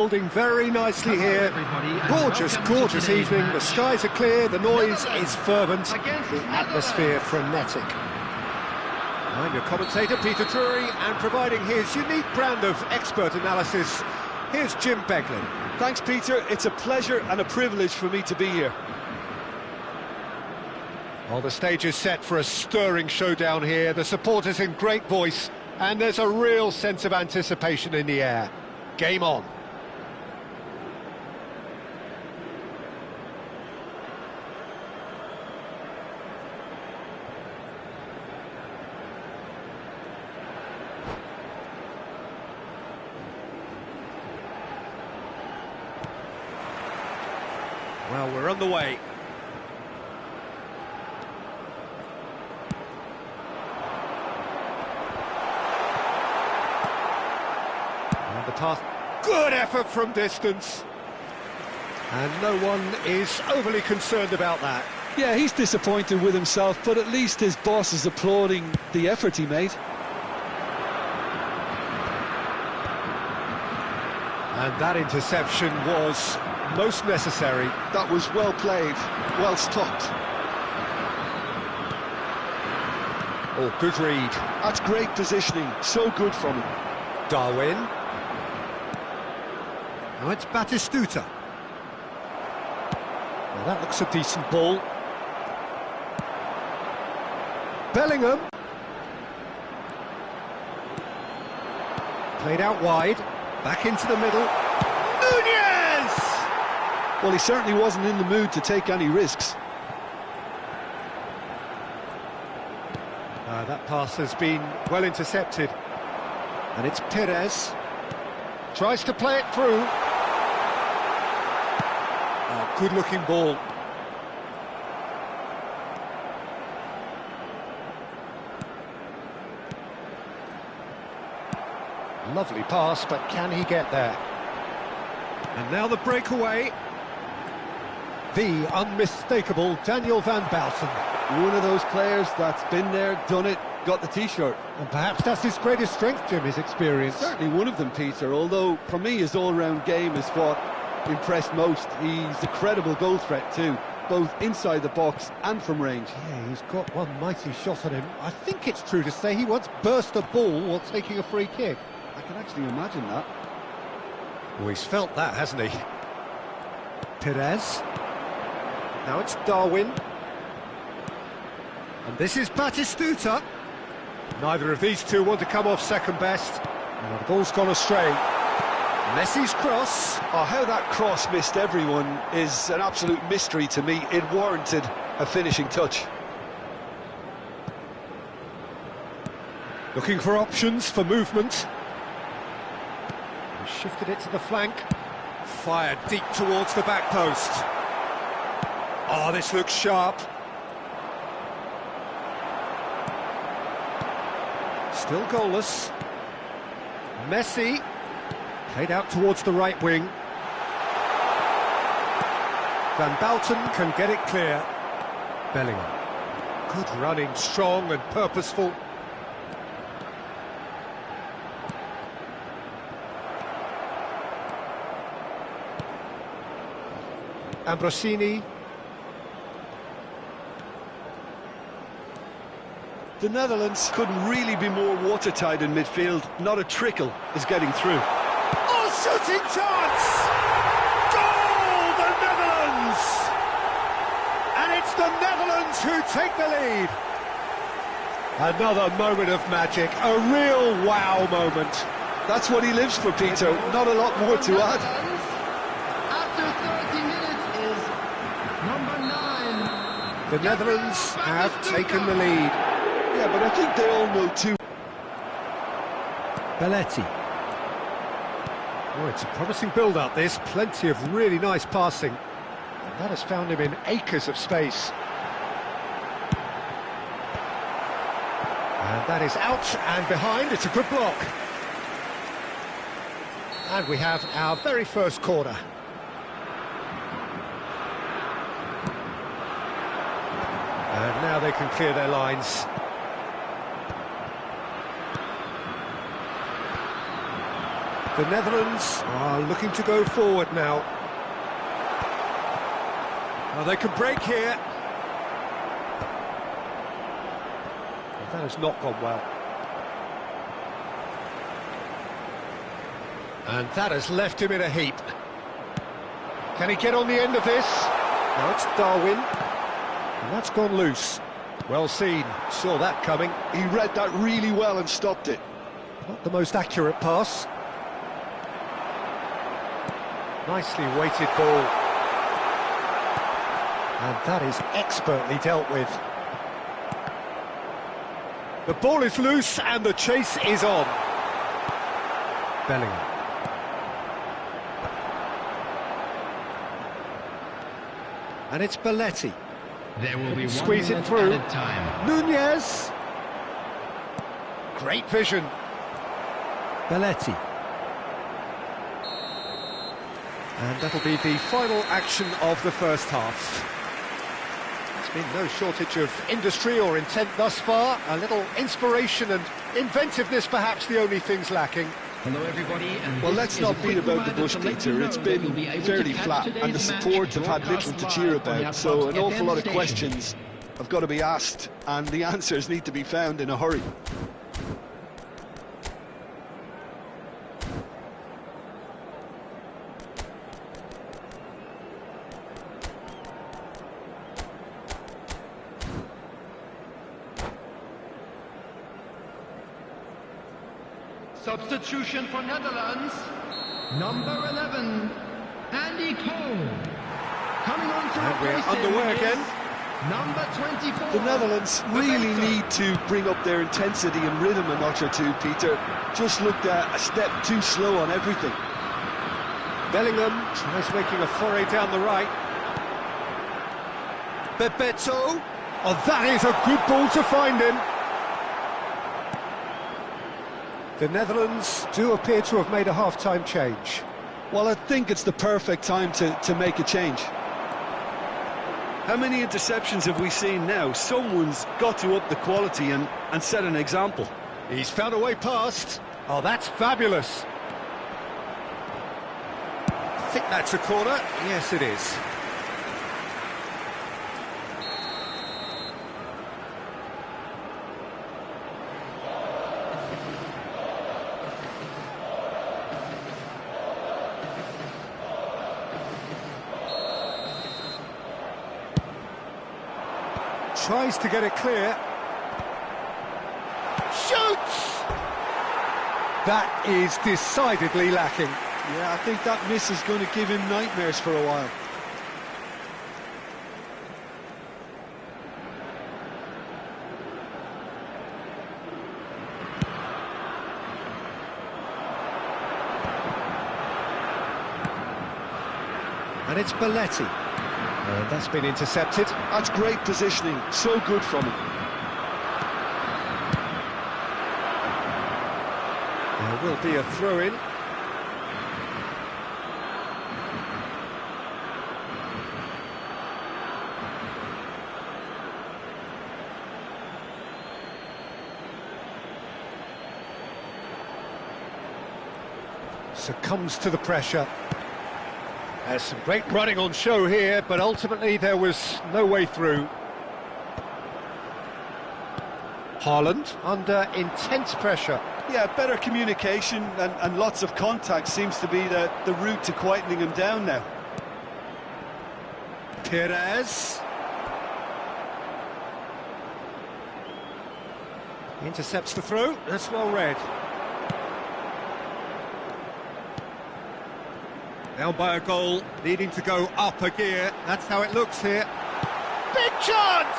Holding very nicely here. Gorgeous, gorgeous evening. The skies are clear, the noise is fervent, the atmosphere frenetic. I'm your commentator, Peter Drury, and providing his unique brand of expert analysis, here's Jim Beglin. Thanks, Peter. It's a pleasure and a privilege for me to be here. Well, the stage is set for a stirring showdown here. The supporters in great voice, and there's a real sense of anticipation in the air. Game on. Well, we're on the way. And the pass. Good effort from distance. And no one is overly concerned about that. Yeah, he's disappointed with himself, but at least his boss is applauding the effort he made. And that interception was most necessary. That was well played, well stopped. Oh, good read. That's great positioning, so good from him. Darwin. Now it's Batistuta. Well, that looks a decent ball. Bellingham. Played out wide. Back into the middle. Nunez! Well, he certainly wasn't in the mood to take any risks. That pass has been well intercepted. And it's Perez. Tries to play it through. Oh, good-looking ball. Lovely pass, but can he get there? And now the breakaway. The unmistakable Daniel van Bouten. One of those players that's been there, done it, got the T-shirt. And perhaps that's his greatest strength, Jim, his experience. Certainly one of them, Peter, although for me his all-round game is what impressed most. He's a credible goal threat too, both inside the box and from range. Yeah, he's got one mighty shot on him. I think it's true to say he once burst a ball while taking a free kick. I can actually imagine that. Oh, he's felt that, hasn't he? Perez. Now it's Darwin. And this is Batistuta. Neither of these two want to come off second best. And the ball's gone astray. Messi's cross. Oh, how that cross missed everyone is an absolute mystery to me. It warranted a finishing touch. Looking for options for movement. Shifted it to the flank. Fired deep towards the back post. Oh, this looks sharp. Still goalless. Messi. Played out towards the right wing. Van Bouten can get it clear. Bellingham. Good running, strong and purposeful. Ambrosini. The Netherlands couldn't really be more watertight in midfield. Not a trickle is getting through. Oh, shooting chance! Goal, the Netherlands! And it's the Netherlands who take the lead. Another moment of magic, a real wow moment. That's what he lives for, Peter. Not a lot more to add. After 30 minutes is number 9. The Netherlands have taken the lead. Yeah, but I think they all know too. Belletti. Oh, it's a promising build-up, this. Plenty of really nice passing. And that has found him in acres of space. And that is out and behind. It's a good block. And we have our very first corner. And now they can clear their lines. The Netherlands are looking to go forward now. Oh, they can break here. Well, that has not gone well. And that has left him in a heap. Can he get on the end of this? Now it's Darwin. And that's gone loose. Well seen, saw that coming. He read that really well and stopped it. Not the most accurate pass. Nicely weighted ball. And that is expertly dealt with. The ball is loose and the chase is on. Bellingham. And it's Belletti. There will be Squeeze it through. time. Nunez. Great vision. Belletti. And that'll be the final action of the first half. There's been no shortage of industry or intent thus far. A little inspiration and inventiveness, perhaps the only things lacking. Hello everybody. And well, let's not beat about the bush, Peter. It's been fairly flat and the support have had little to cheer about, so an awful lot of questions have got to be asked and the answers need to be found in a hurry. Substitution for Netherlands, number 11, Andy Cole. Coming on to And we're replace underway him again. is number 24. The Netherlands really need to bring up their intensity and rhythm a notch or two, Peter. Just looked a step too slow on everything. Bellingham tries making a foray down the right. Bebeto. Oh, that is a good ball to find him. The Netherlands do appear to have made a half-time change. Well, I think it's the perfect time to make a change. How many interceptions have we seen now? Someone's got to up the quality and set an example. He's found a way past. Oh, that's fabulous. I think that's a corner. Yes, it is. Tries to get it clear. Shoots! That is decidedly lacking. Yeah, I think that miss is going to give him nightmares for a while. And it's Belletti. And that's been intercepted. That's great positioning, so good from him. There will be a throw-in. Succumbs to the pressure. There's some great running on show here, but ultimately there was no way through. Haaland under intense pressure. Yeah, better communication and lots of contact seems to be the route to quietening him down now. Perez. Intercepts the throw. That's well read. Down by a goal, needing to go up a gear. That's how it looks here. Big chance!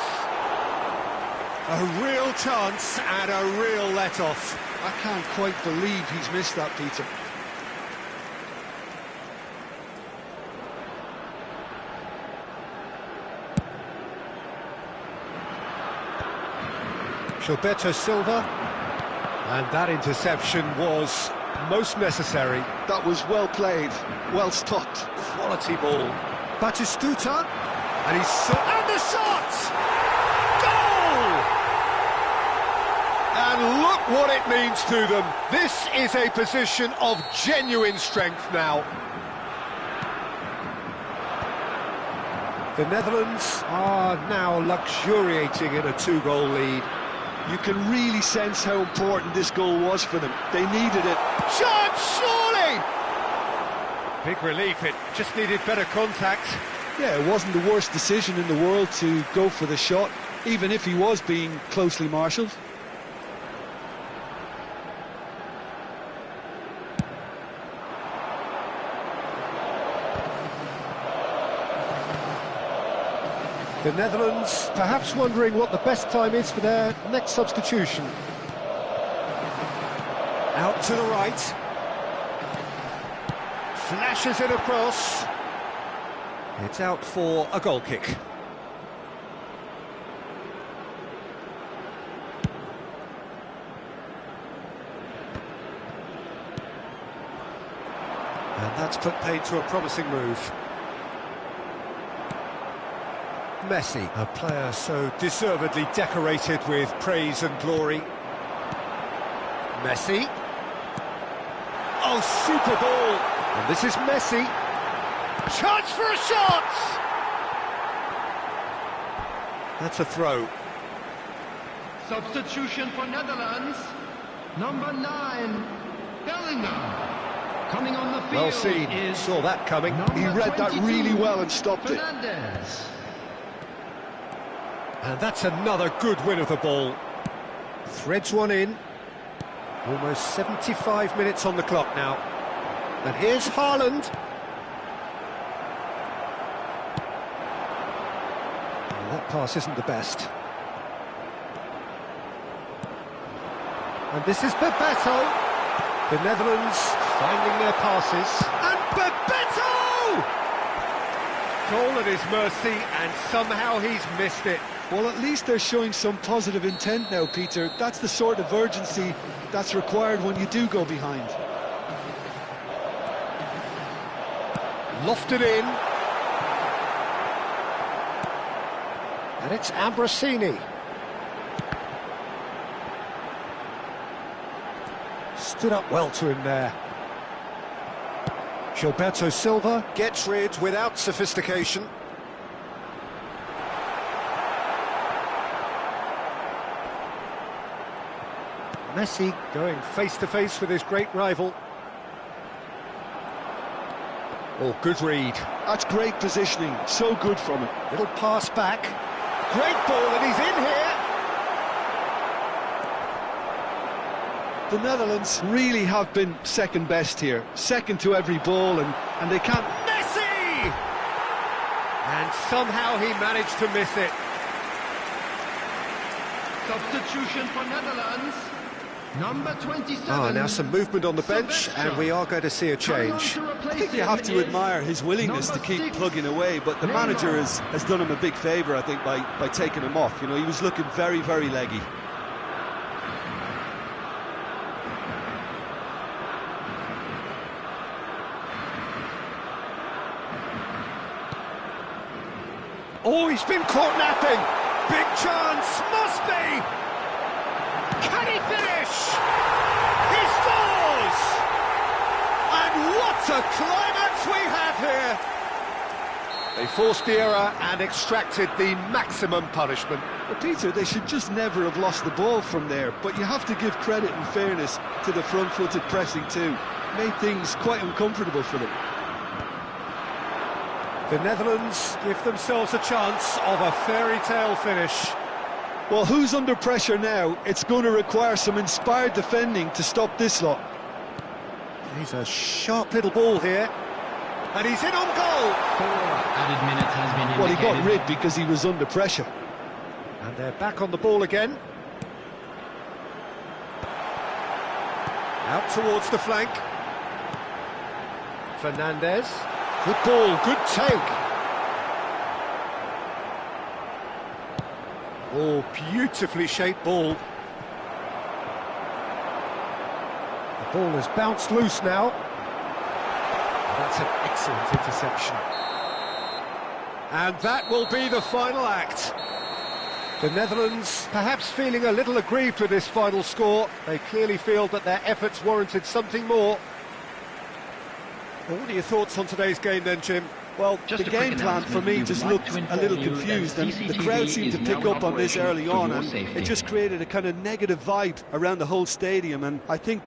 A real chance and a real let-off. I can't quite believe he's missed that, Peter. Gilberto Silva. And that interception was most necessary. That was well played, well stopped. Quality ball. Batistuta. And he's... and the shot! Goal! And look what it means to them. This is a position of genuine strength now. The Netherlands are now luxuriating in a 2-goal lead. You can really sense how important this goal was for them. They needed it. Chance, surely! Big relief, it just needed better contact. Yeah, it wasn't the worst decision in the world to go for the shot, even if he was being closely marshalled. The Netherlands perhaps wondering what the best time is for their next substitution. Out to the right. Flashes it across. It's out for a goal kick. And that's put paid to a promising move. Messi, a player so deservedly decorated with praise and glory. Messi. Oh, super ball. And this is Messi. Chance for a shot! That's a throw. Substitution for Netherlands. Number 9, Bellingham. Coming on the field. Well seen. Is saw that coming. He read that really well and stopped it. Fernandez. And that's another good win of the ball. Threads one in. Almost 75 minutes on the clock now. And here's Haaland. Well, that pass isn't the best. And this is Bebeto. The Netherlands finding their passes. And Bebeto! Goal at his mercy, and somehow he's missed it. Well, at least they're showing some positive intent now, Peter. That's the sort of urgency that's required when you do go behind. Lofted in. And it's Ambrosini. Stood up well to him there. Gilberto Silva gets rid without sophistication. Messi going face-to-face with his great rival. Oh, good read. That's great positioning, so good from him. Little pass back. Great ball, and he's in here. The Netherlands really have been second best here. Second to every ball, and they can't... Messi! And somehow he managed to miss it. Substitution for Netherlands. Number 27. Oh, now some movement on the bench, and we are going to see a change. I think you have to admire his willingness to keep plugging away, but the manager has done him a big favour, I think, by taking him off. You know, he was looking very, very leggy. Oh, he's been caught napping. Big chance, must be. Can he finish? He scores! And what a climax we have here! They forced the error and extracted the maximum punishment. Well, Peter, they should just never have lost the ball from there, but you have to give credit and fairness to the front-footed pressing too. Made things quite uncomfortable for them. The Netherlands give themselves a chance of a fairy tale finish. Well, who's under pressure now? It's going to require some inspired defending to stop this lot. He's a sharp little ball here. And he's in on goal! 4 added minutes has been Well, he got indicated. rid because he was under pressure. And they're back on the ball again. Out towards the flank. Fernandez. Good ball, good take. Oh, beautifully shaped ball. The ball has bounced loose now. That's an excellent interception. And that will be the final act. The Netherlands perhaps feeling a little aggrieved with this final score. They clearly feel that their efforts warranted something more. Well, what are your thoughts on today's game then, Jim? Well, the game plan for me just looked a little confused, and the crowd seemed to pick up on this early on, and it just created a kind of negative vibe around the whole stadium, and I think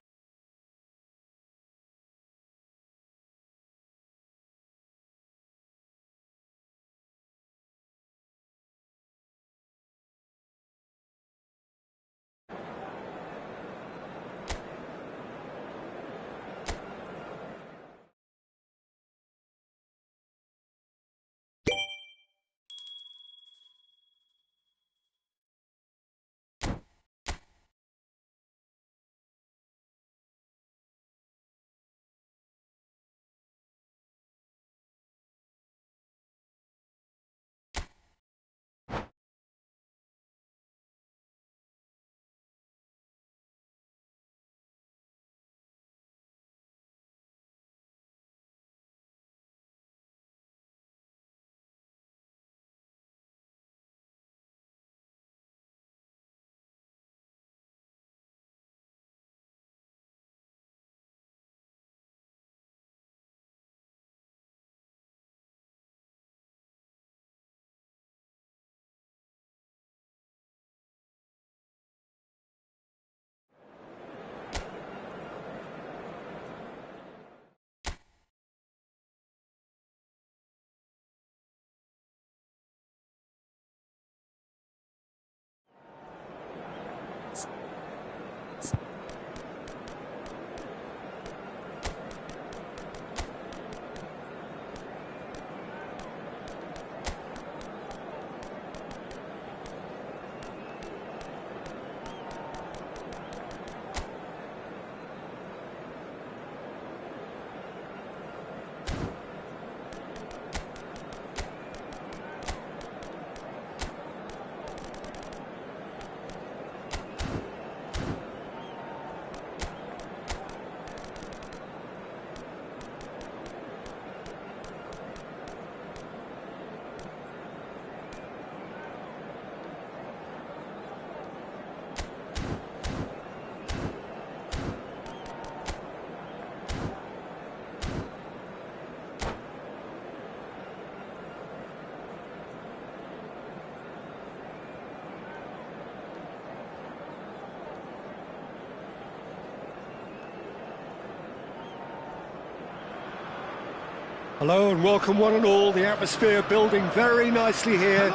Hello and welcome one and all. The atmosphere building very nicely here.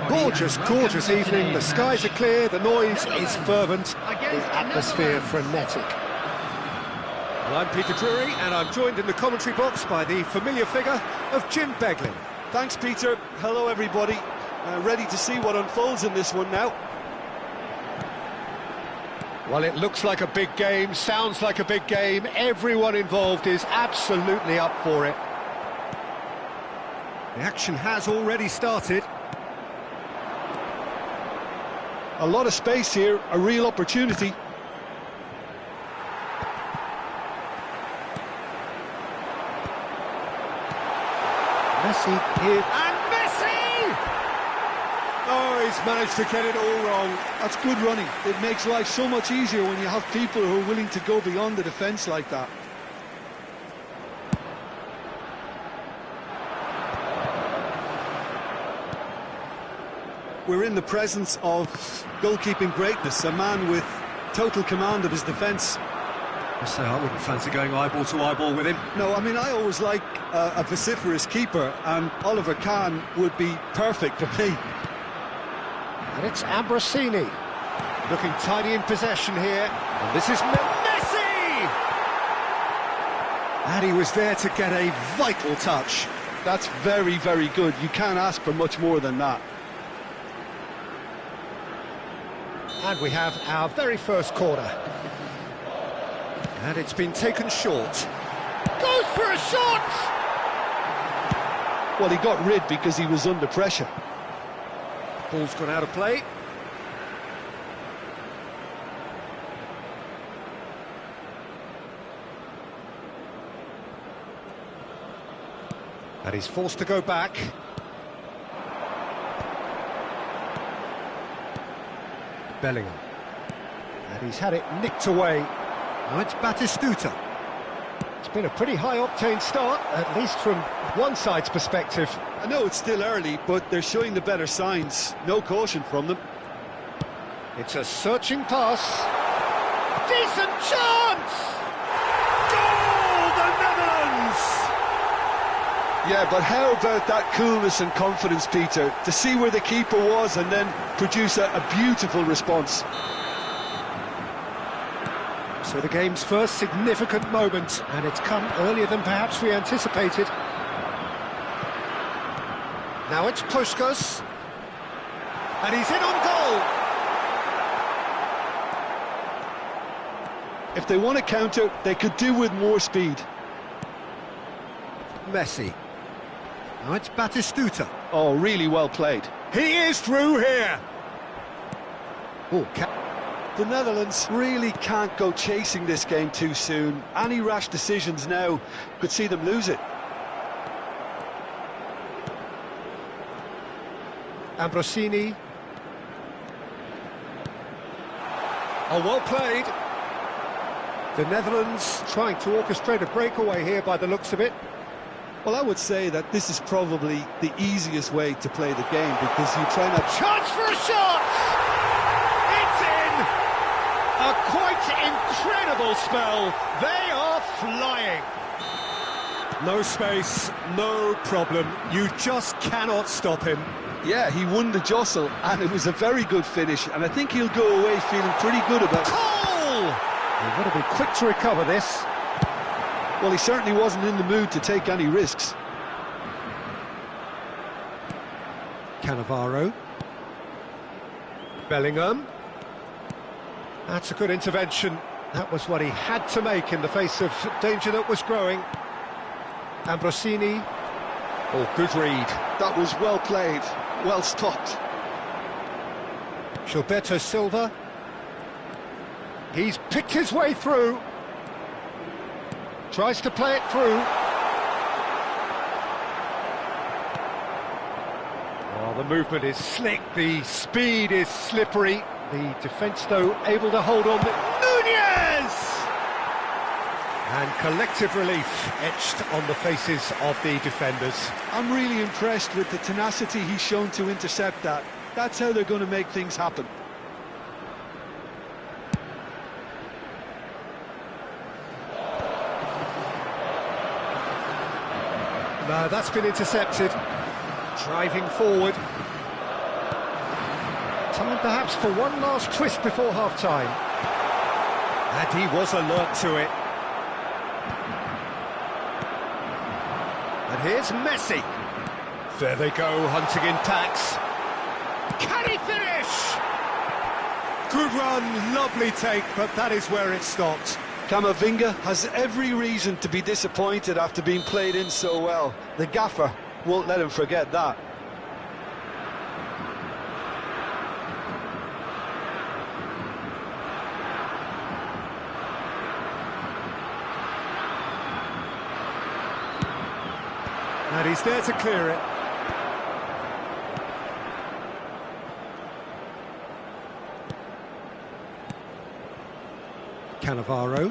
Gorgeous, gorgeous evening. The skies are clear, the noise is fervent, the atmosphere frenetic. Well, I'm Peter Drury and I'm joined in the commentary box by the familiar figure of Jim Beglin. thanks, Peter. Hello, everybody. Ready to see what unfolds in this one now. Well, it looks like a big game, sounds like a big game. Everyone involved is absolutely up for it. The action has already started. A lot of space here, a real opportunity. Messi here. And Messi! Oh, he's managed to get it all wrong. That's good running. It makes life so much easier when you have people who are willing to go beyond the defence like that. We're in the presence of goalkeeping greatness, a man with total command of his defence. I say I wouldn't fancy going eyeball to eyeball with him. No, I mean, I always like a vociferous keeper, and Oliver Kahn would be perfect for me. And it's Ambrosini, looking tidy in possession here. And this is Messi! And he was there to get a vital touch. That's very, very good. You can't ask for much more than that. And we have our very first corner. And it's been taken short. Goes for a shot! Well, he got rid because he was under pressure. Ball's gone out of play. And he's forced to go back. Bellingham. And he's had it nicked away. Now it's Batistuta. It's been a pretty high-octane start, at least from one side's perspective. I know it's still early, but they're showing the better signs. No caution from them. It's a searching pass. Decent chance! Goal, the Netherlands! Yeah, but how about that coolness and confidence, Peter? To see where the keeper was and then produce a beautiful response. So the game's first significant moment, and it's come earlier than perhaps we anticipated. Now it's Puskás, and he's in on goal. If they want to counter, they could do with more speed. Messi. Now it's Batistuta. Oh, really well played. He is through here. Oh, The Netherlands really can't go chasing this game too soon. Any rash decisions now could see them lose it. Ambrosini. Oh, well played. The Netherlands trying to orchestrate a breakaway here by the looks of it. Well, I would say that this is probably the easiest way to play the game, because you try not... Chance for a shot! It's in! A quite incredible spell. They are flying. No space, no problem. You just cannot stop him. Yeah, he won the jostle, and it was a very good finish, and I think he'll go away feeling pretty good about it. Goal! You've got to be quick to recover this. Well, he certainly wasn't in the mood to take any risks. Cannavaro. Bellingham. That's a good intervention. That was what he had to make in the face of danger that was growing. Ambrosini. Oh, good read. That was well played, well stopped. Gilberto Silva. He's picked his way through. Tries to play it through. Oh, the movement is slick, the speed is slippery. The defence, though, able to hold on. Nunez! And collective relief etched on the faces of the defenders. I'm really impressed with the tenacity he's shown to intercept that. That's how they're going to make things happen. No, that's been intercepted. Driving forward. Time perhaps for one last twist before half-time. And he was alert to it. And here's Messi. There they go, hunting in packs. Can he finish? Good run, lovely take, but that is where it stopped. Camavinga has every reason to be disappointed after being played in so well. The gaffer won't let him forget that. And he's there to clear it. Cannavaro.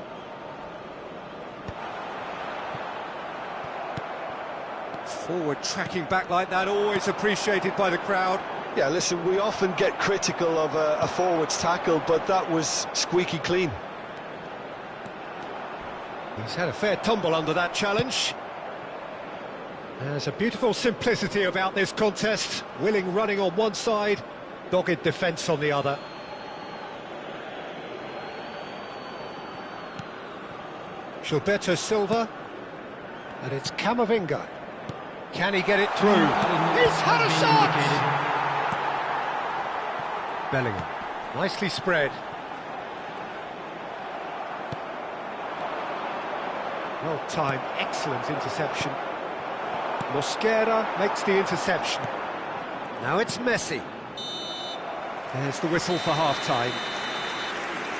Forward tracking back like that, always appreciated by the crowd. Yeah, listen, we often get critical of a forward's tackle, but that was squeaky clean. He's had a fair tumble under that challenge. There's a beautiful simplicity about this contest. Willing running on one side, dogged defence on the other. Gilberto Silva, and it's Camavinga. Can he get it through? He's had a shot! Bellingham, nicely spread. Well timed, excellent interception. Mosquera makes the interception. Now it's Messi. There's the whistle for half-time.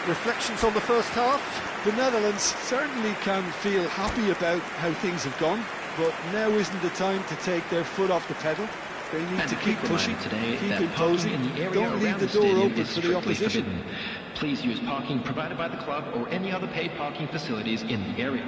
Reflections on the first half? The Netherlands certainly can feel happy about how things have gone, but now isn't the time to take their foot off the pedal. They need And to a keep quick pushing, reminder today keep that imposing. parking in the area Don't leave around the door stadium open is for the strictly opposition. forbidden. Please use parking provided by the club or any other paid parking facilities in the area.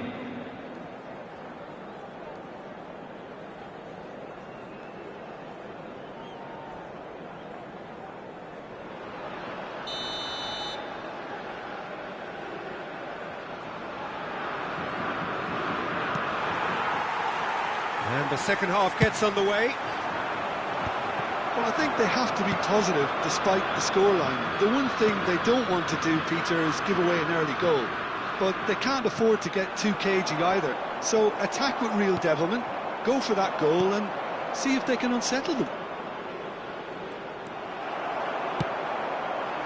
And the second half gets underway. Well, I think they have to be positive despite the scoreline. The one thing they don't want to do, Peter, is give away an early goal. But they can't afford to get too cagey either. So attack with real devilment, go for that goal and see if they can unsettle them.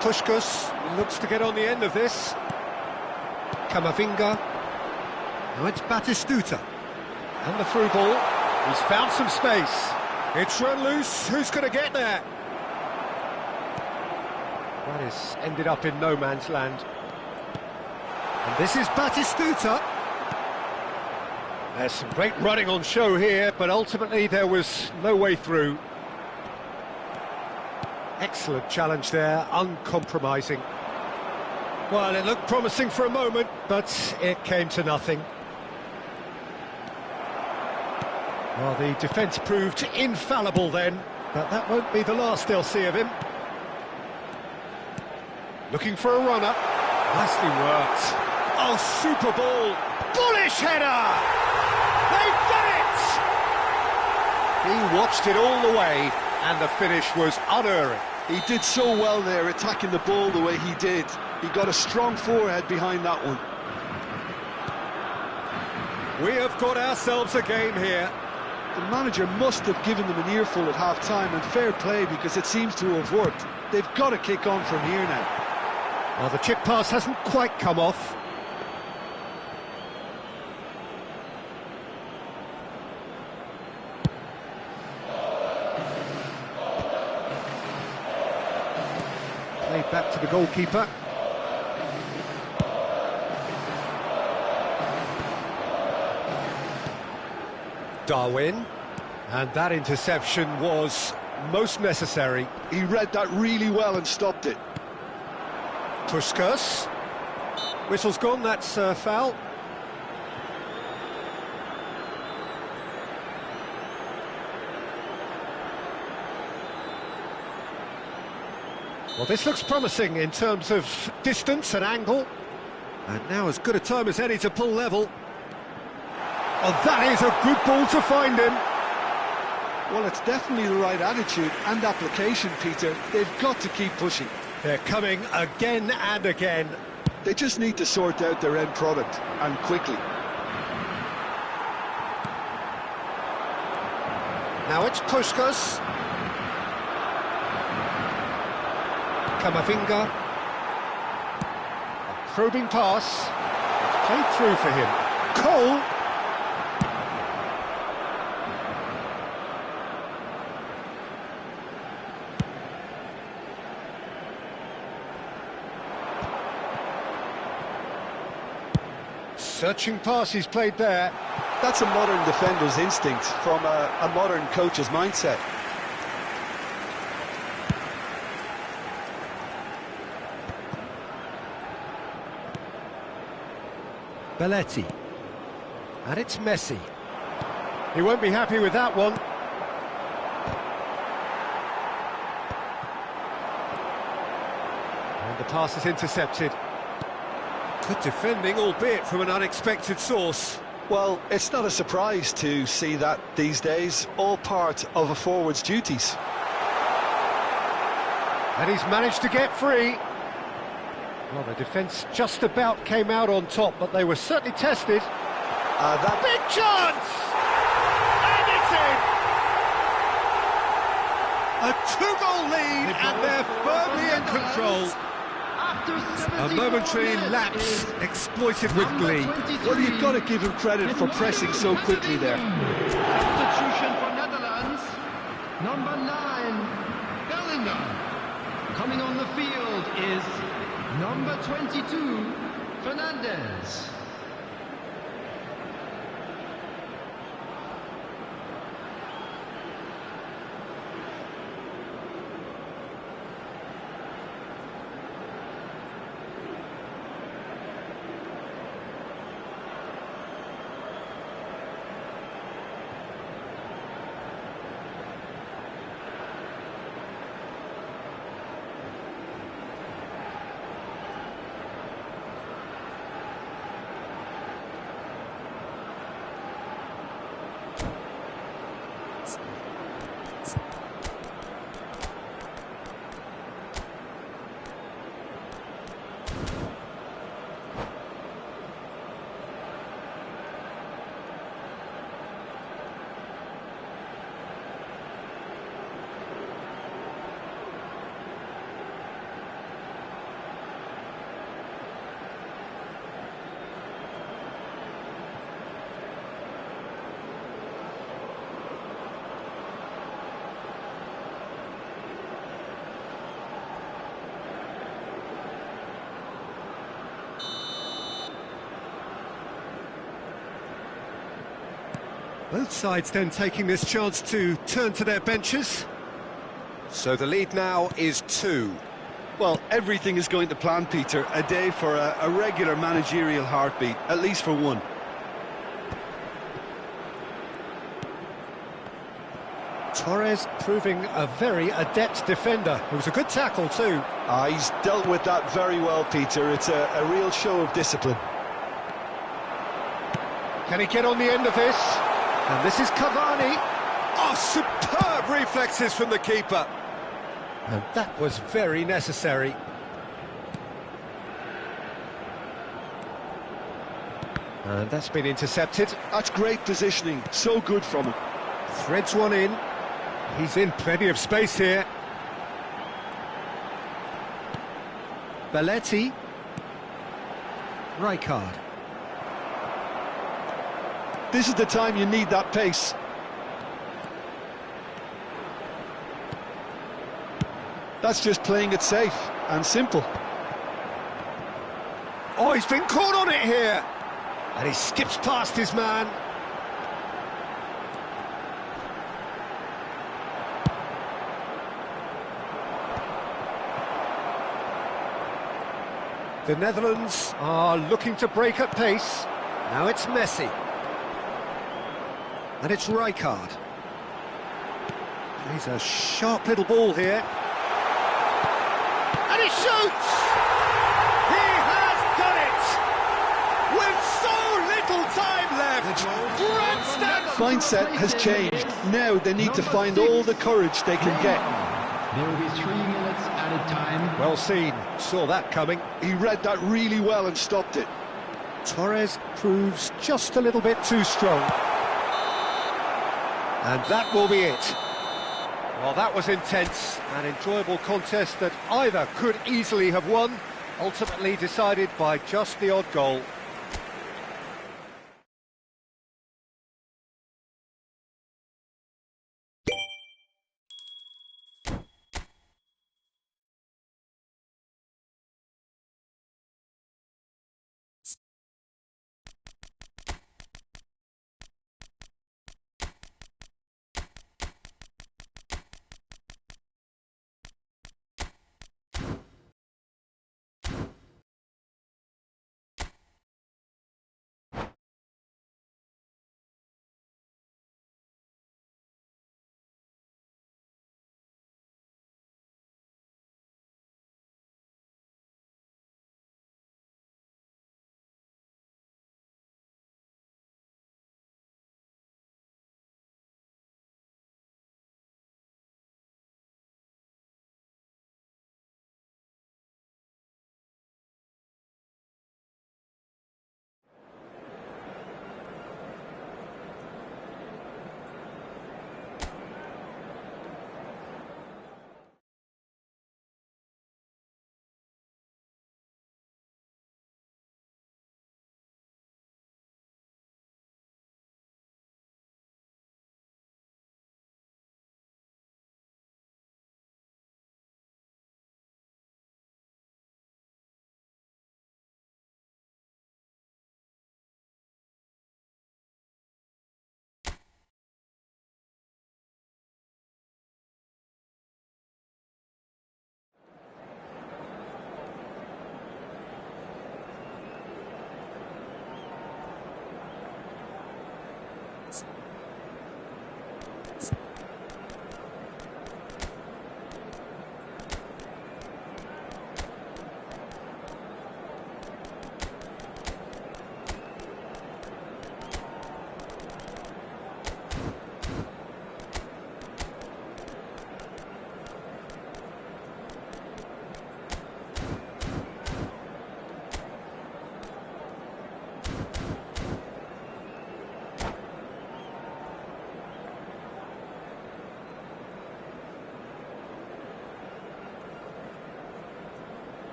Puskás looks to get on the end of this. Camavinga. Now it's Batistuta. And the through ball. He's found some space. It's run loose. Who's going to get there? That has ended up in no man's land. And this is Batistuta. There's some great running on show here, but ultimately there was no way through. Excellent challenge there, uncompromising. Well, it looked promising for a moment, but it came to nothing. Well, the defence proved infallible then, but that won't be the last they'll see of him. Looking for a run-up. Nicely worked. Oh, super ball. Bullish header! They've done it! He watched it all the way, and the finish was unerring. He did so well there, attacking the ball the way he did. He got a strong forehead behind that one. We have got ourselves a game here. The manager must have given them an earful at half-time, and fair play because it seems to have worked. They've got to kick on from here now. Well, the chip pass hasn't quite come off. Played back to the goalkeeper. Darwin, and that interception was most necessary. He read that really well and stopped it. Puskás. Whistle's gone, that's a foul. Well, this looks promising in terms of distance and angle. And now as good a time as any to pull level. Oh, that is a good ball to find him. Well, it's definitely the right attitude and application, Peter. They've got to keep pushing. They're coming again and again. They just need to sort out their end product, and quickly. Now it's Puskás. Camavinga. A probing pass. It's played through for him. Cole. Searching pass he's played there. That's a modern defender's instinct from a modern coach's mindset. Belletti. And it's Messi. He won't be happy with that one. And the pass is intercepted. Good defending, albeit from an unexpected source. Well, it's not a surprise to see that these days, all part of a forward's duties. And he's managed to get free. Well, the defence just about came out on top, but they were certainly tested. That Big chance! And it's in! A 2-goal lead, and they're firmly in control. A momentary lapse exploited with glee. Well, you've got to give him credit for pressing so quickly there. Substitution for Netherlands, number 9, Bellingham. Coming on the field is number 22, Fernandez. Both sides then taking this chance to turn to their benches. So the lead now is 2. Well, everything is going to plan, Peter. A day for a regular managerial heartbeat, at least for one. Torres proving a very adept defender. It was a good tackle too. He's dealt with that very well, Peter. It's a real show of discipline. Can he get on the end of this? And this is Cavani. Oh, superb reflexes from the keeper. And that was very necessary. And that's been intercepted. That's great positioning. So good from him. Threads one in. He's in plenty of space here. Belletti. Rijkaard. This is the time you need that pace. That's just playing it safe and simple. Oh, he's been caught on it here. And he skips past his man. The Netherlands are looking to break at pace. Now it's Messi. And it's Rijkaard. He's a sharp little ball here. And he shoots! He has done it! With so little time left! Grandstand! Mindset has changed. Now they need to find all the courage they can get. There will be 3 minutes added time. Well seen, saw that coming. He read that really well and stopped it. Torres proves just a little bit too strong. And that will be it. Well, that was intense, an enjoyable contest that either could easily have won, ultimately decided by just the odd goal.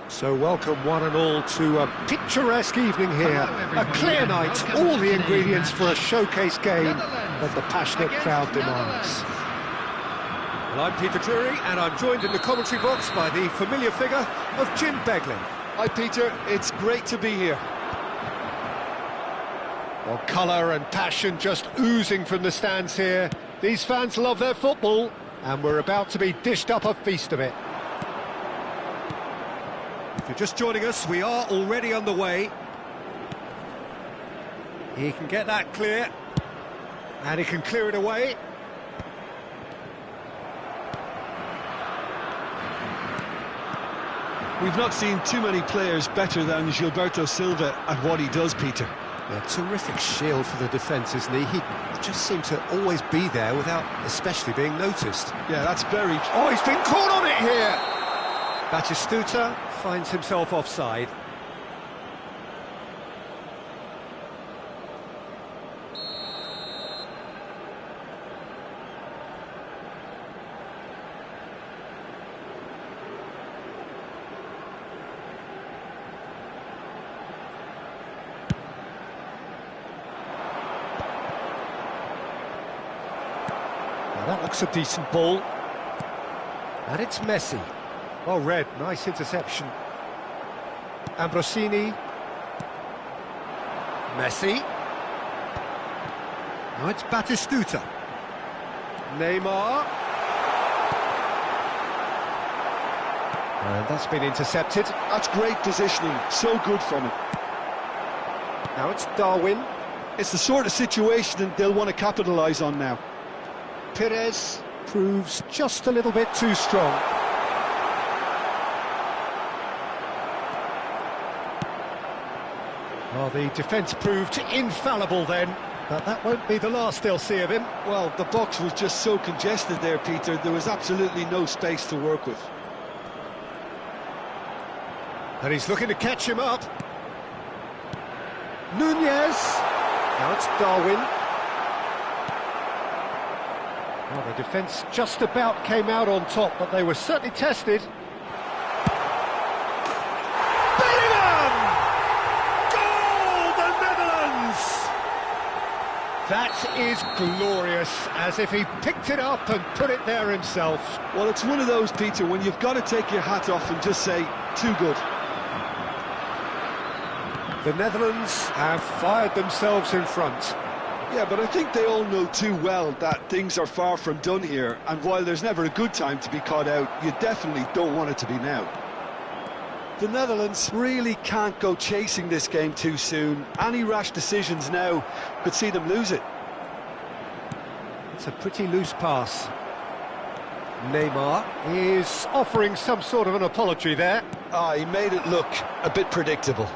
So welcome one and all to a picturesque evening here. A clear night, all the ingredients for a showcase game that the passionate crowd demands. Well, I'm Peter Drury, and I'm joined in the commentary box by the familiar figure of Jim Beglin. Hi, Peter. It's great to be here. Well, colour and passion just oozing from the stands here. These fans love their football, and we're about to be dished up a feast of it. If you're just joining us, we are already underway. He can get that clear, and he can clear it away. We've not seen too many players better than Gilberto Silva at what he does, Peter. A terrific shield for the defence, isn't he? He just seemed to always be there without especially being noticed. Yeah, that's very... Oh, he's been caught on it here! Batistuta finds himself offside. That looks a decent ball. And it's Messi. Well read, nice interception. Ambrosini. Messi. Now it's Batistuta. Neymar. And that's been intercepted. That's great positioning, so good from him. Now it's Darwin. It's the sort of situation they'll want to capitalise on now. Perez proves just a little bit too strong. Well, the defence proved infallible then, but that won't be the last they'll see of him. Well, the box was just so congested there, Peter. There was absolutely no space to work with. And he's looking to catch him up. Nunez. Now it's Darwin. Well, the defence just about came out on top, but they were certainly tested. Bellingham! Goal, the Netherlands! That is glorious, as if he picked it up and put it there himself. Well, it's one of those, Peter, when you've got to take your hat off and just say, too good. The Netherlands have fired themselves in front. Yeah, but I think they all know too well that things are far from done here, and while there's never a good time to be caught out, you definitely don't want it to be now. The Netherlands really can't go chasing this game too soon. Any rash decisions now could see them lose it. It's a pretty loose pass. Neymar is offering some sort of an apology there. He made it look a bit predictable.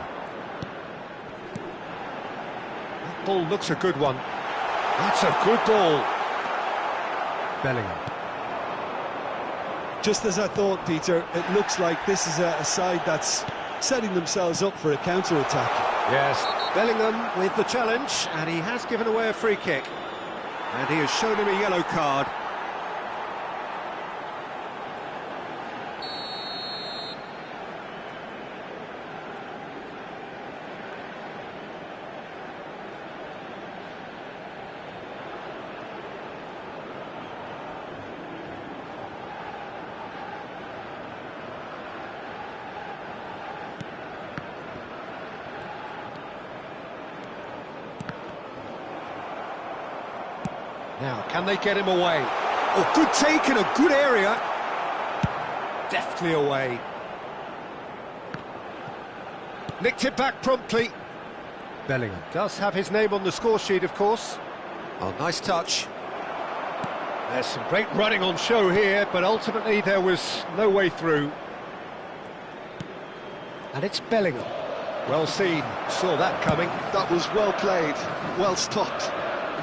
Ball looks a good one. That's a good ball. Bellingham. Just as I thought, Peter, it looks like this is a side that's setting themselves up for a counter-attack. Yes, Bellingham with the challenge, and he has given away a free kick. And he has shown him a yellow card. Now, can they get him away? Oh, good take in a good area. Deftly away. Nicked it back promptly. Bellingham does have his name on the score sheet, of course. Oh, nice touch. There's some great running on show here, but ultimately there was no way through. And it's Bellingham. Well seen, saw that coming. That was well played, well stopped.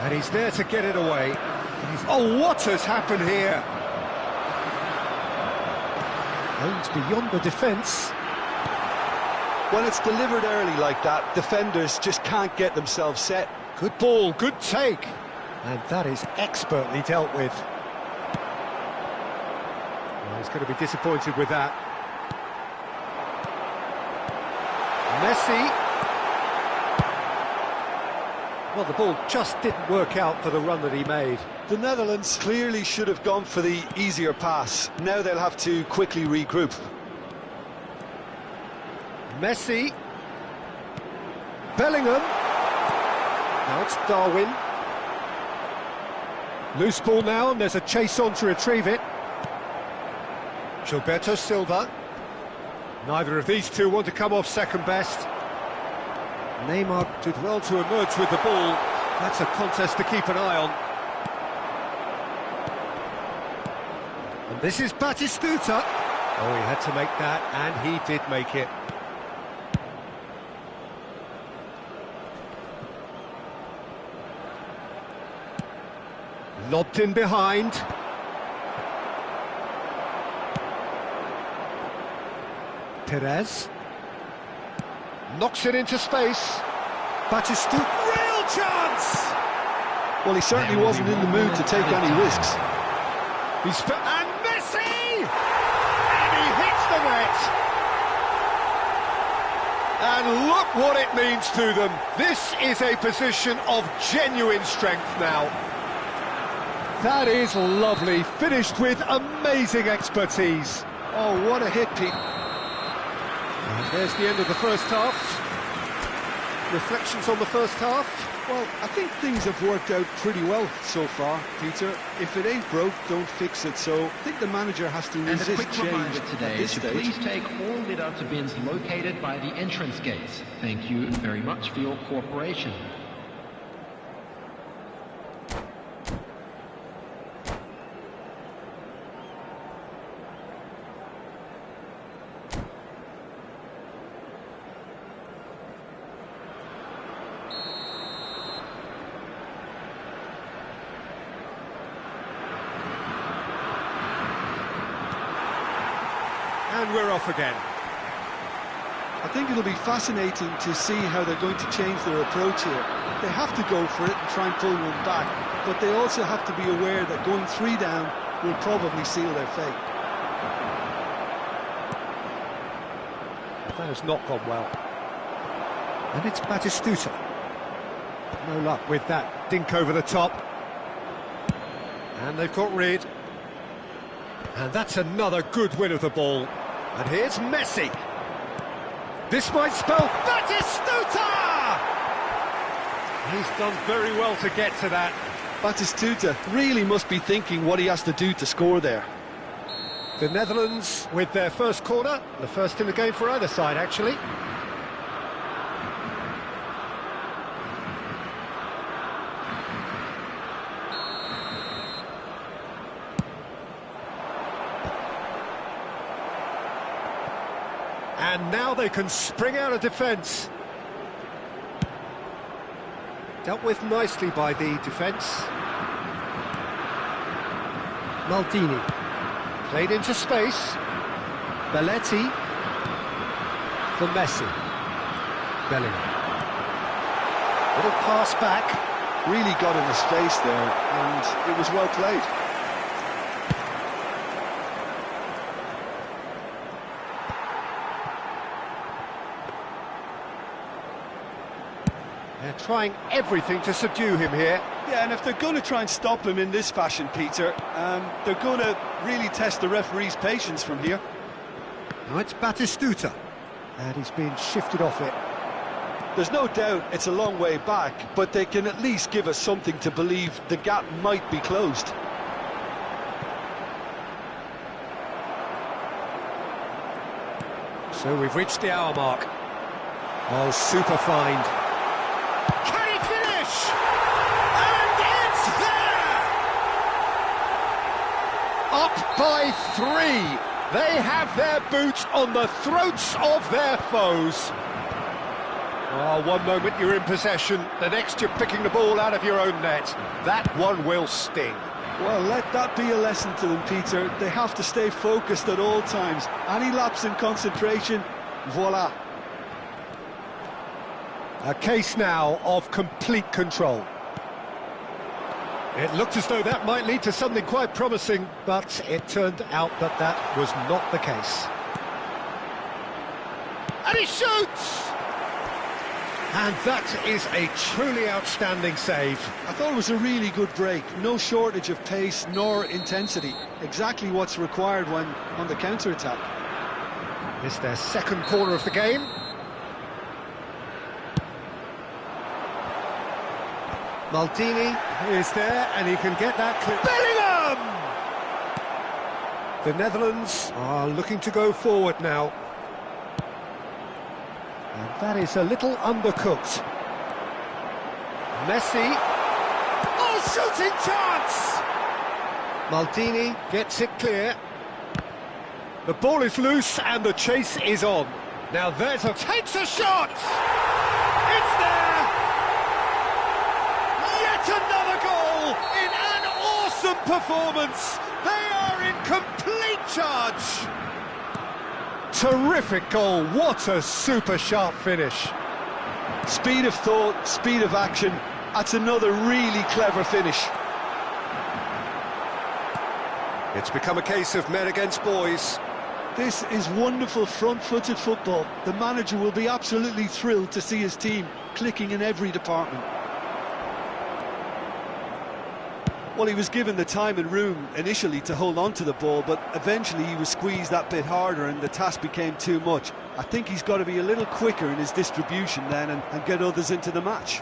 And he's there to get it away. Oh, what has happened here? Aims beyond the defence. When it's delivered early like that, defenders just can't get themselves set. Good ball, good take. And that is expertly dealt with. Well, he's going to be disappointed with that. Messi. Well, the ball just didn't work out for the run that he made. The Netherlands clearly should have gone for the easier pass. Now they'll have to quickly regroup. Messi. Bellingham. Now it's Darwin. Loose ball now, and there's a chase on to retrieve it. Gilberto Silva. Neither of these two want to come off second best. Neymar did well to emerge with the ball. That's a contest to keep an eye on. And this is Batistuta. Oh, he had to make that, and he did make it. Lobbed in behind. Perez. Knocks it into space. Batistuta. Real chance! Well, he certainly wasn't in the mood to take any risks. And Messi! And he hits the net! And look what it means to them. This is a position of genuine strength now. That is lovely, finished with amazing expertise. Oh, what a hit, Pete. And there's the end of the first half. Reflections on the first half? Well, I think things have worked out pretty well so far, Peter. If it ain't broke, don't fix it. So I think the manager has to And a resist quick change reminder at today this to stage. please take all litter to bins located by the entrance gates. Thank you very much for your cooperation. And we're off again. I think it'll be fascinating to see how they're going to change their approach here. They have to go for it and try and pull one back, but they also have to be aware that going 3 down will probably seal their fate. That has not gone well. And it's Batistuta. No luck with that dink over the top. And they've got rid. And that's another good win of the ball. And here's Messi. This might spell Batistuta! He's done very well to get to that. Batistuta really must be thinking what he has to do to score there. The Netherlands with their first corner. The first in the game for either side, actually. And now they can spring out of defence. Dealt with nicely by the defence. Maldini. Played into space. Belletti. For Messi. Bellingham. Little pass back. Really got in his face there, and it was well played. They're trying everything to subdue him here. Yeah, and if they're going to try and stop him in this fashion, Peter, they're going to really test the referee's patience from here. Now it's Batistuta, and he's being shifted off it. There's no doubt it's a long way back, but they can at least give us something to believe the gap might be closed. So we've reached the hour mark. Oh, super find. Can he finish? And it's there! Up by 3. They have their boots on the throats of their foes. Oh, one moment you're in possession, the next you're picking the ball out of your own net. That one will sting. Well, let that be a lesson to them, Peter. They have to stay focused at all times. Any lapse in concentration, voila. A case now of complete control. It looked as though that might lead to something quite promising, but it turned out that that was not the case. And he shoots! And that is a truly outstanding save. I thought it was a really good break. No shortage of pace nor intensity. Exactly what's required when on the counter-attack. It's their second corner of the game. Maldini is there, and he can get that clear. Bellingham! The Netherlands are looking to go forward now. And that is a little undercooked. Messi. Oh, shooting chance! Maldini gets it clear. The ball is loose and the chase is on. Now there's a... takes a shot! It's there! Yet another goal in an awesome performance! They are in complete charge! Terrific goal, what a super sharp finish. Speed of thought, speed of action, that's another really clever finish. It's become a case of men against boys. This is wonderful front-footed football. The manager will be absolutely thrilled to see his team clicking in every department. Well, he was given the time and room initially to hold on to the ball, but eventually he was squeezed that bit harder and the task became too much. I think he's got to be a little quicker in his distribution then and get others into the match.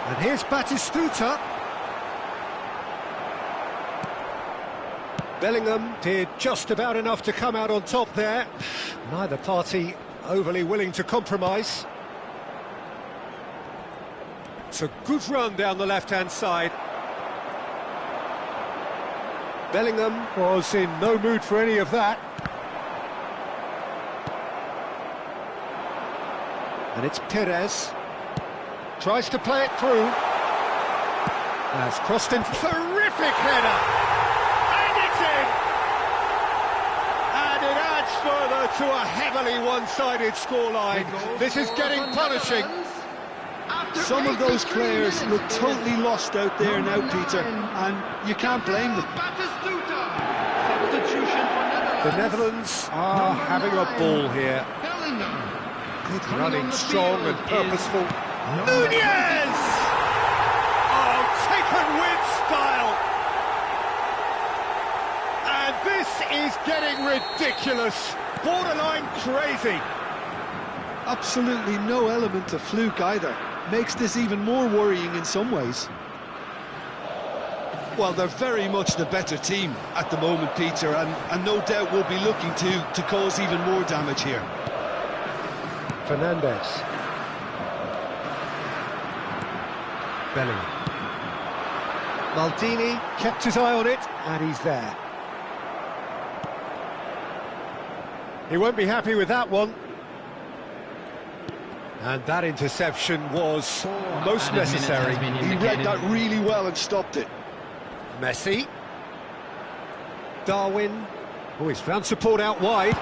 And here's Batistuta. Bellingham did just about enough to come out on top there. Neither party overly willing to compromise. It's a good run down the left-hand side. Bellingham was in no mood for any of that. And it's Perez. Tries to play it through. Has crossed in. Terrific header! And it's in! And it adds further to a heavily one-sided scoreline. This is getting punishing. Some of those players look totally lost out there now, Peter, and you can't blame them. The Netherlands are having a ball here. Good running, strong and purposeful. Nunez! Oh, taken with style! And this is getting ridiculous, borderline crazy. Absolutely no element of fluke either. Makes this even more worrying in some ways. Well, they're very much the better team at the moment, Peter, and no doubt will be looking to cause even more damage here. Fernandez. Bellingham. Maldini kept his eye on it, and he's there. He won't be happy with that one. And that interception was most necessary. He read that really well and stopped it. Messi. Darwin. Oh, he's found support out wide.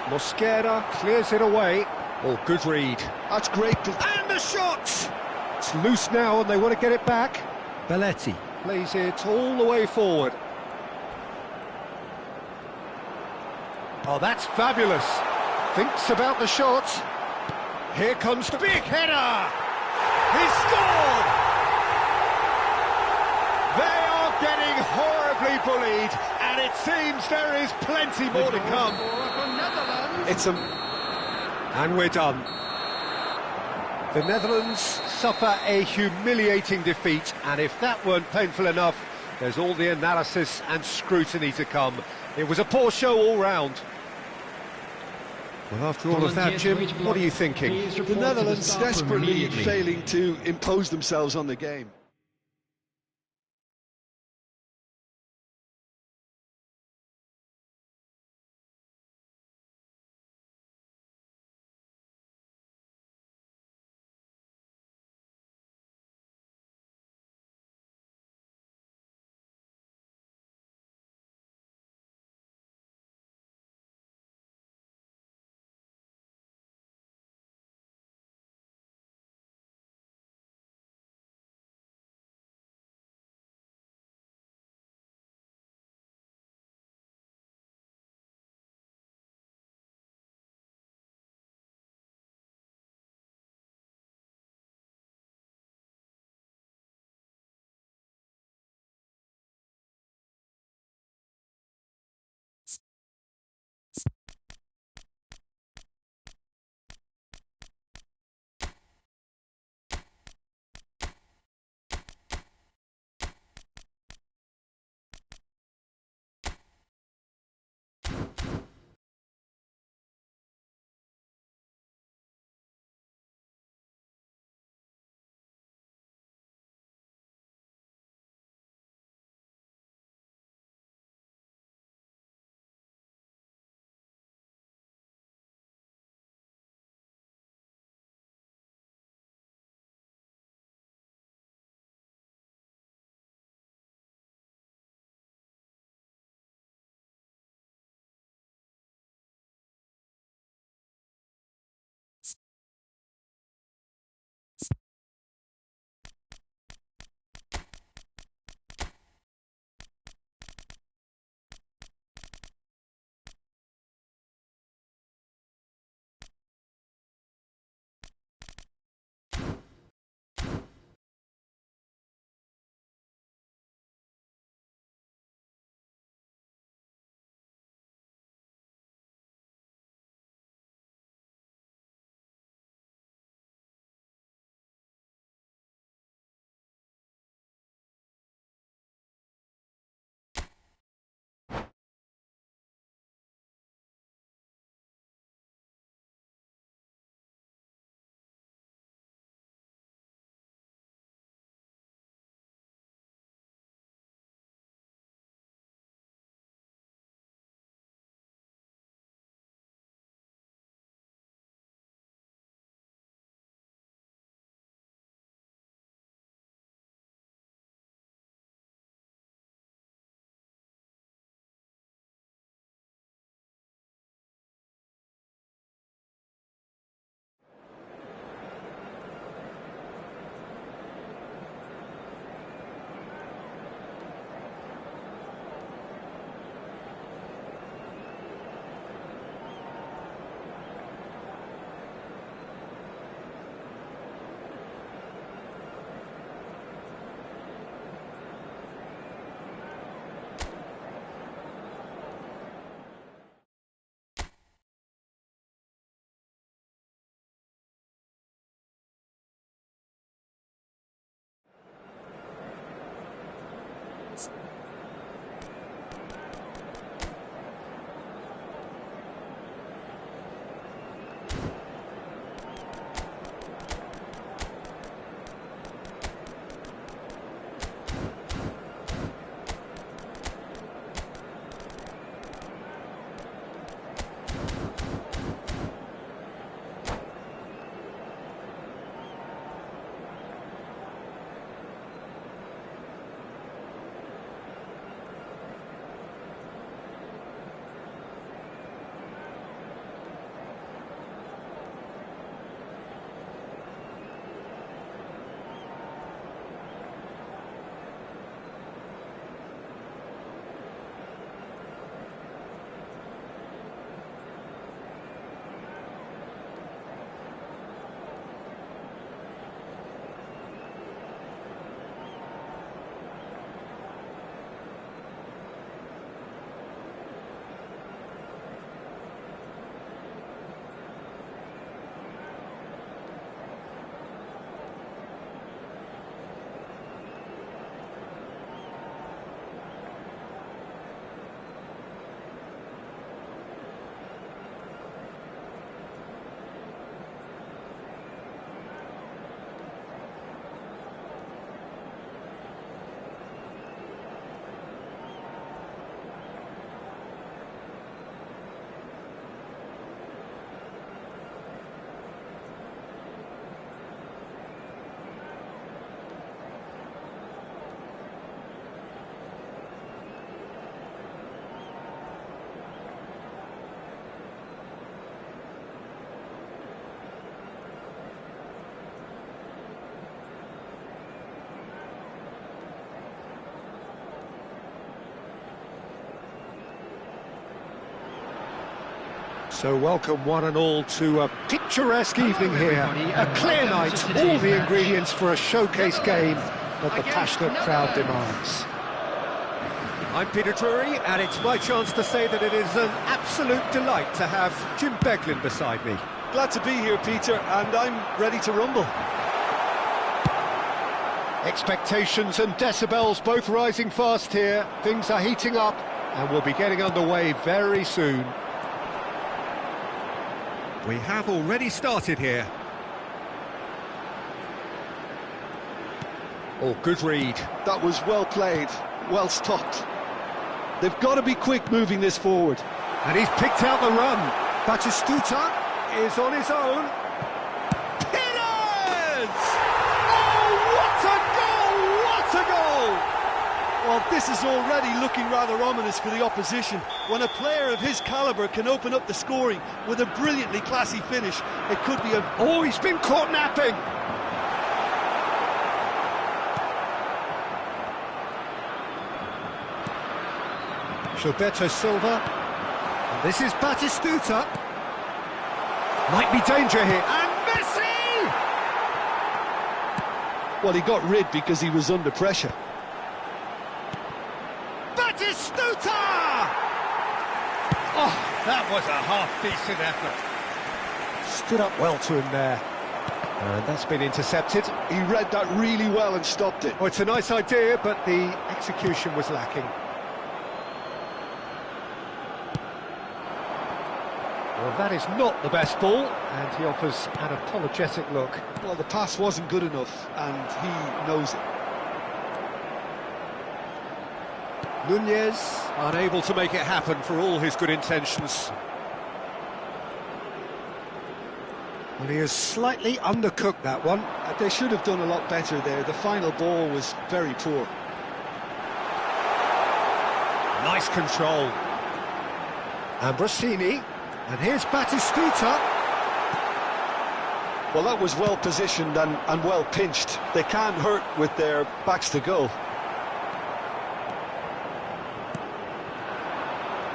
Mosquera clears it away. Oh, good read. That's great. And the shot! It's loose now and they want to get it back. Belletti plays it all the way forward. Oh, that's fabulous. Thinks about the shot. Here comes the big header! He scored! They are getting horribly bullied, and it seems there is plenty more to come. And we're done. The Netherlands suffer a humiliating defeat, and if that weren't painful enough, there's all the analysis and scrutiny to come. It was a poor show all round. Well, after all of that, Jim, what are you thinking? The Netherlands desperately failing to impose themselves on the game. So welcome one and all to a picturesque evening here. A clear night, all the ingredients for a showcase game that the passionate crowd demands. I'm Peter Drury, and it's my chance to say that it is an absolute delight to have Jim Beglin beside me. Glad to be here, Peter, and I'm ready to rumble. Expectations and decibels both rising fast here. Things are heating up, and we'll be getting underway very soon. We have already started here. Oh, good read. That was well played, well stopped. They've got to be quick moving this forward. And he's picked out the run. Batistuta is on his own. Pillars! Oh, what a goal! What a goal! Well, this is already looking rather ominous for the opposition. When a player of his calibre can open up the scoring with a brilliantly classy finish, it could be a... Oh, he's been caught napping! Gilberto Silva. And this is Batistuta. Might be danger here. And Messi! Well, he got rid because he was under pressure. Batistuta! Oh, that was a half-decent effort. Stood up well to him there. And that's been intercepted. He read that really well and stopped it. Oh, it's a nice idea, but the execution was lacking. Well, that is not the best ball, and he offers an apologetic look. Well, the pass wasn't good enough, and he knows it. Nunez, unable to make it happen for all his good intentions. Well, he has slightly undercooked that one. They should have done a lot better there. The final ball was very poor. Nice control. Ambrosini. And here's Batistuta. Well, that was well positioned and well pinched. They can't hurt with their backs to goal.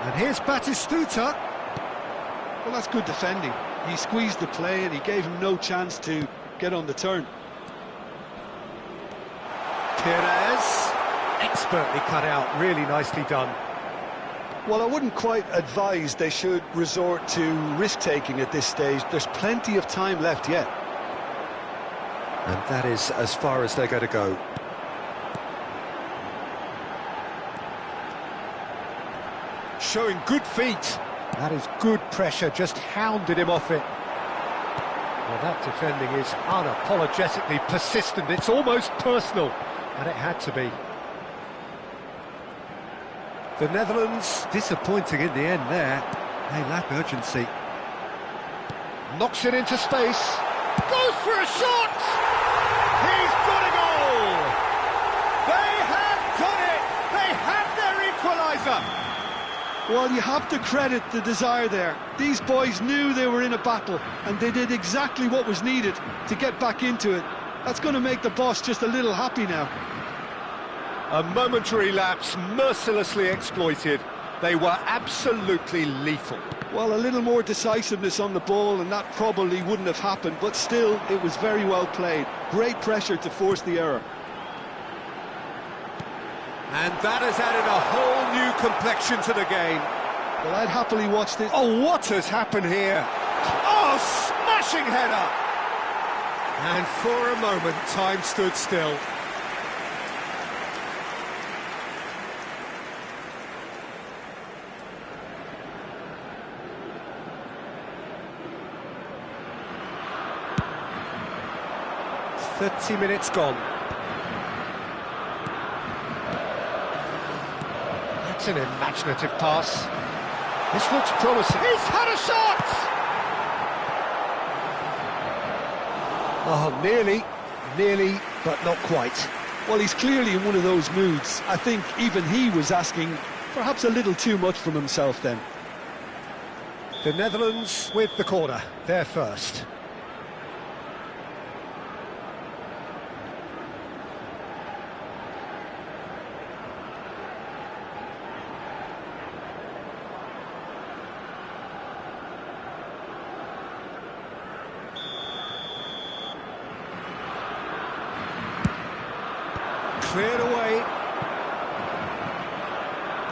And here's Batistuta. Well, that's good defending. He squeezed the play and he gave him no chance to get on the turn. Perez. Expertly cut out, really nicely done. Well, I wouldn't quite advise they should resort to risk-taking at this stage. There's plenty of time left yet. And that is as far as they're going to go. Showing good feet. That is good pressure, just hounded him off it. Well, that defending is unapologetically persistent. It's almost personal, and it had to be. The Netherlands, disappointing in the end there. They lack urgency. Knocks it into space. Goes for a shot! He's got a goal! They have done it! They have their equaliser! Well, you have to credit the desire there. These boys knew they were in a battle, and they did exactly what was needed to get back into it. That's going to make the boss just a little happy now. A momentary lapse, mercilessly exploited. They were absolutely lethal. Well, a little more decisiveness on the ball, and that probably wouldn't have happened, but still, it was very well played. Great pressure to force the error. And that has added a whole new complexion to the game. Well, I'd happily watch this. Oh, what has happened here? Oh, smashing header! And for a moment, time stood still. .30 minutes gone. That's an imaginative pass. This looks promising. He's had a shot! Oh, nearly, but not quite. Well, he's clearly in one of those moods. I think even he was asking perhaps a little too much from himself then. The Netherlands with the corner. They're first. cleared away.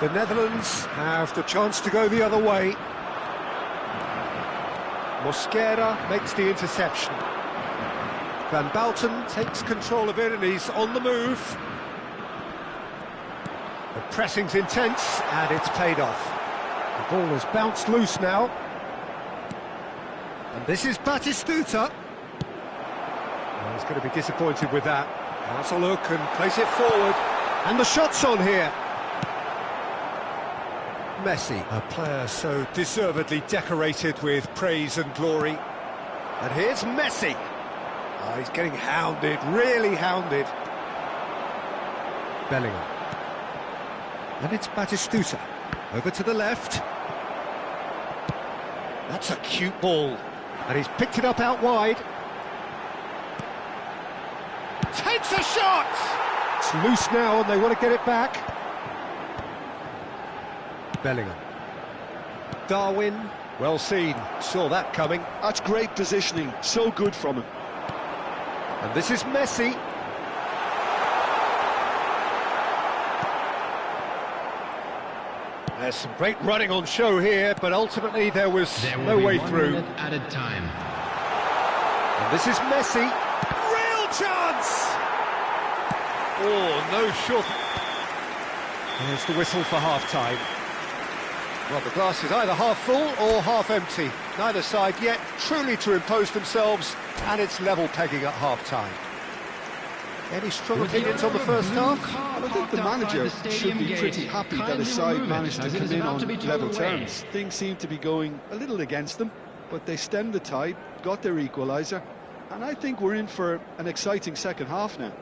The Netherlands have the chance to go the other way. Mosquera makes the interception. Van Bouten takes control of it and he's on the move. The pressing's intense and it's paid off. The ball has bounced loose now. And this is Batistuta. Well, he's going to be disappointed with that. Has a look and plays it forward. And the shot's on here. Messi, a player so deservedly decorated with praise and glory. And here's Messi. Oh, he's getting hounded, really hounded. Bellingham. And it's Batistuta. Over to the left. That's a cute ball. And he's picked it up out wide. Takes a shot! It's loose now and they want to get it back. Bellingham. Darwin, well seen, saw that coming. That's great positioning, so good from him. And this is Messi. There's some great running on show here, but ultimately there was no way through. Added time. And this is Messi. Real chance! Oh, no short. There's the whistle for half-time. Well, the glass is either half full or half empty. Neither side yet truly to impose themselves, and it's level pegging at half-time. Any strong opinions on the first half? I think the manager should be pretty happy that his side managed to come in on level terms. Things seem to be going a little against them, but they stemmed the tide, got their equaliser, and I think we're in for an exciting second half now.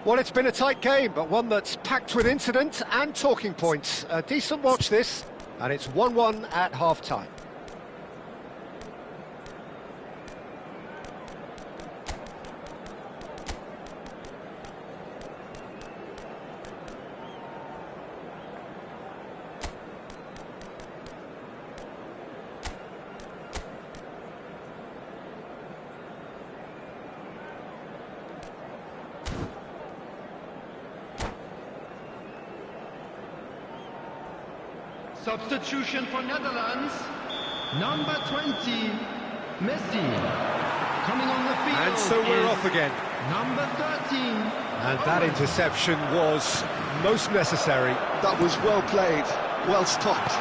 Well, it's been a tight game, but one that's packed with incident and talking points. A decent watch this, and it's 1-1 at half-time. Substitution for Netherlands. Number 20, Messi. Coming on the field. And so we're off again. Number 13. And that interception was most necessary. That was well played, well stopped.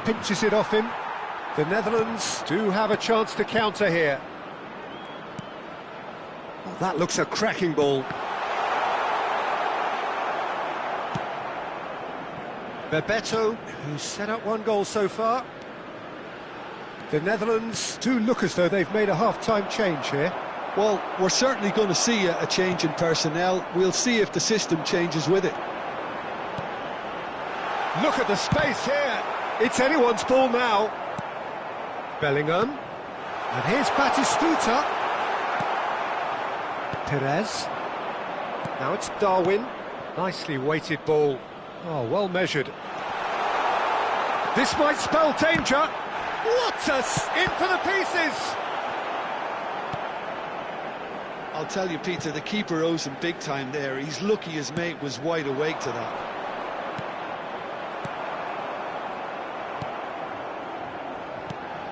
Pinches it off him. The Netherlands do have a chance to counter here. Oh, that looks a cracking ball. Bebeto, who's set up one goal so far. The Netherlands do look as though they've made a half-time change here. Well, we're certainly going to see a change in personnel. We'll see if the system changes with it. Look at the space here. It's anyone's ball now. Bellingham. And here's Batistuta. Perez. Now it's Darwin. Nicely weighted ball. Oh, well measured. This might spell danger. What in for the pieces! I'll tell you, Peter, the keeper owes him big time there. He's lucky his mate was wide awake to that.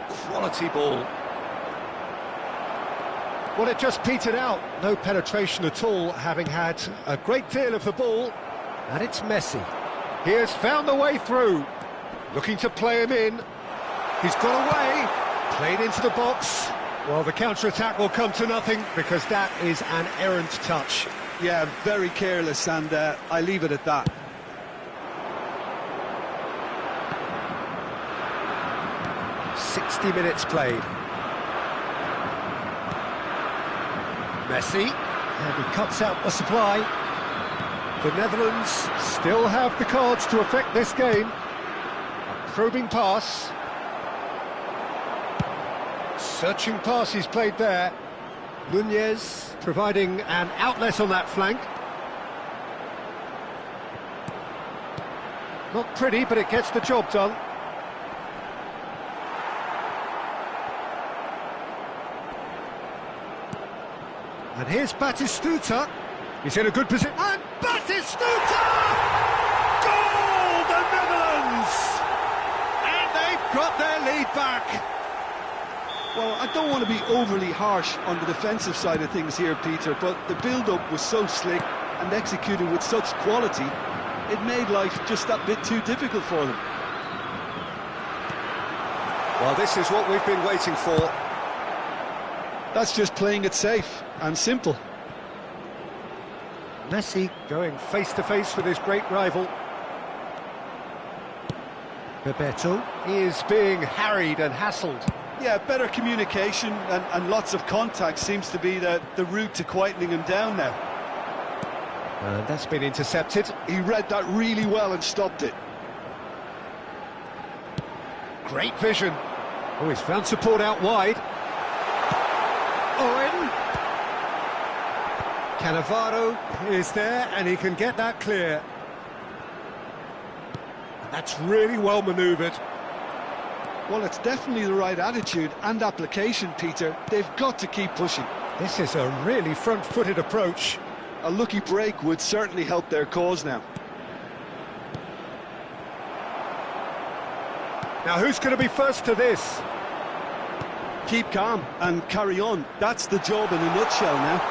Quality ball. Well, it just petered out. No penetration at all, having had a great deal of the ball. And it's Messi. He has found the way through. Looking to play him in. He's got away. Played into the box. Well, the counter-attack will come to nothing because that is an errant touch. Yeah, very careless, and I leave it at that. Minutes played. Messi, and he cuts out the supply. The Netherlands still have the cards to affect this game. A probing pass. Searching pass he's played there. Nunez providing an outlet on that flank. Not pretty, but it gets the job done. And here's Batistuta. He's in a good position. And Batistuta! Goal, the Netherlands! And they've got their lead back. Well, I don't want to be overly harsh on the defensive side of things here, Peter, but the build-up was so slick and executed with such quality, it made life just that bit too difficult for them. Well, this is what we've been waiting for. That's just playing it safe and simple. Messi going face-to-face with his great rival. Bebeto is being harried and hassled. Yeah, better communication and lots of contact seems to be the route to quietening him down now. And that's been intercepted. He read that really well and stopped it. Great vision. Oh, he's found support out wide. Owen. Cannavaro is there, and he can get that clear. And that's really well manoeuvred. Well, it's definitely the right attitude and application, Peter. They've got to keep pushing. This is a really front-footed approach. A lucky break would certainly help their cause now. Now, who's going to be first to this? Keep calm and carry on. That's the job in a nutshell now.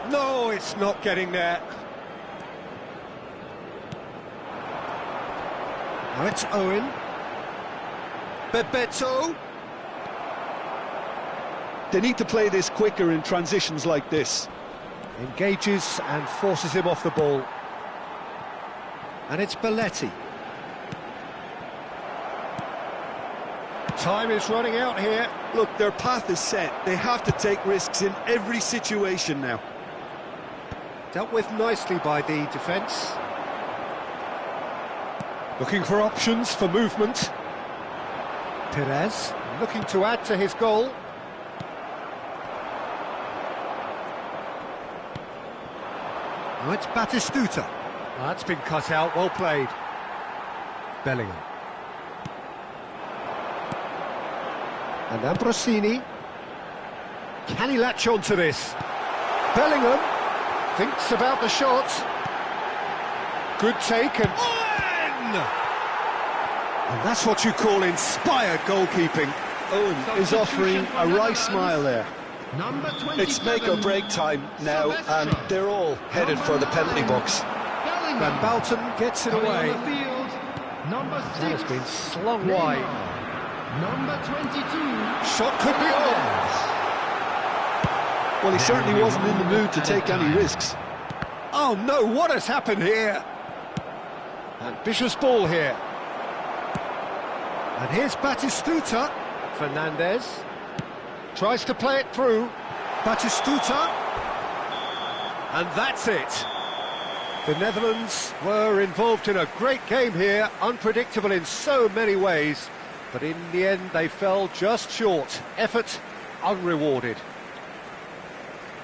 No, it's not getting there. Now it's Owen. Bebeto. They need to play this quicker in transitions like this. Engages and forces him off the ball. And it's Belletti. Time is running out here. Look, their path is set. They have to take risks in every situation now. Dealt with nicely by the defence. Looking for options for movement. Perez looking to add to his goal. Now it's Batistuta. That's been cut out, well played. Bellingham. And Ambrosini. Can he latch on to this? Bellingham thinks about the shot. Good take and... And that's what you call inspired goalkeeping. Owen is offering a wry smile there. It's make or break time now, and they're all headed for the penalty box. Van Bouten gets it away. That has been slung wide. Number 22. Shot could be on. Well, he certainly wasn't in the mood to take any risks. Oh no, what has happened here? Ambitious ball here. And here's Batistuta. Fernandez tries to play it through. Batistuta. And that's it. The Netherlands were involved in a great game here, unpredictable in so many ways, but in the end they fell just short. Effort unrewarded.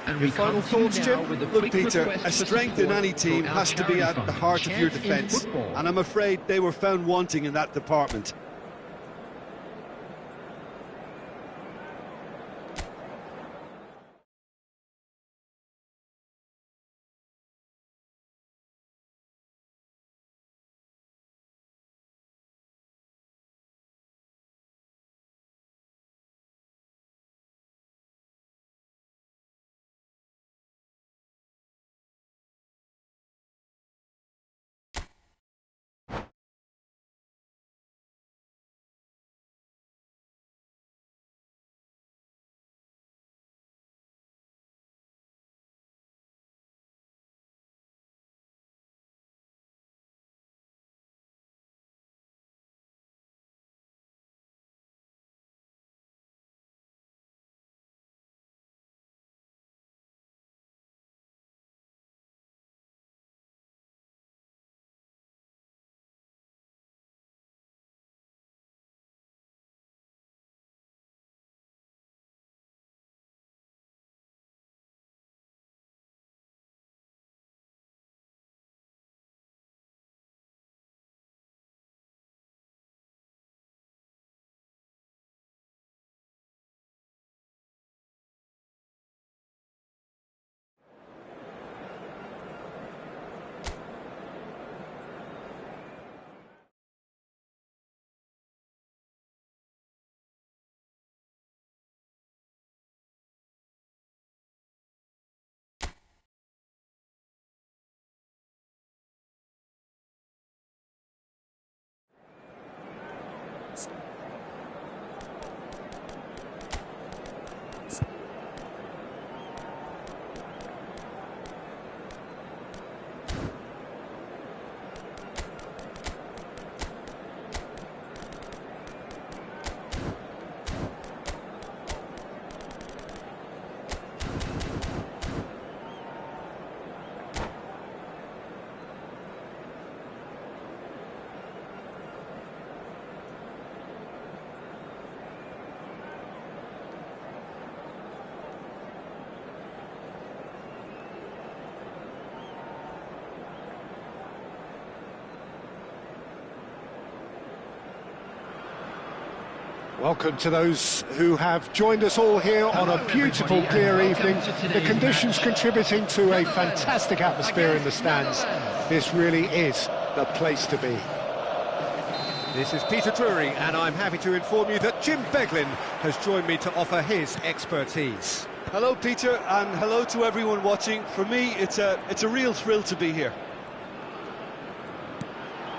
And Your final thoughts, Jim? Look, Peter, a strength in any team has to be at the heart of your defence, and I'm afraid they were found wanting in that department. Welcome to those who have joined us all here on a beautiful, clear evening. The conditions contributing to a fantastic atmosphere in the stands. This really is the place to be. This is Peter Drury, and I'm happy to inform you that Jim Beglin has joined me to offer his expertise. Hello, Peter, and hello to everyone watching. For me, it's a real thrill to be here.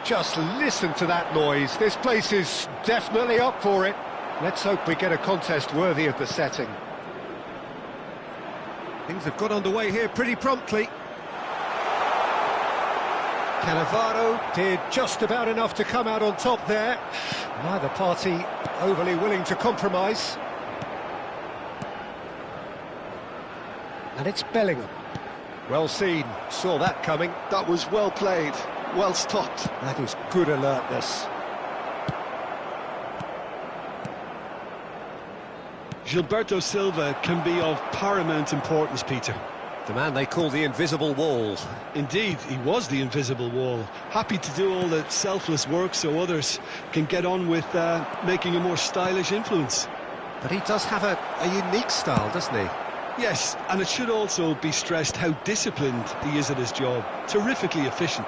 Just listen to that noise. This place is definitely up for it. Let's hope we get a contest worthy of the setting. Things have got underway here pretty promptly. Cannavaro did just about enough to come out on top there. Neither party overly willing to compromise. And it's Bellingham. Well seen, saw that coming. That was well played, well stopped. That is good alertness. Gilberto Silva can be of paramount importance, Peter. The man they call the invisible wall. Indeed, he was the invisible wall. Happy to do all the selfless work so others can get on with making a more stylish influence. But he does have a unique style, doesn't he? Yes, and it should also be stressed how disciplined he is at his job. Terrifically efficient.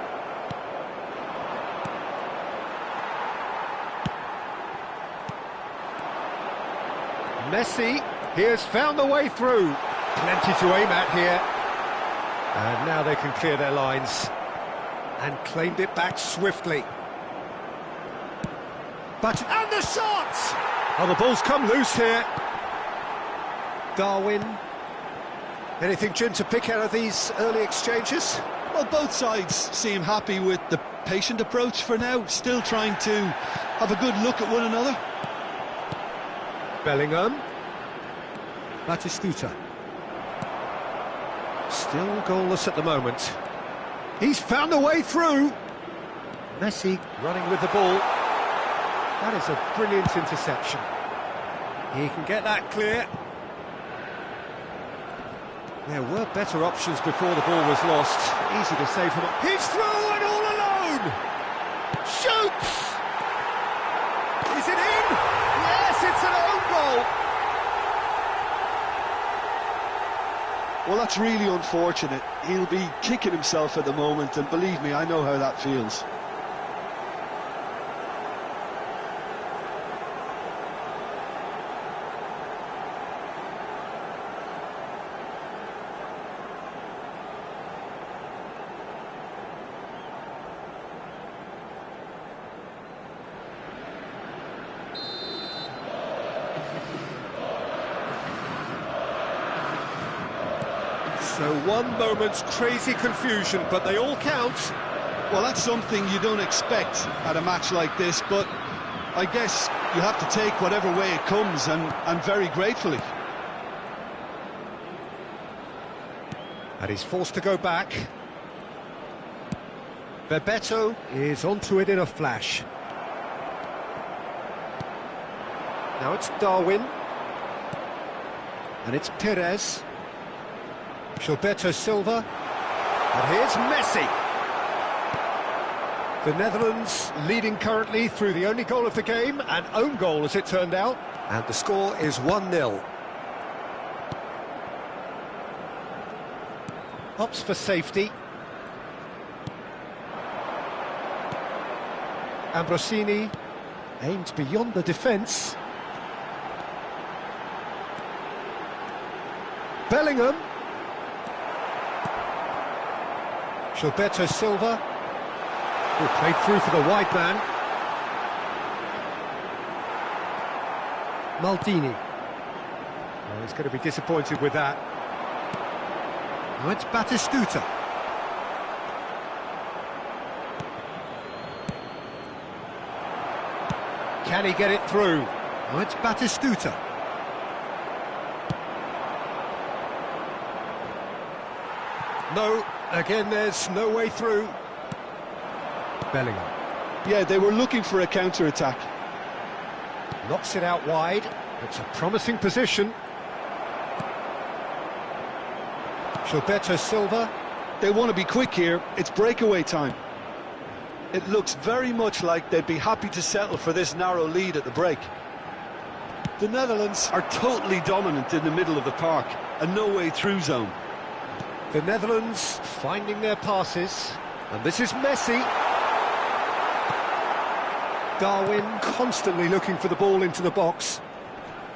Messi, he has found the way through. Plenty to aim at here. And now they can clear their lines. And claimed it back swiftly. And the shot! Oh, the ball's come loose here. Darwin. Anything, Jim, to pick out of these early exchanges? Well, both sides seem happy with the patient approach for now. Still trying to have a good look at one another. Bellingham. Batistuta. Still goalless at the moment. He's found a way through. Messi running with the ball. That is a brilliant interception. He can get that clear. There were better options before the ball was lost. Easy to save from. He's through and all alone! Shoots! Is it in? Yes, it's an own goal! Well, that's really unfortunate. He'll be kicking himself at the moment, and believe me, I know how that feels. So one moment's crazy confusion, but they all count. Well, that's something you don't expect at a match like this, but I guess you have to take whatever way it comes, and very gratefully. And he's forced to go back. Bebeto is onto it in a flash. Now it's Darwin. And it's Perez. Gilberto Silva. And here's Messi. The Netherlands leading currently through the only goal of the game, an own goal as it turned out. And the score is 1-0. Opts for safety. Ambrosini aimed beyond the defence. Bellingham. Gilberto Silva, who played through for the wide man. Maldini. Oh, he's going to be disappointed with that. Now it's Batistuta. Can he get it through? Now it's Batistuta. No, again there's no way through. Bellingham. Yeah, they were looking for a counter-attack. Knocks it out wide. It's a promising position. Gilberto Silva. They want to be quick here. It's breakaway time. It looks very much like they'd be happy to settle for this narrow lead at the break. The Netherlands are totally dominant in the middle of the park, a no-way through zone. The Netherlands finding their passes, and this is Messi. Darwin constantly looking for the ball into the box,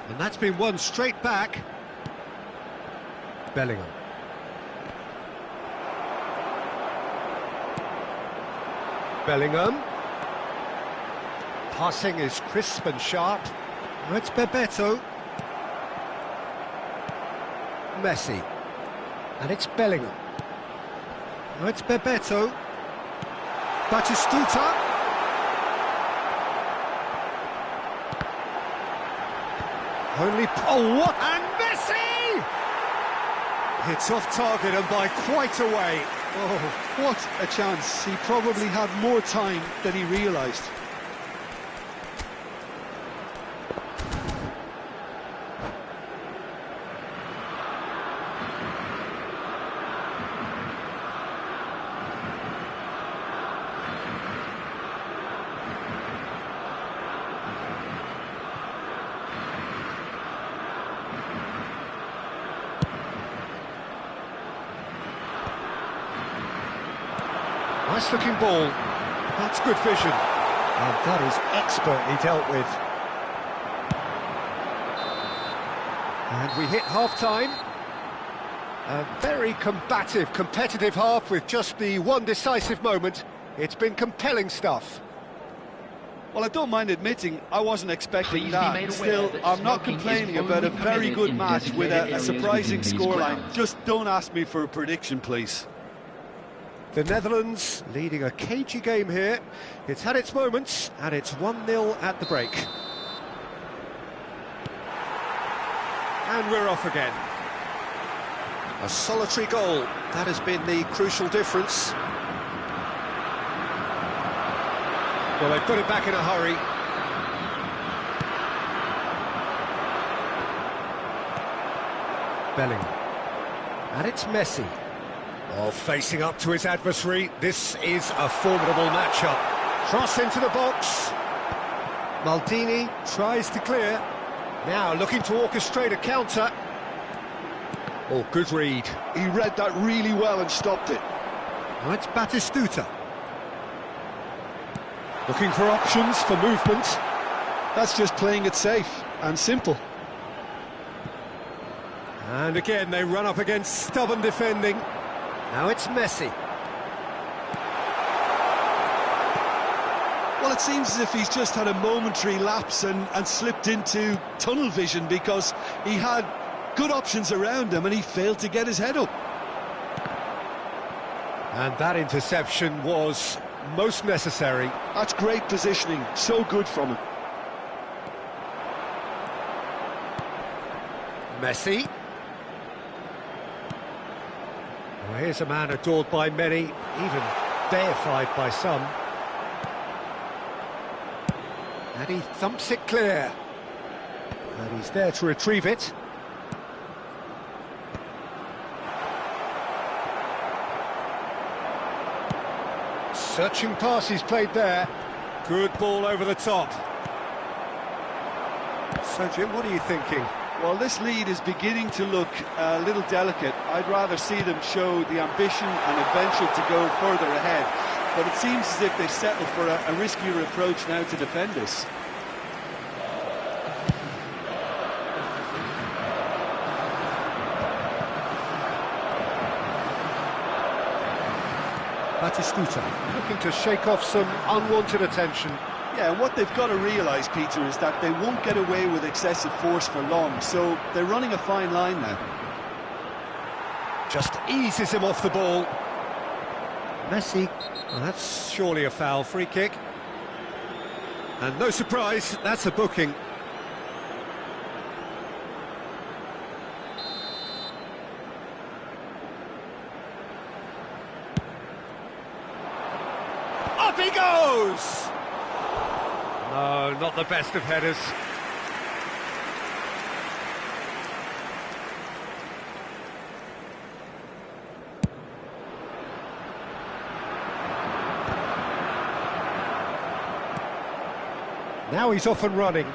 and that's been won straight back. Bellingham. Bellingham. Passing is crisp and sharp. It's Bebeto. Messi. And it's Bellingham. It's Bebeto. Batistuta. Oh, what? And Messi! It's off target and by quite a way. Oh, what a chance. He probably had more time than he realised. Nice looking ball. That's good vision. And that is expertly dealt with. And we hit half-time. A very combative, competitive half with just the one decisive moment. It's been compelling stuff. Well, I don't mind admitting I wasn't expecting that. Still, I'm not complaining about a very good match with a surprising scoreline. Just don't ask me for a prediction, please. The Netherlands leading a cagey game here. It's had its moments, and it's 1-0 at the break. And we're off again. A solitary goal. That has been the crucial difference. Well, they've got it back in a hurry. Bellingham. And it's Messi. Oh, facing up to his adversary, this is a formidable matchup. Cross into the box. Maldini tries to clear. Now looking to orchestrate a counter. Oh, good read. He read that really well and stopped it. Well, it's Batistuta. Looking for options for movement. That's just playing it safe and simple. And again, they run up against stubborn defending. Now it's Messi. Well, it seems as if he's just had a momentary lapse and slipped into tunnel vision because he had good options around him and he failed to get his head up. And that interception was most necessary. That's great positioning, so good from him. Messi. Well, here's a man adored by many, even deified by some. And he thumps it clear. And he's there to retrieve it. Searching pass he's played there. Good ball over the top. So, Jim, what are you thinking? Well, this lead is beginning to look a little delicate. I'd rather see them show the ambition and adventure to go further ahead. But it seems as if they settle for a riskier approach now to defend this. Batistuta looking to shake off some unwanted attention. Yeah, and what they've got to realise, Peter, is that they won't get away with excessive force for long, so they're running a fine line now. Just eases him off the ball. Messi, well, that's surely a foul, free kick. And no surprise, that's a booking. Up he goes! No, not the best of headers. Now he's off and running.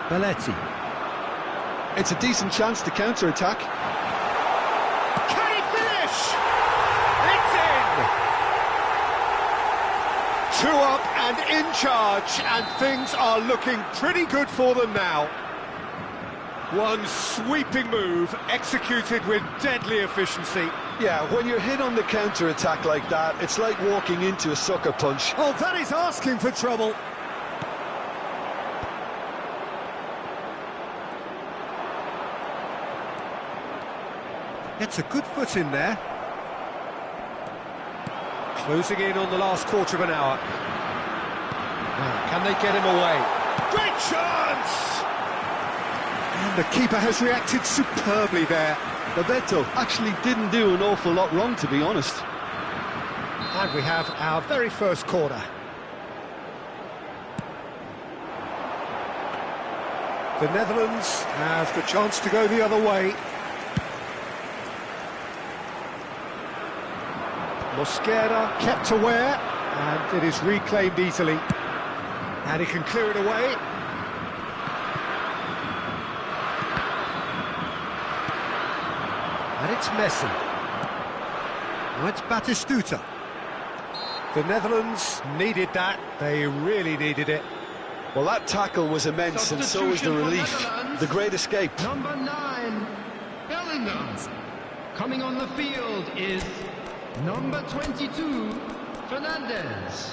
Belletti. It's a decent chance to counter-attack. Can he finish? It's in! 2 up and in charge, and things are looking pretty good for them now. One sweeping move, executed with deadly efficiency. Yeah, when you're hit on the counter-attack like that, it's like walking into a sucker punch. Oh, that is asking for trouble. Gets a good foot in there. Closing in on the last quarter of an hour. Now, can they get him away? Great chance! And the keeper has reacted superbly there. Bebeto actually didn't do an awful lot wrong, to be honest. And we have our very first corner. The Netherlands have the chance to go the other way. Mosquera kept aware, and it is reclaimed easily. And he can clear it away. And it's Messi. Now it's Batistuta. The Netherlands needed that. They really needed it. Well, that tackle was immense, and so was the relief. The great escape. Number 9, Bellingham. Coming on the field is number 22, Fernandez.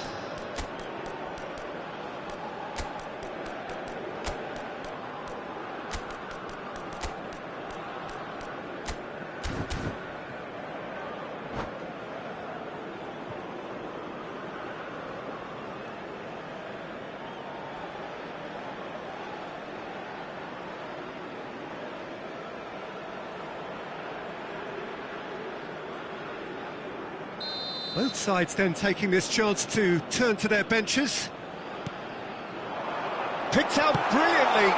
Both sides then taking this chance to turn to their benches. Picked out brilliantly.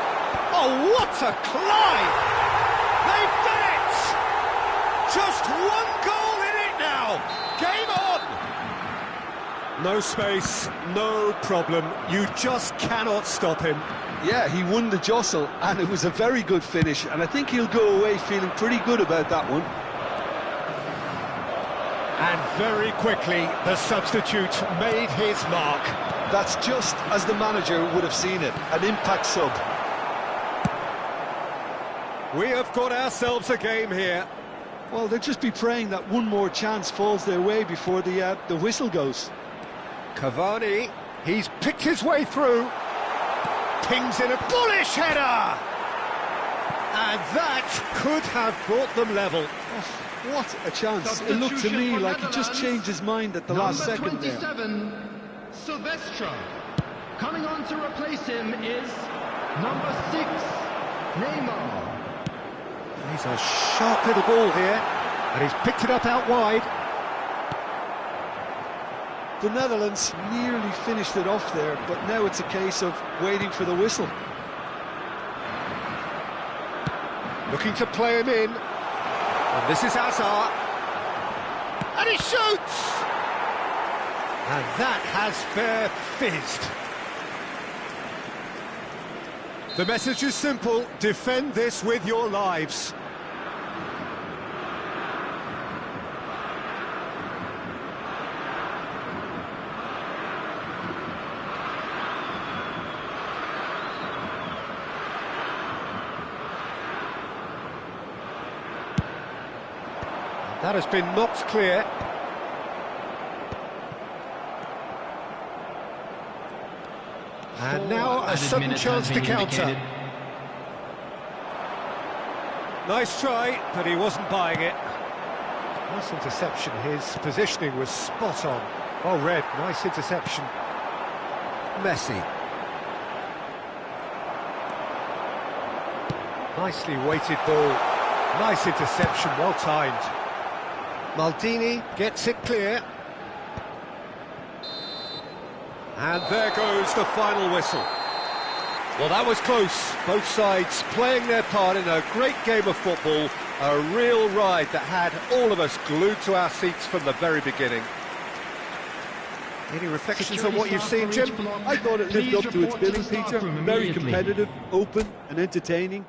Oh, what a climb! They've done it! Just one goal in it now. Game on! No space, no problem. You just cannot stop him. Yeah, he won the jostle, and it was a very good finish, and I think he'll go away feeling pretty good about that one. And very quickly, the substitute made his mark. That's just as the manager would have seen it, an impact sub. We have got ourselves a game here. Well, they'll just be praying that one more chance falls their way before the whistle goes. Cavani, he's picked his way through. Pings in a bullish header! And that could have brought them level. Oh, what a chance. It looked to me like he just changed his mind at the last second there. Number 27, Silvestre. Coming on to replace him is number 6, Neymar. He's a sharp little ball here, and he's picked it up out wide. The Netherlands nearly finished it off there, but now it's a case of waiting for the whistle. Looking to play him in. And this is Hazard. And he shoots! And that has fair fizzed. The message is simple: defend this with your lives. That has been knocked clear. And now a sudden chance to counter. Nice try, but he wasn't buying it. Nice interception. His positioning was spot on. Well read, nice interception. Messi. Nicely weighted ball. Nice interception, well timed. Maldini gets it clear. And there goes the final whistle. Well, that was close. Both sides playing their part in a great game of football. A real ride that had all of us glued to our seats from the very beginning. Any reflections on what you've seen, Jim? I thought it lived up to its billing, Peter. Very competitive, open and entertaining.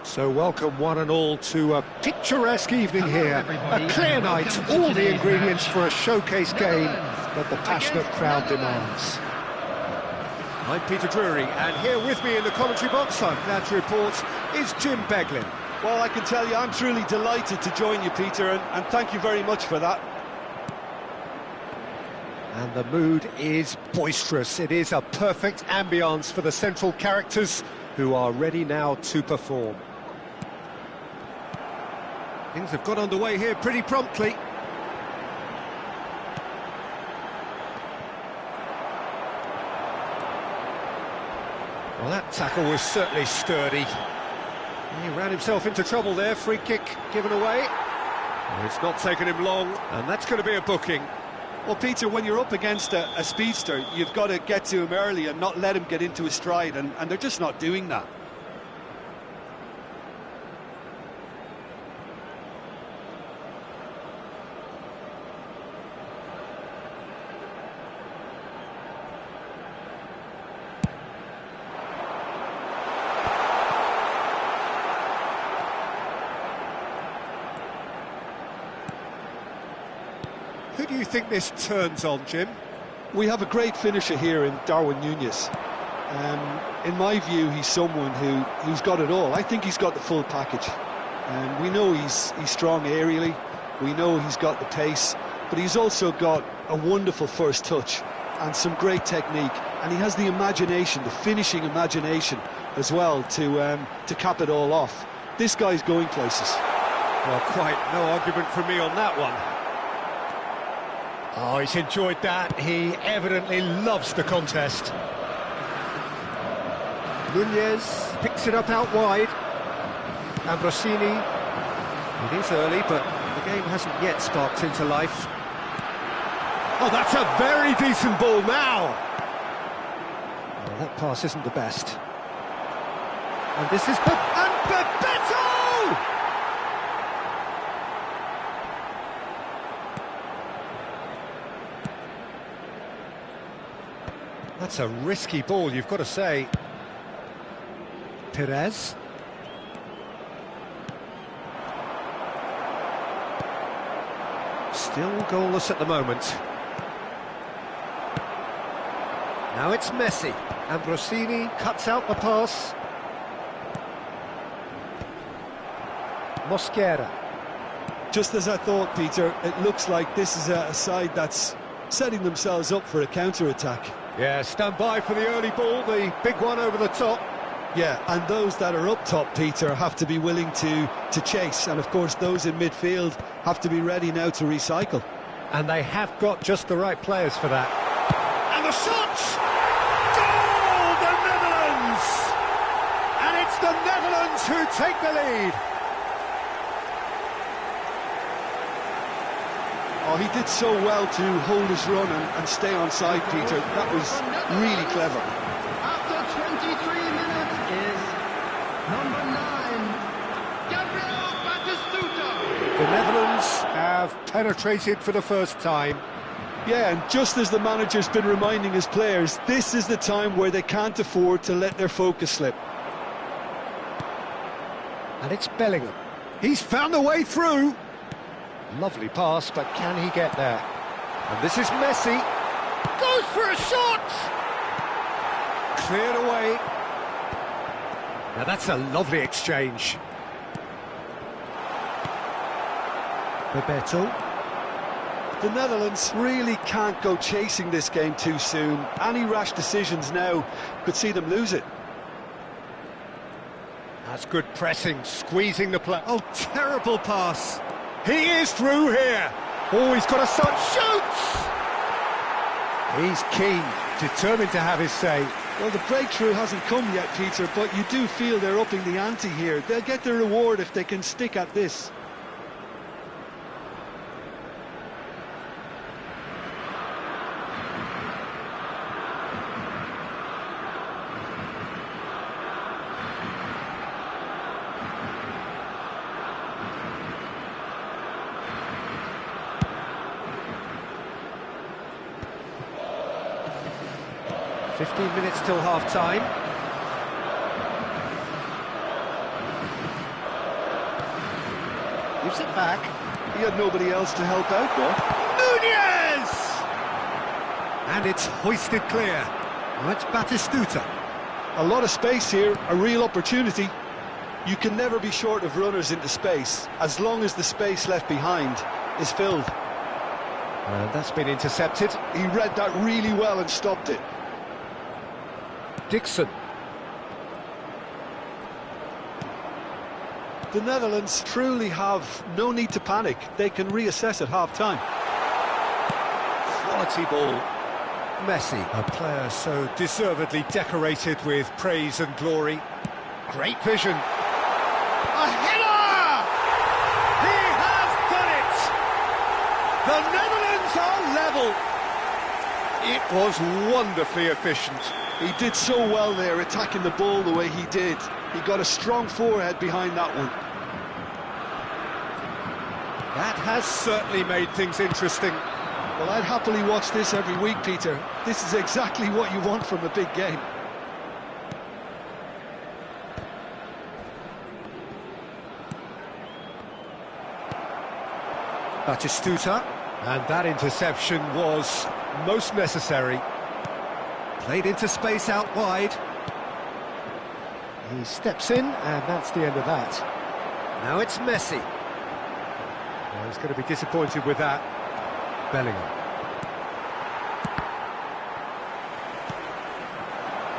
So welcome one and all to a picturesque evening here. A clear night, all the ingredients for a showcase game that the passionate crowd demands. I'm Peter Drury, and here with me in the commentary box, I'm glad to report, is Jim Beglin. Well, I can tell you, I'm truly delighted to join you, Peter, and thank you very much for that. And the mood is boisterous. It is a perfect ambience for the central characters who are ready now to perform. Things have got underway here pretty promptly. Well, that tackle was certainly sturdy. He ran himself into trouble there, free kick given away. Well, it's not taken him long, and that's going to be a booking. Well, Peter, when you're up against a speedster, you've got to get to him early and not let him get into his stride, and they're just not doing that. Who do you think this turns on, Jim? We have a great finisher here in Darwin Núñez. In my view, he's someone who's got it all. I think he's got the full package. We know he's strong aerially, we know he's got the pace, but he's also got a wonderful first touch and some great technique, and he has the imagination, the finishing imagination as well to cap it all off. This guy's going places. Well, quite no argument from me on that one. Oh, he's enjoyed that. He evidently loves the contest. Núñez picks it up out wide. Ambrosini. It is early, but the game hasn't yet sparked into life. Oh, that's a very decent ball now. Well, that pass isn't the best. And this is Bebeto! That's a risky ball, you've got to say. Perez. Still goalless at the moment. Now it's Messi. Ambrosini cuts out the pass. Mosquera. Just as I thought, Peter, it looks like this is a side that's setting themselves up for a counter-attack. Yeah, stand by for the early ball, the big one over the top. Yeah, and those that are up top, Peter, have to be willing to chase. And, of course, those in midfield have to be ready now to recycle. And they have got just the right players for that. And the shot! Goal! The Netherlands! And it's the Netherlands who take the lead. Oh, he did so well to hold his run and stay on side, Peter. That was really clever. After 23 minutes is number 9, Gabriel Batistuta. The Netherlands have penetrated for the first time. Yeah, and just as the manager's been reminding his players, this is the time where they can't afford to let their focus slip. And it's Bellingham. He's found a way through. Lovely pass, but can he get there? And this is Messi. Goes for a shot! Cleared away. Now that's a lovely exchange. Bebeto. The Netherlands really can't go chasing this game too soon. Any rash decisions now could see them lose it. That's good pressing, squeezing the play. Oh, terrible pass. He is through here. Oh, he's got a shot. Shoots! He's keen, determined to have his say. Well, the breakthrough hasn't come yet, Peter, but you do feel they're upping the ante here. They'll get their reward if they can stick at this. "15 minutes till half-time. Gives it back. He had nobody else to help out, though. Nunez! And it's hoisted clear. That's Batistuta. A lot of space here, a real opportunity. You can never be short of runners into space, as long as the space left behind is filled. And that's been intercepted. He read that really well and stopped it. Dixon. The Netherlands truly have no need to panic. They can reassess at half-time. Quality ball. Messi, a player so deservedly decorated with praise and glory. Great vision. A header! He has done it! The Netherlands are level. It was wonderfully efficient. He did so well there, attacking the ball the way he did. He got a strong forehead behind that one. That has certainly made things interesting. Well, I'd happily watch this every week, Peter. This is exactly what you want from a big game. Batistuta, and that interception was most necessary. Played into space out wide. He steps in, and that's the end of that. Now it's Messi. Well, he's going to be disappointed with that. Bellingham.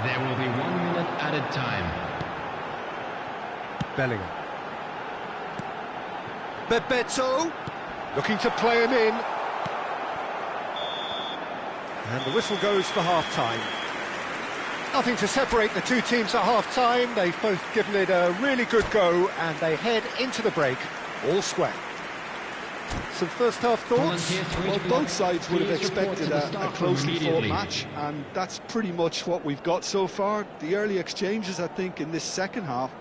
There will be 1 minute added time. Bellingham. Bebeto, looking to play him in. And the whistle goes for half-time. Nothing to separate the two teams at half-time. They've both given it a really good go, and they head into the break all square. Some first-half thoughts? Well, both sides would have expected a closely fought match, and that's pretty much what we've got so far. The early exchanges, I think, in this second half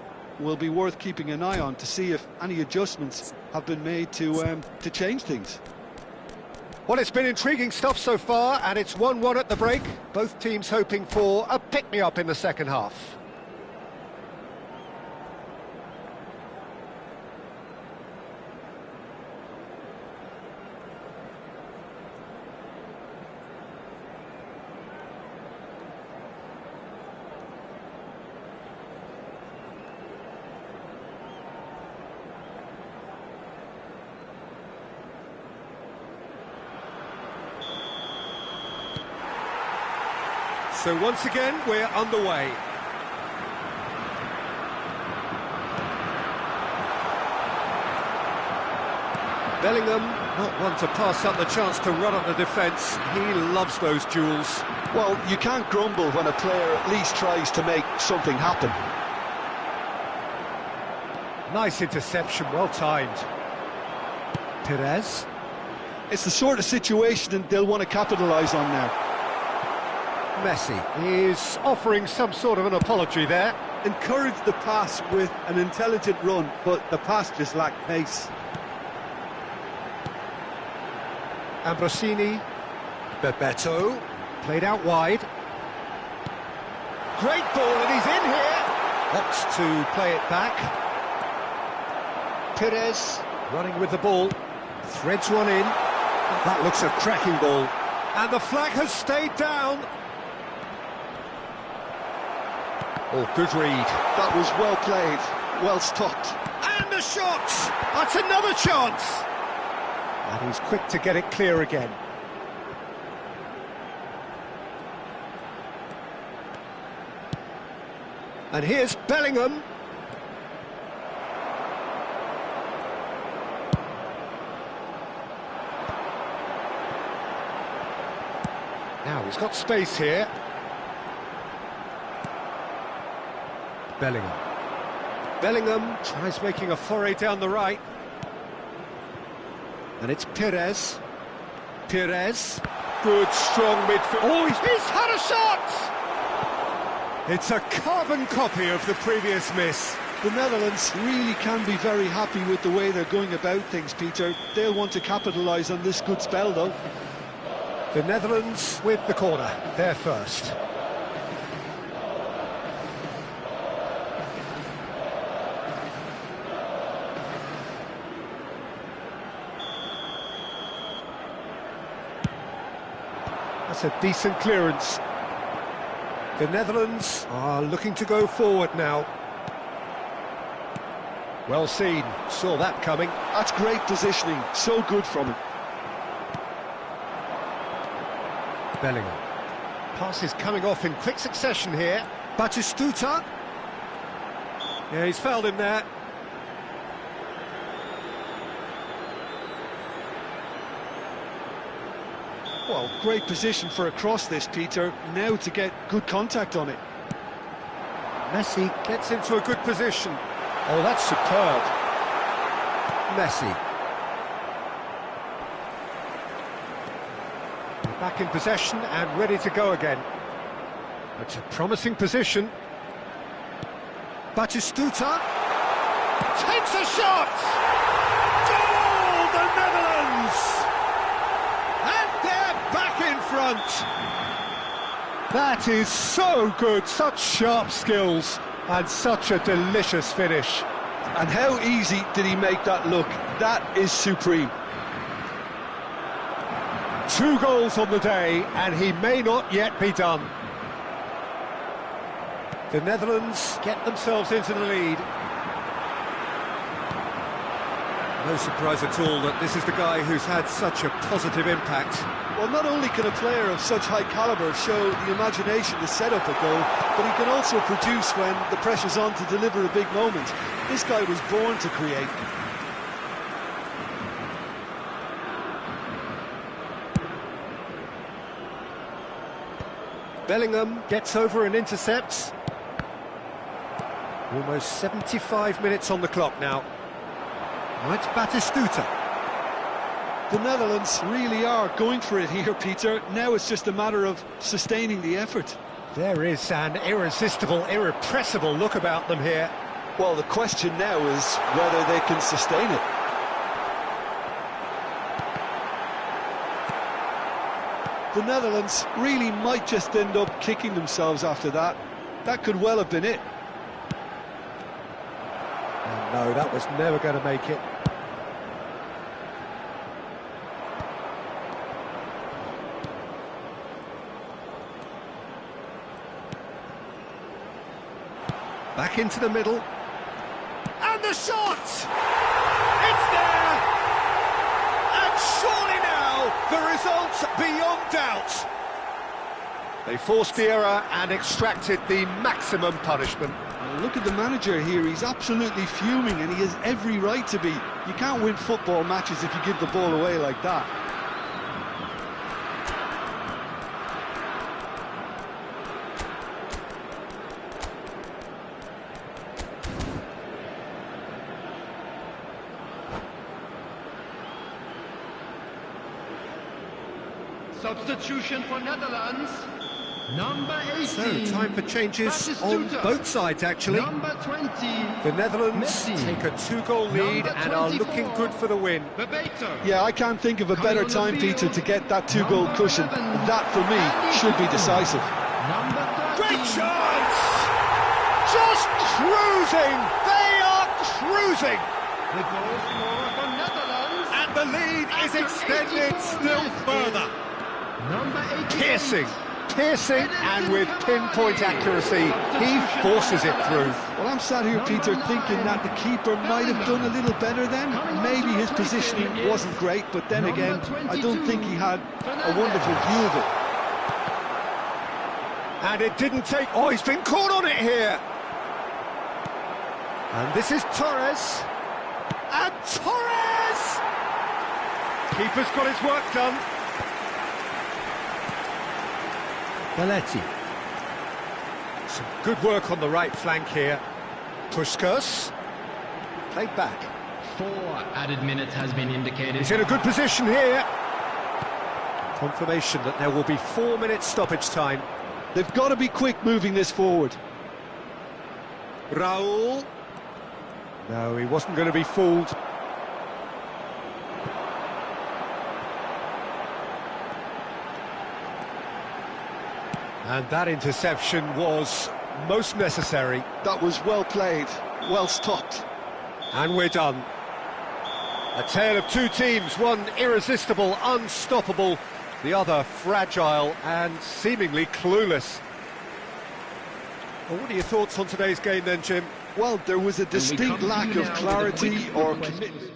will be worth keeping an eye on to see if any adjustments have been made to change things. Well, it's been intriguing stuff so far, and it's 1-1 at the break. Both teams hoping for a pick-me-up in the second half. So once again, we're underway. Bellingham, not one to pass up the chance to run at the defence. He loves those duels. Well, you can't grumble when a player at least tries to make something happen. Nice interception, well timed. Perez. It's the sort of situation they'll want to capitalise on now. Messi is offering some sort of an apology there. Encouraged the pass with an intelligent run, but the pass just lacked pace. Ambrosini, Bebeto, played out wide. Great ball, and he's in here. Opts to play it back. Perez running with the ball, threads one in. That looks a cracking ball. And the flag has stayed down. Oh, good read. That was well played, well stopped. And the shot! That's another chance! And he's quick to get it clear again. And here's Bellingham. Now he's got space here. Bellingham tries making a foray down the right. And it's Perez. Perez. Good, strong midfield. Oh, he's had a shot! It's a carbon copy of the previous miss. The Netherlands really can be very happy with the way they're going about things, Peter. They'll want to capitalise on this good spell, though. The Netherlands with the corner. They're first. That's a decent clearance. The Netherlands are looking to go forward now. Well seen, saw that coming. That's great positioning, so good from him. Bellingham. Passes coming off in quick succession here. Batistuta. Yeah, he's fouled him there. Well, great position for a cross this, Peter. Now to get good contact on it. Messi gets into a good position. Oh, that's superb. Messi. Back in possession and ready to go again. It's a promising position. Batistuta takes a shot! Goal, the Netherlands! And they're back in front. That is so good, such sharp skills and such a delicious finish. And how easy did he make that look? That is supreme. 2 goals on the day, and he may not yet be done. The Netherlands get themselves into the lead. No surprise at all that this is the guy who's had such a positive impact. Well, not only can a player of such high calibre show the imagination to set up a goal, but he can also produce when the pressure's on to deliver a big moment. This guy was born to create. Bellingham gets over and intercepts. Almost 75 minutes on the clock now. Right, Batistuta. The Netherlands really are going for it here, Peter. Now it's just a matter of sustaining the effort. There is an irresistible, irrepressible look about them here. Well, the question now is whether they can sustain it. The Netherlands really might just end up kicking themselves after that. That could well have been it. And no, that was never going to make it. Back into the middle. And the shot! It's there! And surely now, the result's beyond doubt. They forced the error and extracted the maximum punishment. Look at the manager here, he's absolutely fuming and he has every right to be. You can't win football matches if you give the ball away like that. Substitution for Netherlands. Number 18. So, time for changes on both sides, actually. Number 20. The Netherlands Messi. take a 2-goal lead Number and are 24. looking good for the win. Yeah, I can't think of a better time, Peter, to get that 2-goal cushion. That, for me, should be decisive. Number 13. Great chance! Just cruising! They are cruising! The goal scorer for Netherlands. And the lead is extended still further. Number 88. Piercing, and with pinpoint accuracy, he forces it through. Well, I'm sat here, Peter, thinking that the keeper might have done a little better then. Maybe his positioning wasn't great, but then again, I don't think he had a wonderful view of it. And it didn't take... Oh, he's been caught on it here! And this is Torres. And Torres! Keeper's got his work done. Belletti. Some good work on the right flank here. Puskas. Played back. 4 added minutes has been indicated. He's in a good position here. Confirmation that there will be 4 minutes stoppage time. They've got to be quick moving this forward. Raul. No, he wasn't going to be fooled. And that interception was most necessary. That was well played, well stopped. And we're done. A tale of two teams, one irresistible, unstoppable, the other fragile and seemingly clueless. Well, what are your thoughts on today's game then, Jim? Well, there was a distinct lack of clarity or commitment.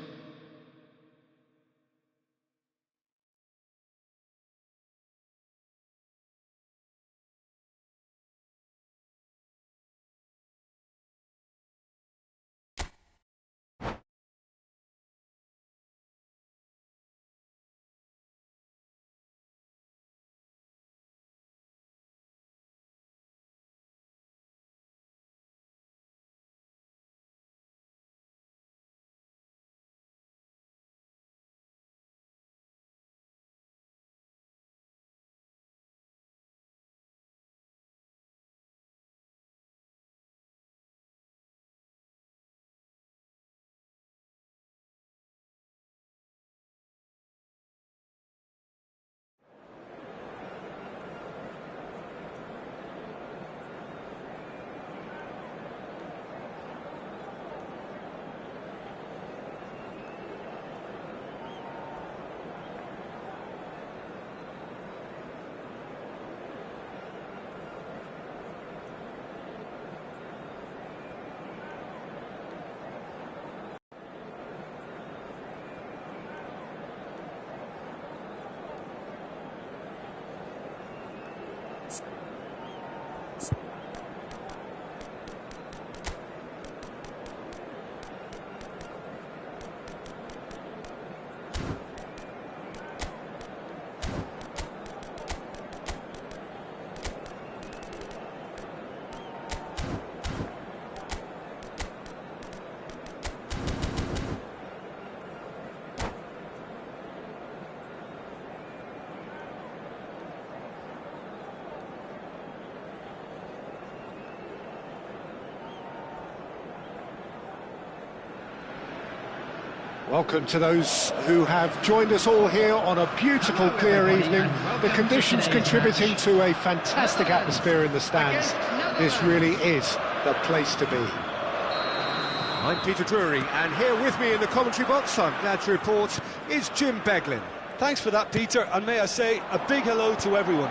Welcome to those who have joined us all here on a beautiful, clear evening. The conditions contributing to a fantastic atmosphere in the stands. This really is the place to be. I'm Peter Drury, and here with me in the commentary box, I'm glad to report, is Jim Beglin. Thanks for that, Peter, and may I say a big hello to everyone.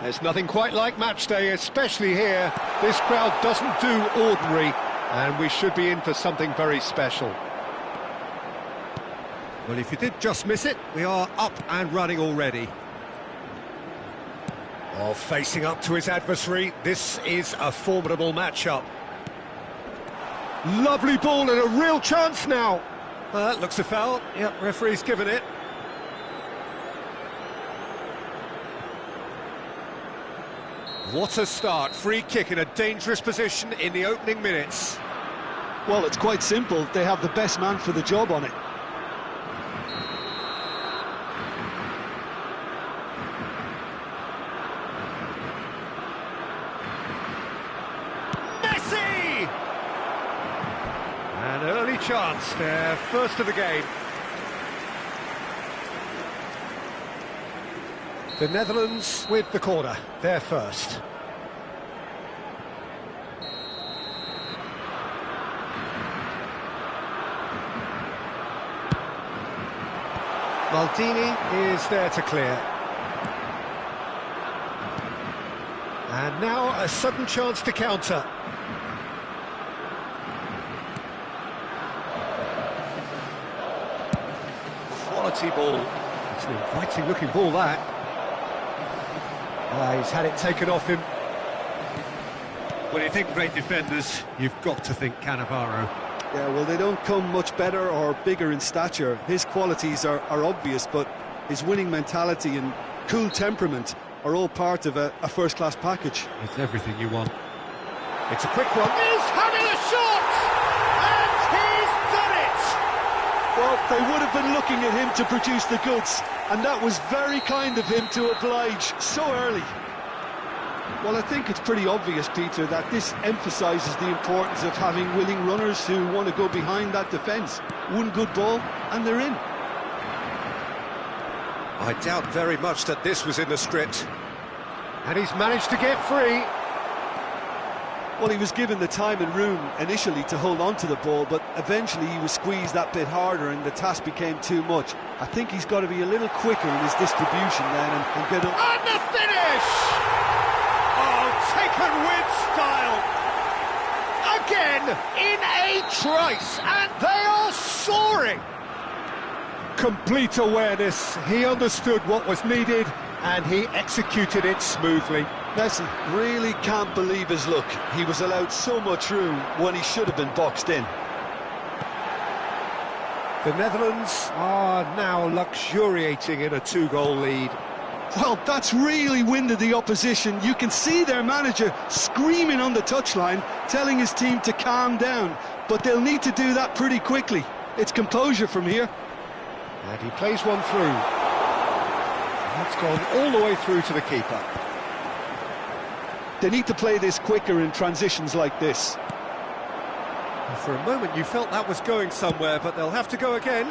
There's nothing quite like match day, especially here. This crowd doesn't do ordinary, and we should be in for something very special. Well, if you did just miss it, we are up and running already. Oh, facing up to his adversary, this is a formidable matchup. Lovely ball and a real chance now. That looks a foul. Yep, referee's given it. What a start. Free kick in a dangerous position in the opening minutes. Well, it's quite simple. They have the best man for the job on it. Messi! An early chance, their first of the game. The Netherlands with the corner, they're first. Maldini is there to clear. And now a sudden chance to counter. Quality ball. It's an inviting looking ball, that. He's had it taken off him. When you think great defenders, you've got to think Cannavaro. Yeah, well, they don't come much better or bigger in stature. His qualities are obvious, but his winning mentality and cool temperament are all part of a first-class package. It's everything you want. It's a quick one. He's having a shot! And he's done it! Well, they would have been looking at him to produce the goods, and that was very kind of him to oblige so early. Well, I think it's pretty obvious, Peter, that this emphasises the importance of having willing runners who want to go behind that defence. One good ball, and they're in. I doubt very much that this was in the script. And he's managed to get free. Well, he was given the time and room initially to hold on to the ball, but eventually he was squeezed that bit harder and the task became too much. I think he's got to be a little quicker in his distribution then and get up. And the finish! Oh, taken with style. Again, in a trice, and they are soaring. Complete awareness. He understood what was needed, and he executed it smoothly. Messi really can't believe his luck. He was allowed so much room when he should have been boxed in. The Netherlands are now luxuriating in a two-goal lead. Well, that's really winded the opposition. You can see their manager screaming on the touchline, telling his team to calm down. But they'll need to do that pretty quickly. It's composure from here. And he plays one through. That's gone all the way through to the keeper. They need to play this quicker in transitions like this. For a moment you felt that was going somewhere, but they'll have to go again.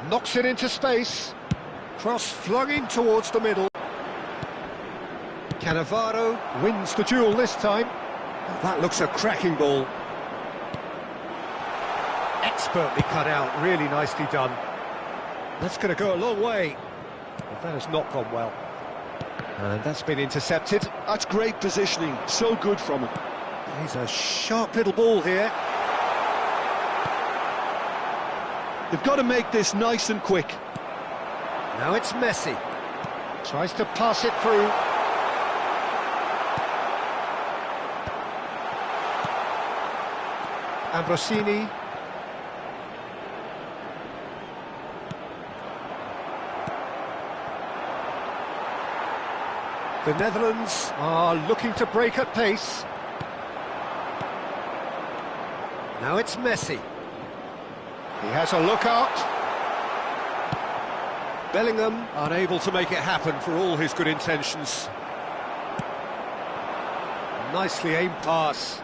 Knocks it into space. Cross flung in towards the middle. Cannavaro wins the duel this time. That looks a cracking ball. Expertly cut out, really nicely done. That's going to go a long way. But that has not gone well. And that's been intercepted. That's great positioning, so good from him. He's a sharp little ball here. They've got to make this nice and quick. Now it's Messi. Tries to pass it through. Ambrosini. The Netherlands are looking to break at pace. Now it's Messi. He has a look out. Bellingham unable to make it happen for all his good intentions. Nicely aimed pass.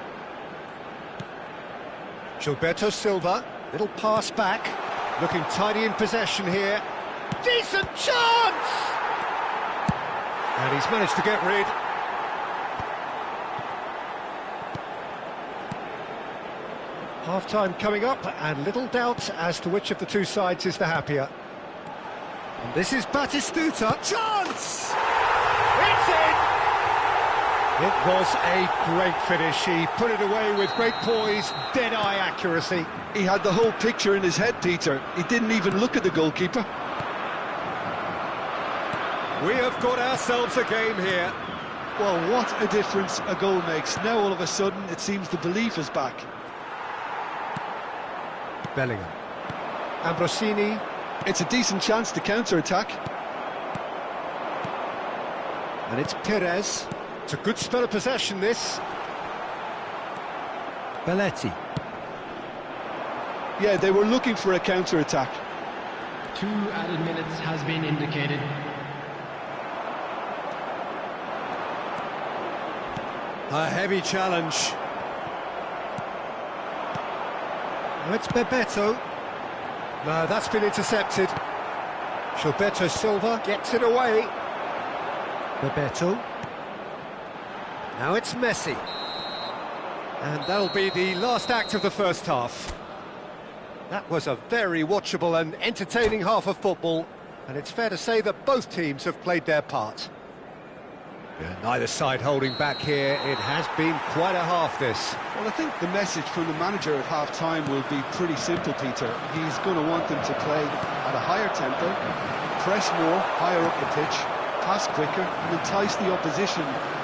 Gilberto Silva, little pass back, looking tidy in possession here. Decent chance! And he's managed to get rid. Half-time coming up, and little doubt as to which of the two sides is the happier. And this is Batistuta. Chance! It's in! It was a great finish. He put it away with great poise, dead-eye accuracy. He had the whole picture in his head, Peter. He didn't even look at the goalkeeper. We have got ourselves a game here. Well, what a difference a goal makes. Now all of a sudden it seems the belief is back. Bellingham. Ambrosini. It's a decent chance to counter-attack. And it's Perez. It's a good spell of possession, this. Belletti. Yeah, they were looking for a counter-attack. 2 added minutes has been indicated. A heavy challenge. Oh, it's Bebeto. No, that's been intercepted. Gilberto Silva gets it away. Bebeto. Now it's Messi. And that'll be the last act of the first half. That was a very watchable and entertaining half of football, and it's fair to say that both teams have played their part. Yeah, neither side holding back here. It has been quite a half, this. Well, I think the message from the manager at half-time will be pretty simple, Peter. He's going to want them to play at a higher tempo, press more, higher up the pitch, pass quicker, and entice the opposition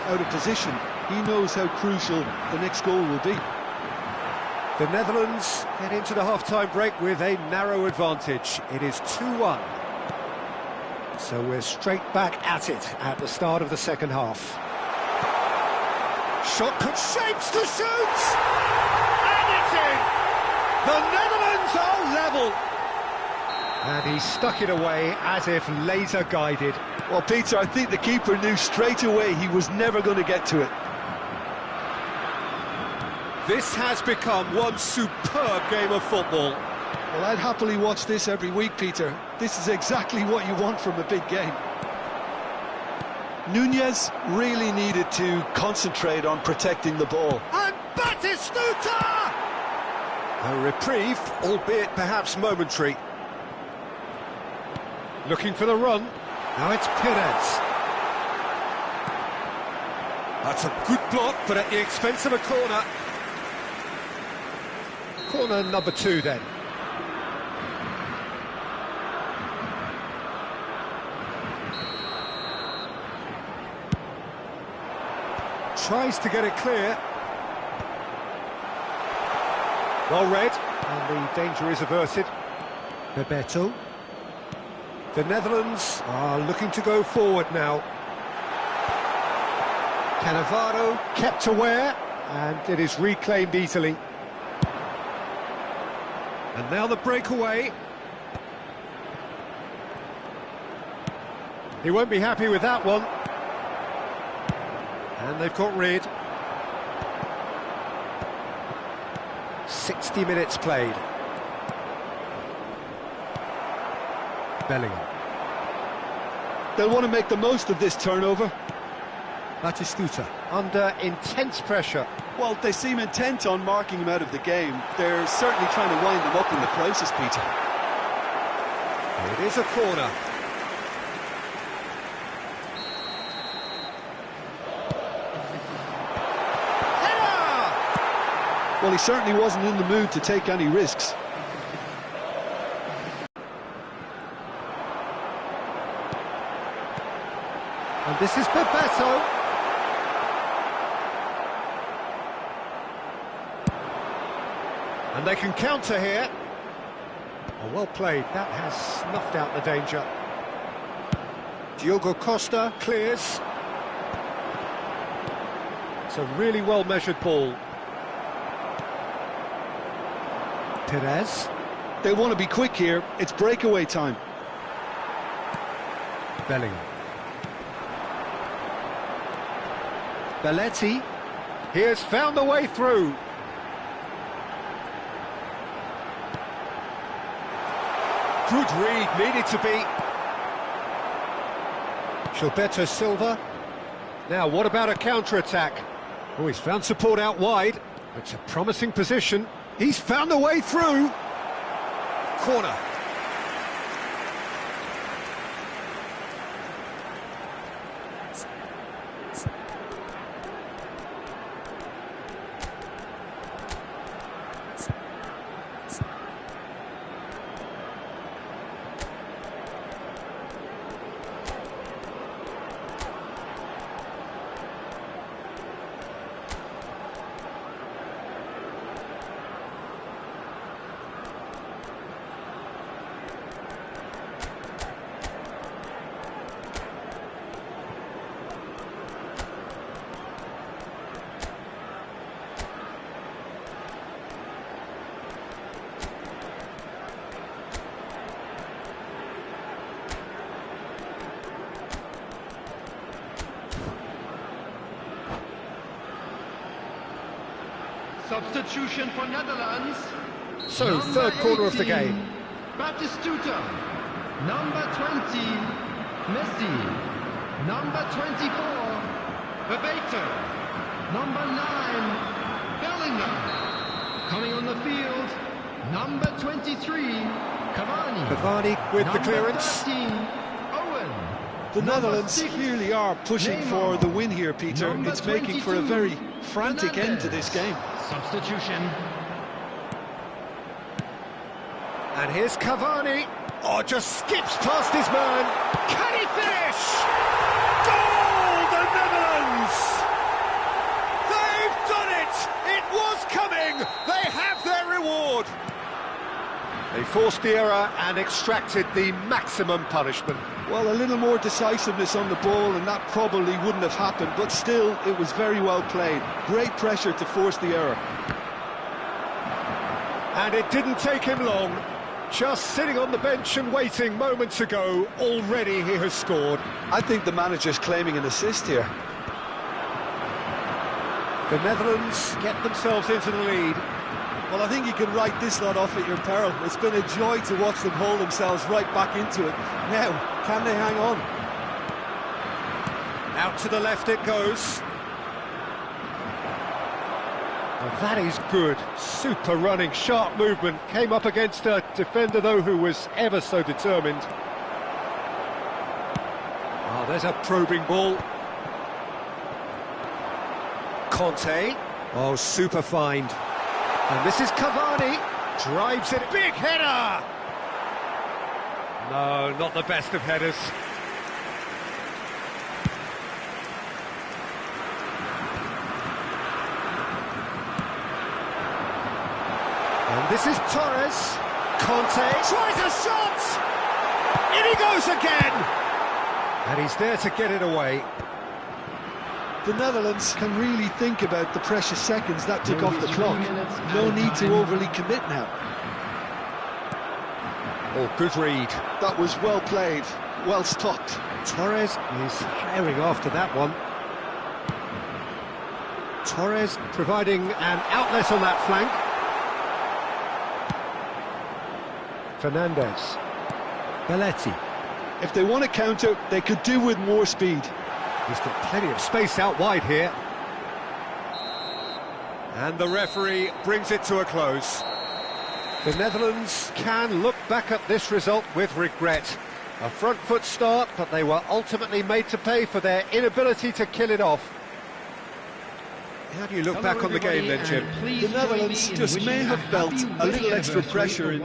out of position. He knows how crucial the next goal will be. The Netherlands get into the half-time break with a narrow advantage. It is 2-1. So we're straight back at it at the start of the second half. Shot could shapes to shoot! And it's in! The Netherlands are level! And he stuck it away as if laser-guided. Well, Peter, I think the keeper knew straight away he was never going to get to it. This has become one superb game of football. Well, I'd happily watch this every week, Peter. This is exactly what you want from a big game. Nunez really needed to concentrate on protecting the ball. And Batistuta! A reprieve, albeit perhaps momentary. Looking for the run. Now it's Perez. That's a good block, but at the expense of a corner. Corner number 2 then. Tries to get it clear. Well read, and the danger is averted. Bebeto. The Netherlands are looking to go forward now. Cannavaro kept aware, and it is reclaimed easily. And now the breakaway. He won't be happy with that one. And they've got rid. 60 minutes played. Bellingham. They'll want to make the most of this turnover. Batistuta under intense pressure. Well, they seem intent on marking him out of the game. They're certainly trying to wind him up in the process, Peter. It is a corner. Well, he certainly wasn't in the mood to take any risks. And this is Bebeto. And they can counter here. Oh, well played. That has snuffed out the danger. Diogo Costa clears. It's a really well-measured ball. Perez. They want to be quick here. It's breakaway time. Bellingham. Belletti. He has found the way through. Good read, needed to be. Gilberto Silva. Now, what about a counter-attack? Oh, he's found support out wide. It's a promising position. He's found the way through. Corner. Substitution for Netherlands. So, third corner of the 18, game. Batistuta. Number 20, Messi. Number 24, a80. Number 9, Bellingham. Coming on the field, number 23, Cavani. Cavani with the Number clearance. 13, Owen. The Number Netherlands 6, clearly are pushing for the win here, Peter. Number It's making for a 22, very frantic end to this game. Substitution. And here's Cavani. Oh, just skips past his man. Can he finish? Goal, the Netherlands! They've done it! It was coming! They have their reward! They forced the error and extracted the maximum punishment. Well, a little more decisiveness on the ball and that probably wouldn't have happened, but still, it was very well played. Great pressure to force the error. And it didn't take him long. Just sitting on the bench and waiting moments ago, already he has scored. I think the manager's claiming an assist here. The Netherlands get themselves into the lead. Well, I think you can write this lot off at your peril. It's been a joy to watch them hold themselves right back into it. Now, can they hang on? Out to the left it goes. Well, that is good. Super running, sharp movement. Came up against a defender, though, who was ever so determined. Oh, there's a probing ball. Conte. Oh, super find. And this is Cavani. Drives it. Big header! No, not the best of headers. And this is Torres. Conte tries a shot! In he goes again! And he's there to get it away. The Netherlands can really think about the precious seconds that took off the clock. No need to overly commit now. Oh, good read. That was well played, well stopped. Torres is herring after that one. Torres providing an outlet on that flank. Fernandez. Belletti. If they want to counter, they could do with more speed. He's got plenty of space out wide here. And the referee brings it to a close. The Netherlands can look back at this result with regret. A front foot start, but they were ultimately made to pay for their inability to kill it off. How do you look back on the game then, Jim? The Netherlands just may have felt a little extra pressure in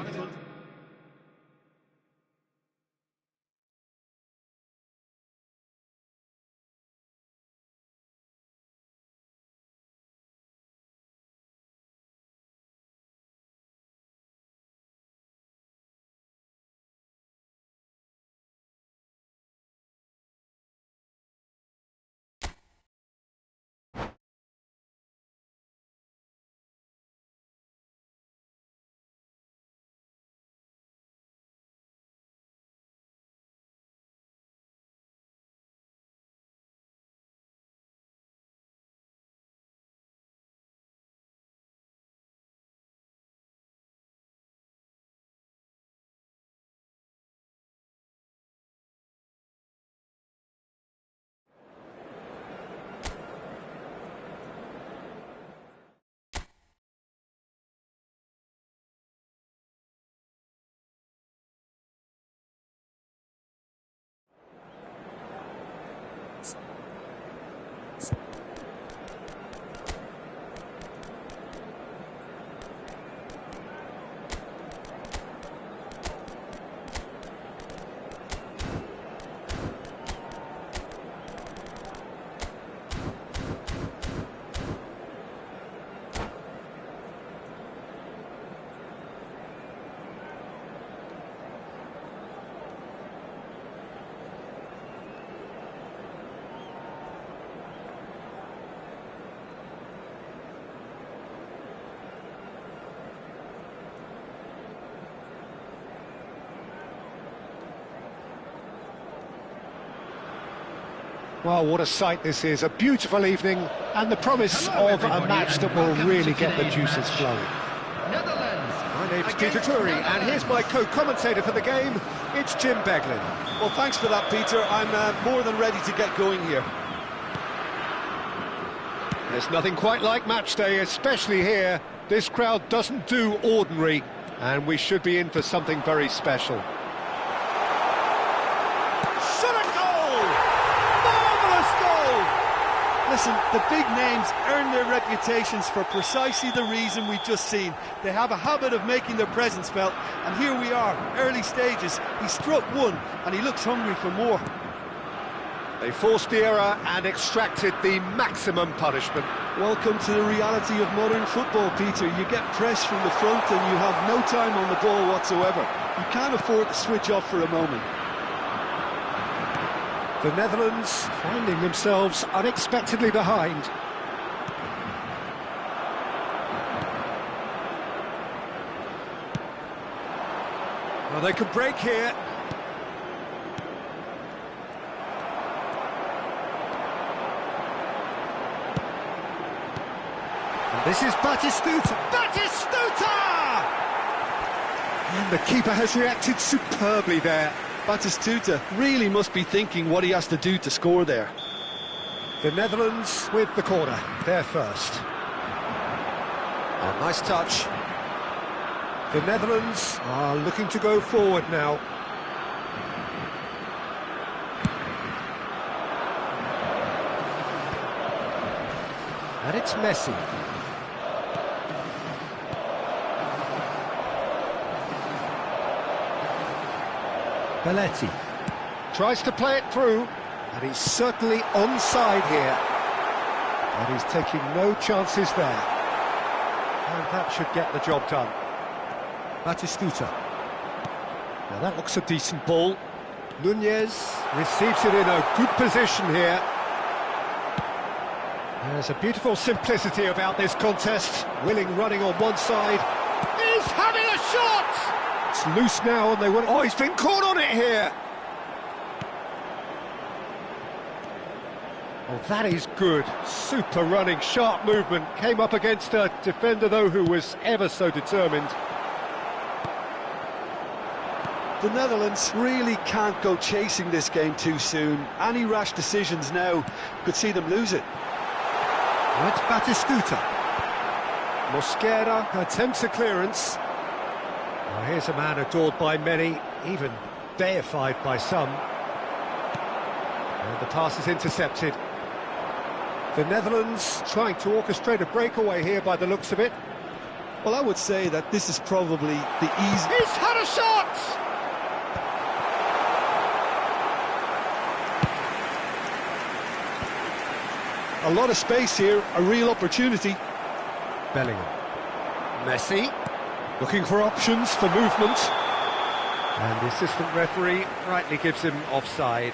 Well, what a sight this is, a beautiful evening, and the promise of a match that will really get the juices flowing. Netherlands. My name's Peter Drury, and here's my co-commentator for the game, it's Jim Beglin. Well, thanks for that, Peter. I'm more than ready to get going here. There's nothing quite like match day, especially here. This crowd doesn't do ordinary, and we should be in for something very special. Shot a goal! Marvellous goal! Listen, the big names earn their reputations for precisely the reason we've just seen. They have a habit of making their presence felt, and here we are, early stages. He struck one, and he looks hungry for more. They forced the error and extracted the maximum punishment. Welcome to the reality of modern football, Peter. You get press from the front and you have no time on the ball whatsoever. You can't afford to switch off for a moment. The Netherlands finding themselves unexpectedly behind. Well, they could break here. And this is Batistuta. Batistuta! And the keeper has reacted superbly there. Batistuta really must be thinking what he has to do to score there. The Netherlands with the corner, they're first. Oh, nice touch. The Netherlands are looking to go forward now. And it's Messi. Belletti tries to play it through, and he's certainly onside here. And he's taking no chances there. And that should get the job done. Batistuta. Now that looks a decent ball. Nunez receives it in a good position here. There's a beautiful simplicity about this contest. Willing running on one side. He's having a shot! It's loose now and they want... Oh, he's been caught on it here! Oh, that is good. Super running, sharp movement. Came up against a defender, though, who was ever so determined. The Netherlands really can't go chasing this game too soon. Any rash decisions now could see them lose it. Well, it's Batistuta. Mosquera attempts a clearance. Well, here's a man adored by many, even deified by some. And the pass is intercepted. The Netherlands trying to orchestrate a breakaway here by the looks of it. Well, I would say that this is probably the easy... He's had a shot! A lot of space here, a real opportunity. Bellingham. Messi, looking for options for movement. And the assistant referee rightly gives him offside.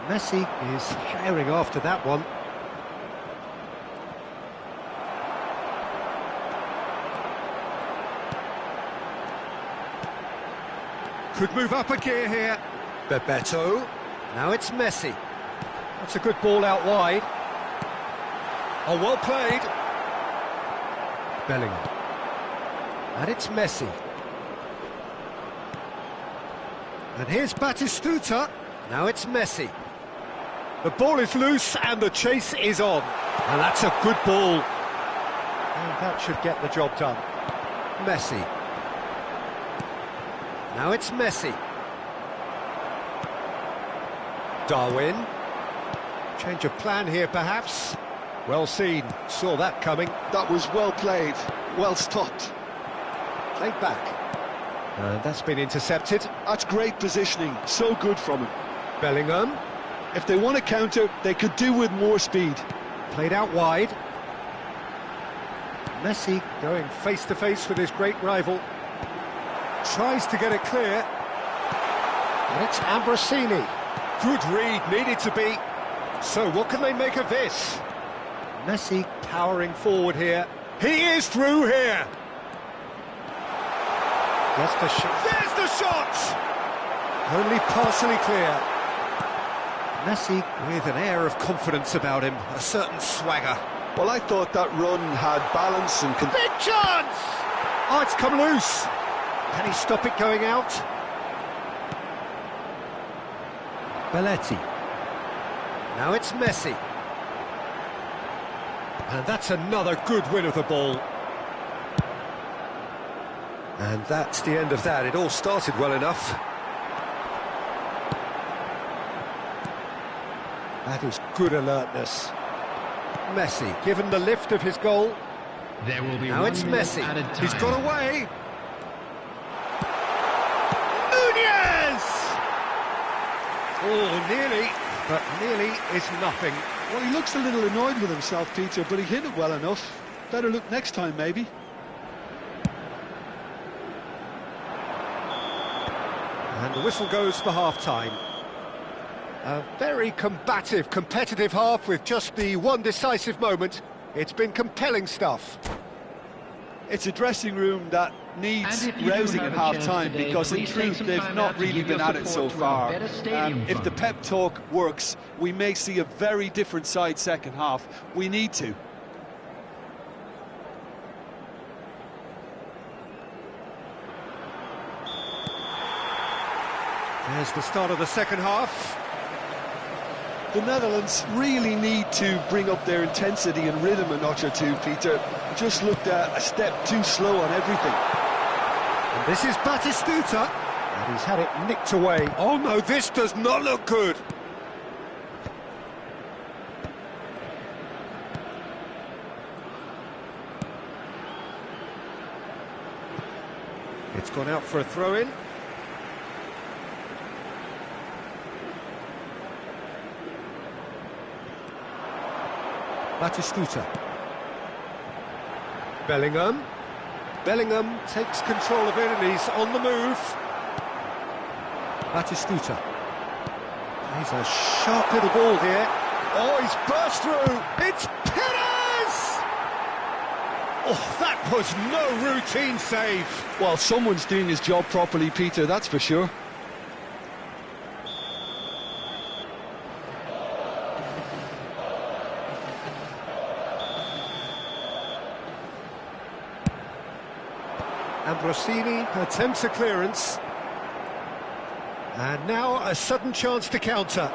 Messi is herring after that one. Could move up a gear here. Bebeto. Now it's Messi. That's a good ball out wide. Oh, well played. Bellingham. And it's Messi. And here's Batistuta. Now it's Messi. The ball is loose and the chase is on. And that's a good ball. And that should get the job done. Messi. Now it's Messi. Darwin. Change of plan here, perhaps. Well seen. Saw that coming. That was well played, well stopped. Played back. And that's been intercepted. That's great positioning, so good from him. Bellingham. If they want to counter, they could do with more speed. Played out wide. Messi going face-to-face with his great rival. Tries to get it clear. And it's Ambrosini. Good read, needed to be. So what can they make of this? Messi powering forward here. He is through here. Gets the shot. There's the shot! Only partially clear. Messi with an air of confidence about him, a certain swagger. Well, I thought that run had balance and... Big chance! Oh, it's come loose. Can he stop it going out? Belletti. Now it's Messi. And that's another good win of the ball. And that's the end of that. It all started well enough. That is good alertness. Messi, given the lift of his goal. There will be Now it's Messi. He's got away. Nunez! Oh, nearly, but nearly is nothing. Well, he looks a little annoyed with himself, Peter, but he hit it well enough. Better look next time, maybe. And the whistle goes for half-time. A very combative, competitive half with just the one decisive moment. It's been compelling stuff. It's a dressing room that needs rousing at half-time because, in truth, they've not really been at it so far. If the pep talk works, we may see a very different side second half. We need to. There's the start of the second half. The Netherlands really need to bring up their intensity and rhythm a notch or two, Peter. Just looked a step too slow on everything. And this is Batistuta. And he's had it nicked away. Oh no, this does not look good. It's gone out for a throw-in. Batistuta. Bellingham. Bellingham takes control of it and he's on the move. Batistuta. He's a sharp little ball here. Oh, he's burst through. It's Perez! Oh, that was no routine save. Well, someone's doing his job properly, Peter, that's for sure. Ambrosini attempts a clearance. And now a sudden chance to counter.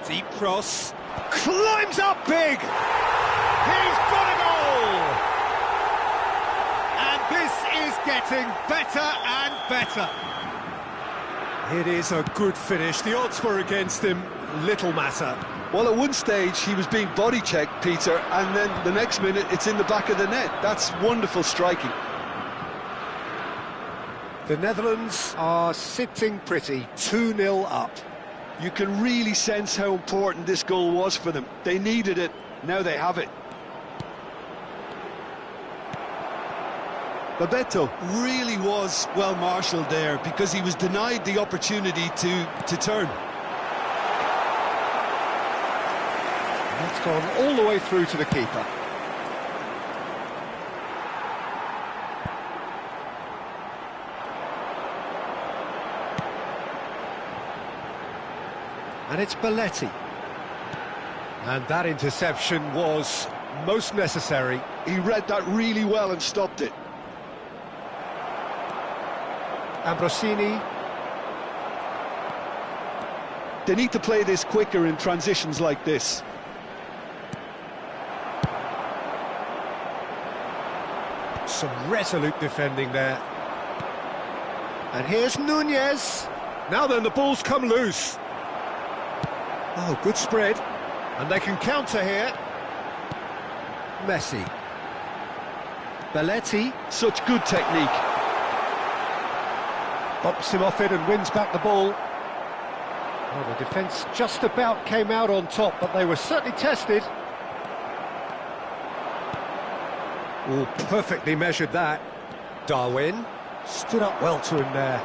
Deep cross. Climbs up big! He's got a goal! And this is getting better and better. It is a good finish. The odds were against him. Little matter. Well, at one stage, he was being body-checked, Peter, and then the next minute, it's in the back of the net. That's wonderful striking. The Netherlands are sitting pretty, 2-0 up. You can really sense how important this goal was for them. They needed it, now they have it. Bebeto really was well marshalled there because he was denied the opportunity to turn. That's gone all the way through to the keeper. And it's Belletti. And that interception was most necessary. He read that really well and stopped it. Ambrosini. They need to play this quicker in transitions like this. Some resolute defending there. And here's Nunez. Now then, the ball's come loose. Oh, good spread. And they can counter here. Messi. Belletti. Such good technique. Bumps him off it and wins back the ball. Well, the defence just about came out on top, but they were certainly tested. Oh, perfectly measured that. Darwin stood up well to him there.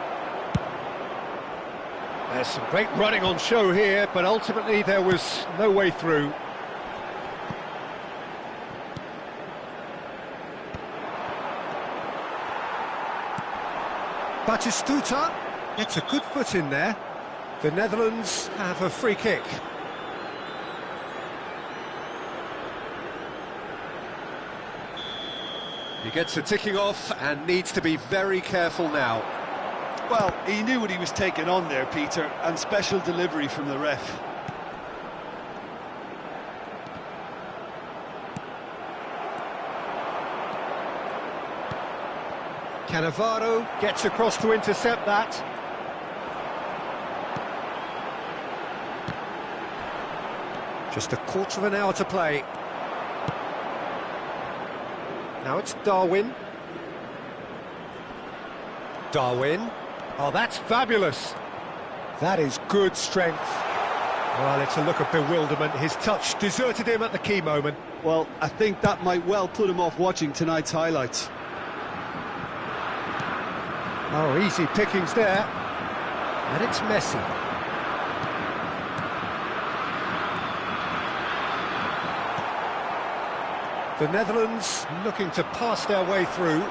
There's some great running on show here, but ultimately there was no way through. Batistuta gets a good foot in there. The Netherlands have a free kick. He gets a ticking off and needs to be very careful now. Well, he knew what he was taking on there, Peter, and special delivery from the ref. Cannavaro gets across to intercept that. Just a quarter of an hour to play. Now it's Darwin. Darwin. Oh, that's fabulous. That is good strength. Well, it's a look of bewilderment. His touch deserted him at the key moment. Well, I think that might well put him off watching tonight's highlights. Oh, easy pickings there. And it's Messi. The Netherlands looking to pass their way through.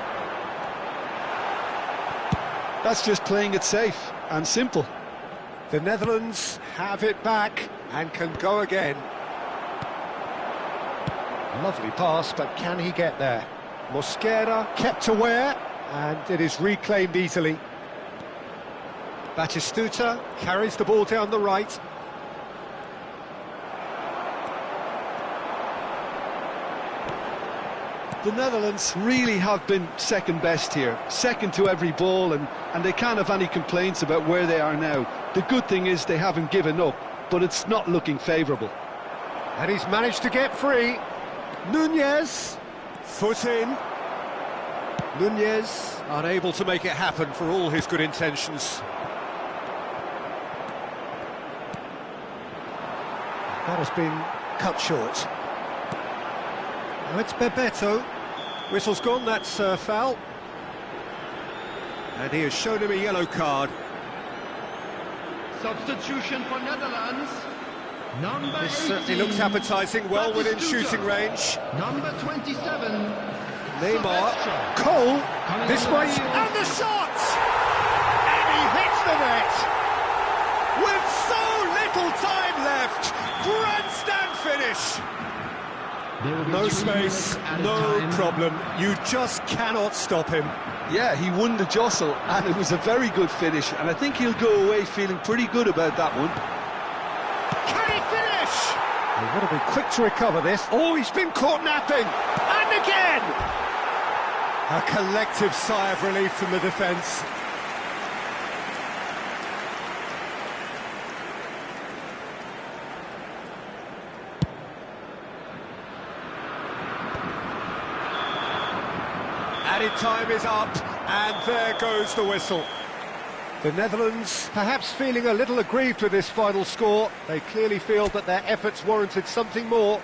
That's just playing it safe and simple. The Netherlands have it back and can go again. Lovely pass, but can he get there? Mosquera kept aware, and it is reclaimed easily. Batistuta carries the ball down the right. The Netherlands really have been second best here, second to every ball, and they can't have any complaints about where they are now. The good thing is they haven't given up, but it's not looking favourable. And he's managed to get free. Nunez, foot in. Nunez unable to make it happen for all his good intentions. That has been cut short. Now it's Bebeto. Whistle's gone, that's a foul. And he has shown him a yellow card. Substitution for Netherlands. Number This 18, certainly looks appetising, well within shooting range. Number 27. Neymar, Silvestre. Cole, Coming this on the might... field. And the shot! And he hits the net! With so little time left! Grandstand finish! There will be No 3 space, minutes at a no time. problem. You just cannot stop him. Yeah, he won the jostle, and it was a very good finish, and I think he'll go away feeling pretty good about that one. Can he finish? They've got to be quick to recover this. Oh, he's been caught napping! And again! A collective sigh of relief from the defence. Added time is up, and there goes the whistle. The Netherlands perhaps feeling a little aggrieved with this final score. They clearly feel that their efforts warranted something more.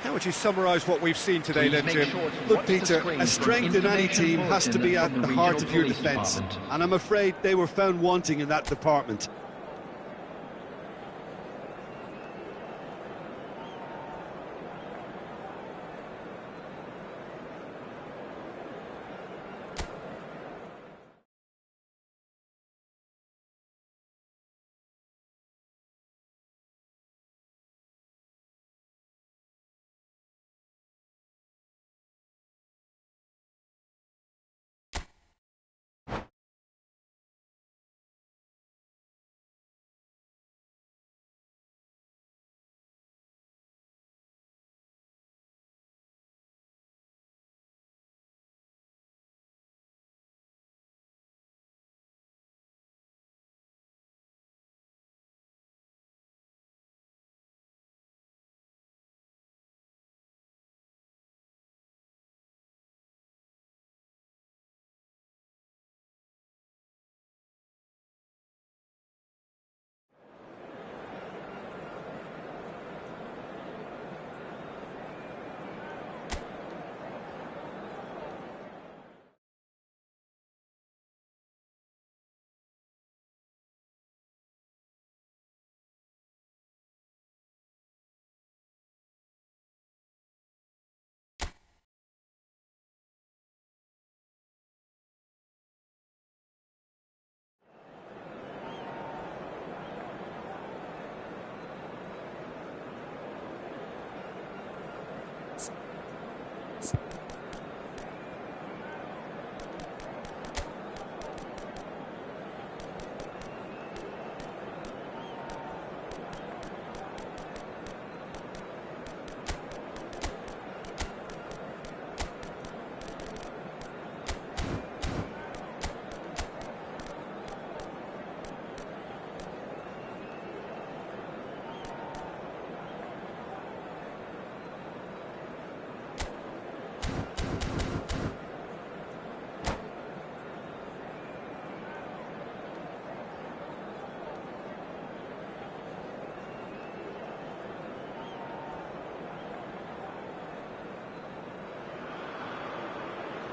How would you summarise what we've seen today then, Jim? Look, Peter, a strength in any team has to be at the heart of your defence, and I'm afraid they were found wanting in that department.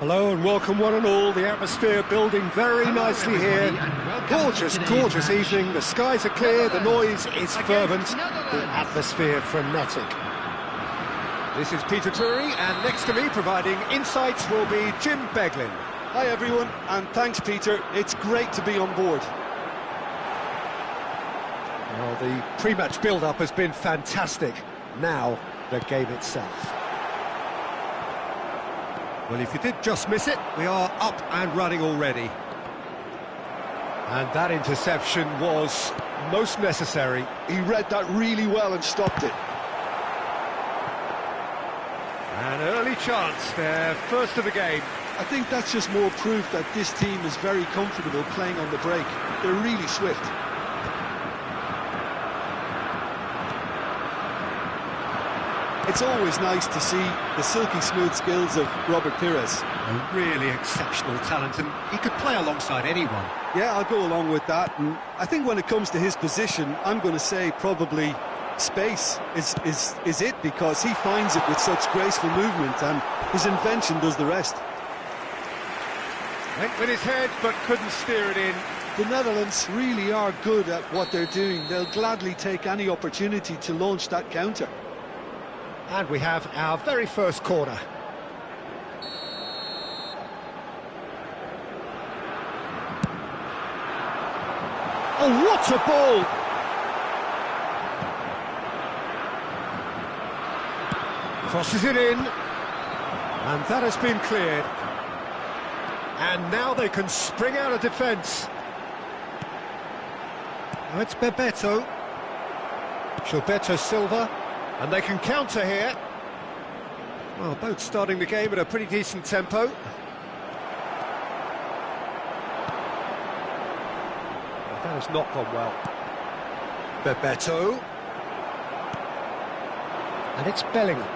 Hello and welcome one and all. The atmosphere building very nicely here. Gorgeous, gorgeous evening. The skies are clear, the noise is fervent, the atmosphere frenetic. This is Peter Drury, and next to me providing insights will be Jim Beglin. Hi everyone, and thanks Peter. It's great to be on board. Well, the pre-match build-up has been fantastic. Now, the game itself. Well, if you did just miss it, we are up and running already. And that interception was most necessary. He read that really well and stopped it. An early chance, their first of the game. I think that's just more proof that this team is very comfortable playing on the break. They're really swift. It's always nice to see the silky smooth skills of Robert Pires. A really exceptional talent, and he could play alongside anyone. Yeah, I'll go along with that, and I think when it comes to his position, I'm going to say probably space is it, because he finds it with such graceful movement, and his invention does the rest. Went with his head, but couldn't steer it in. The Netherlands really are good at what they're doing. They'll gladly take any opportunity to launch that counter. And we have our very first corner. Oh, what a ball! Crosses it in. And that has been cleared. And now they can spring out of defence. Oh, it's Bebeto. Gilberto Silva. And they can counter here. Well, both starting the game at a pretty decent tempo. That has not gone well. Bebeto. And it's Bellingham.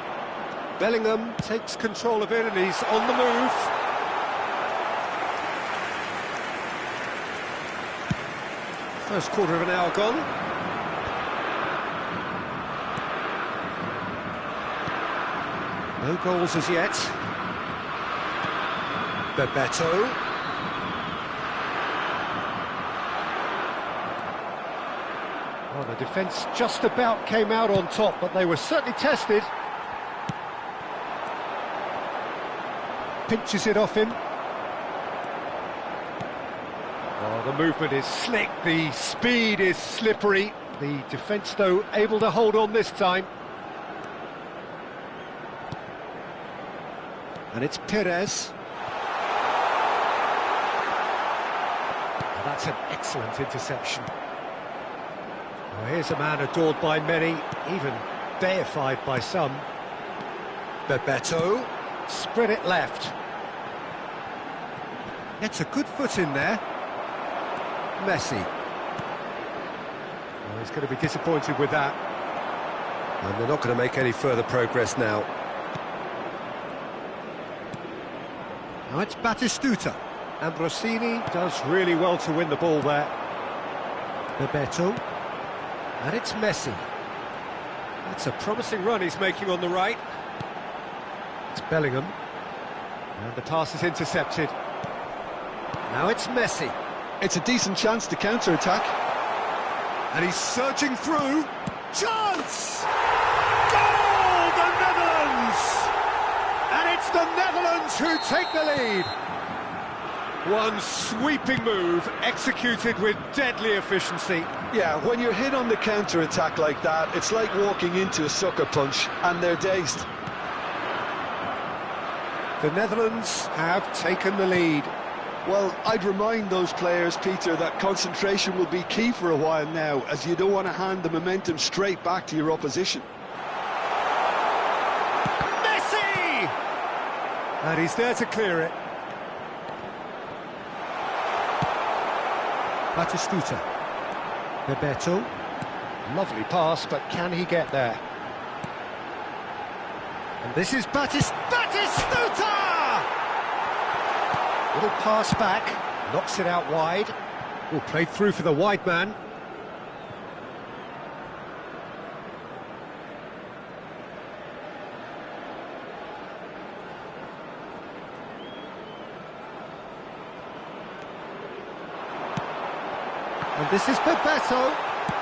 Bellingham takes control of it and he's on the move. First quarter of an hour gone. No goals as yet. Bebeto. Well, the defence just about came out on top, but they were certainly tested. Pinches it off him. Oh, the movement is slick, the speed is slippery. The defence, though, able to hold on this time. And it's Pires. That's an excellent interception. Well, here's a man adored by many, even deified by some. Bebeto. Spread it left. Gets a good foot in there. Messi. Well, he's going to be disappointed with that. And they're not going to make any further progress now. Now it's Batistuta. Ambrosini does really well to win the ball there. Bebeto. And it's Messi. That's a promising run he's making on the right. It's Bellingham. And the pass is intercepted. Now it's Messi. It's a decent chance to counter-attack. And he's surging through. Chance! Goal! The Netherlands! And it's the Netherlands who take the lead. One sweeping move, executed with deadly efficiency. Yeah, when you're hit on the counter-attack like that, it's like walking into a sucker punch, and they're dazed. The Netherlands have taken the lead. Well, I'd remind those players, Peter, that concentration will be key for a while now, as you don't want to hand the momentum straight back to your opposition. Messi! And he's there to clear it. Batistuta. Bebeto. Lovely pass, but can he get there? And this is Batistuta! Little pass back, knocks it out wide. Will play through for the wide man. And this is Bebeto.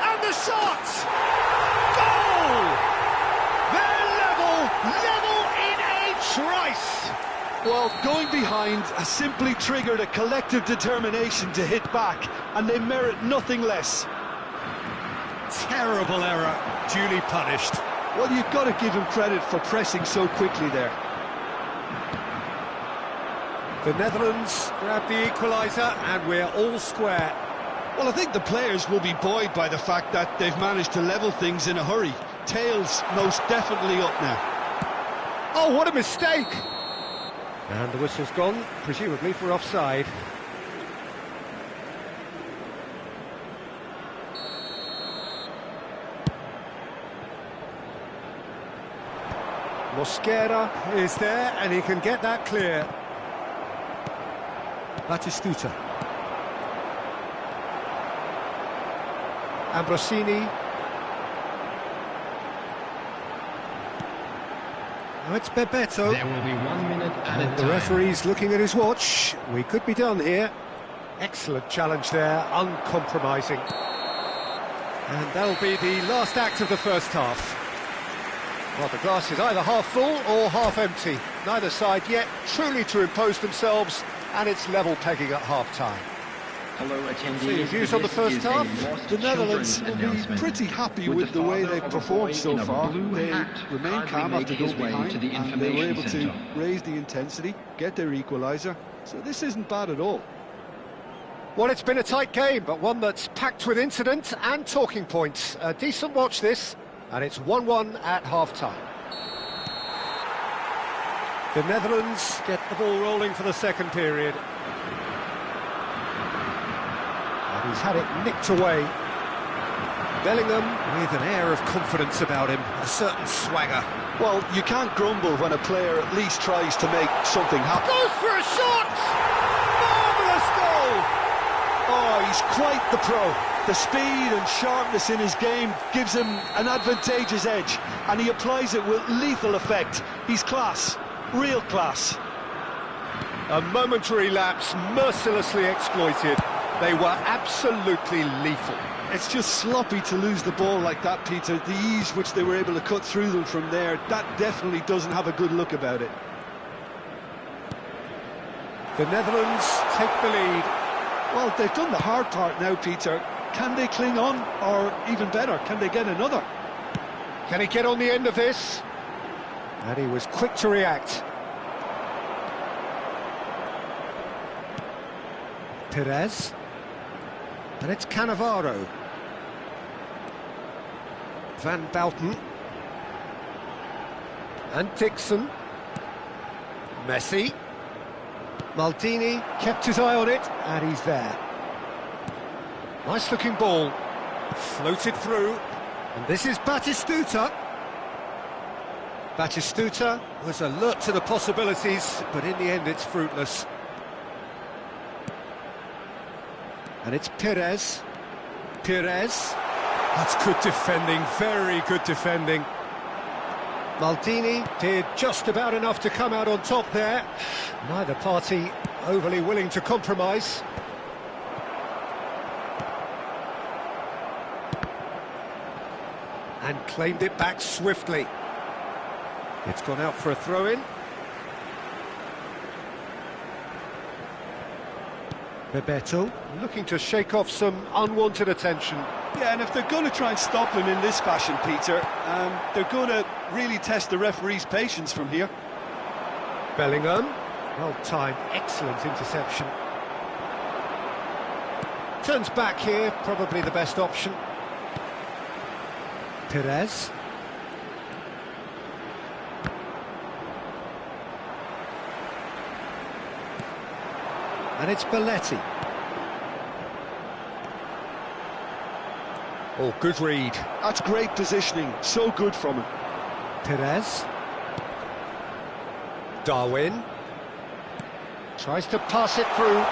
And the shot! Goal! They're level in a trice! Well, going behind has simply triggered a collective determination to hit back, and they merit nothing less. Terrible error, duly punished. Well, you've got to give him credit for pressing so quickly there. The Netherlands grab the equaliser, and we're all square. Well, I think the players will be buoyed by the fact that they've managed to level things in a hurry. Tails most definitely up now. Oh, what a mistake! And the whistle's gone, presumably for offside. Mosquera is there, and he can get that clear. Batistuta. Ambrosini. Now it's Bebeto. There will be 1 minute added time. The referee's looking at his watch. We could be done here. Excellent challenge there, uncompromising. And that'll be the last act of the first half. Well, the glass is either half full or half empty. Neither side yet truly to impose themselves, and it's level pegging at half-time. Hello, attendees. So your views on the first half? The Netherlands will be pretty happy with the way they've performed so far. They remain calm after going behind, and they were able to raise the intensity, get their equaliser. So this isn't bad at all. Well, it's been a tight game, but one that's packed with incident and talking points. A decent watch this, and it's 1-1 at half-time. The Netherlands get the ball rolling for the second period. And he's had it nicked away. Bellingham with an air of confidence about him, a certain swagger. Well, you can't grumble when a player at least tries to make something happen. Goes for a shot! Marvellous goal! Oh, he's quite the pro. The speed and sharpness in his game gives him an advantageous edge, and he applies it with lethal effect. He's class, real class. A momentary lapse mercilessly exploited. They were absolutely lethal. It's just sloppy to lose the ball like that, Peter. The ease which they were able to cut through them from there, that definitely doesn't have a good look about it. The Netherlands take the lead. Well, they've done the hard part now, Peter. Can they cling on, or even better, can they get another? Can he get on the end of this? And he was quick to react. Perez. And it's Cannavaro. Van Bouten. And Dixon. Messi. Maldini kept his eye on it, and he's there. Nice looking ball. Floated through. And this is Batistuta. Batistuta was alert to the possibilities, but in the end it's fruitless. And it's Perez. Perez. That's good defending, very good defending. Maldini did just about enough to come out on top there. Neither party overly willing to compromise. And claimed it back swiftly. It's gone out for a throw-in. Bebeto looking to shake off some unwanted attention. Yeah, and if they're going to try and stop him in this fashion, Peter, they're going to really test the referee's patience from here. Bellingham, well-timed, excellent interception. Turns back here, probably the best option. Perez. And it's Belletti. Oh, good read. That's great positioning, so good from him. Perez. Darwin. Tries to pass it through.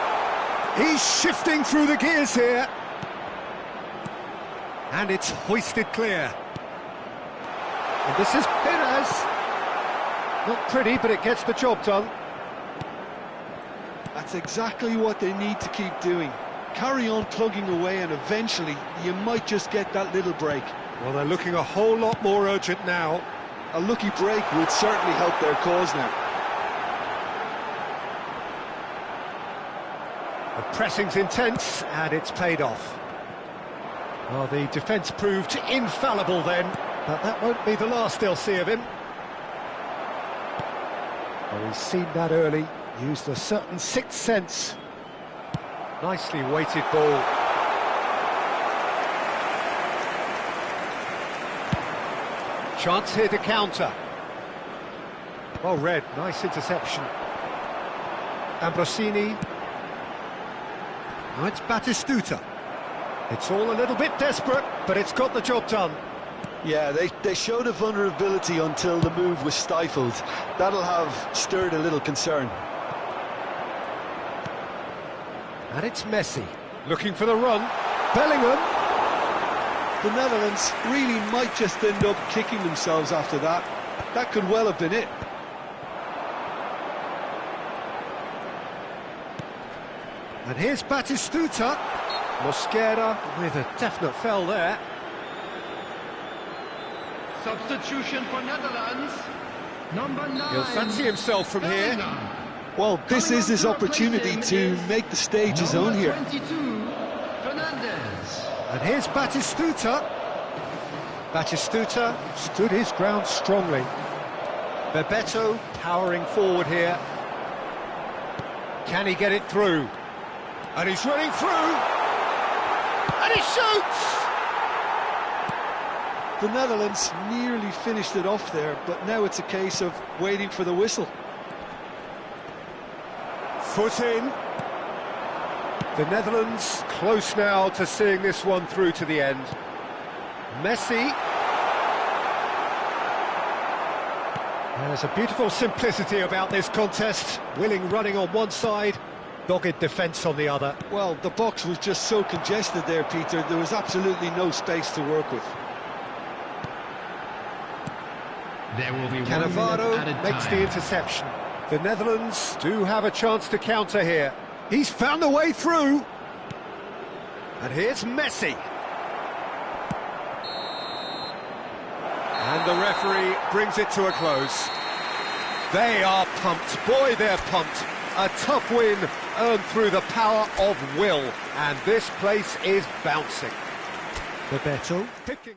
He's shifting through the gears here. And it's hoisted clear. And this is Perez. Not pretty, but it gets the job done. That's exactly what they need to keep doing. Carry on plugging away and eventually you might just get that little break. Well, they're looking a whole lot more urgent now. A lucky break would certainly help their cause now. The pressing's intense and it's paid off. Well, the defence proved infallible then, but that won't be the last they'll see of him. Well, he's seen that early, used a certain sixth sense. Nicely weighted ball. Chance here to counter. Well read, nice interception. Ambrosini. Now it's Batistuta. It's all a little bit desperate, but it's got the job done. Yeah, they showed a vulnerability until the move was stifled. That'll have stirred a little concern. And it's Messi, looking for the run. Bellingham. The Netherlands really might just end up kicking themselves after that. That could well have been it. And here's Batistuta. Mosquera with a definite foul there. Substitution for Netherlands. Number 9. He'll fancy himself from here. Well, this is his opportunity to make the stage his own here. 22, Fernandez. And here's Batistuta. Batistuta stood his ground strongly. Bebeto powering forward here. Can he get it through? And he's running through. And he shoots! The Netherlands nearly finished it off there, but now it's a case of waiting for the whistle. Foot in. The Netherlands close now to seeing this one through to the end. Messi. There's a beautiful simplicity about this contest. Willing running on one side, dogged defence on the other. Well, the box was just so congested there, Peter. There was absolutely no space to work with. There will be Cannavaro makes the interception. The Netherlands do have a chance to counter here. He's found a way through. And here's Messi. And the referee brings it to a close. They are pumped. Boy, they're pumped. A tough win earned through the power of will. And this place is bouncing. Bebeto picking.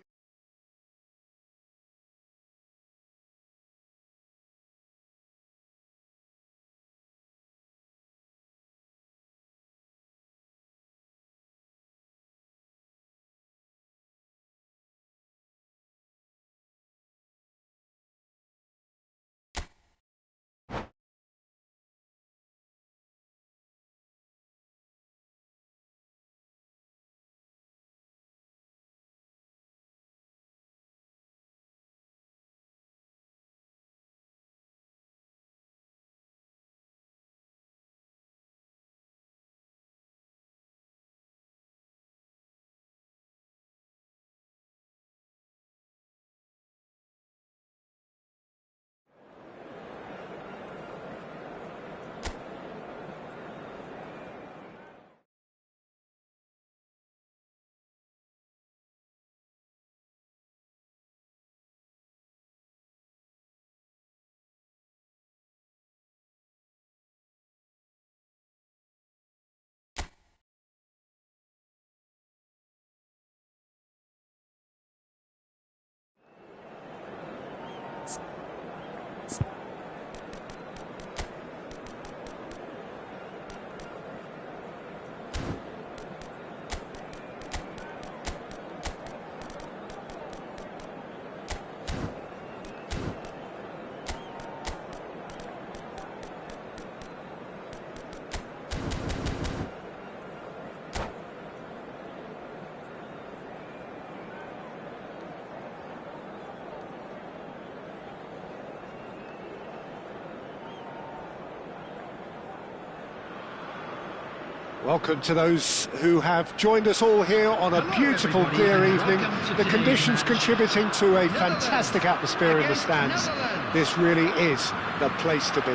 Welcome to those who have joined us all here on a beautiful, clear evening. The conditions contributing to a fantastic atmosphere in the stands. This really is the place to be.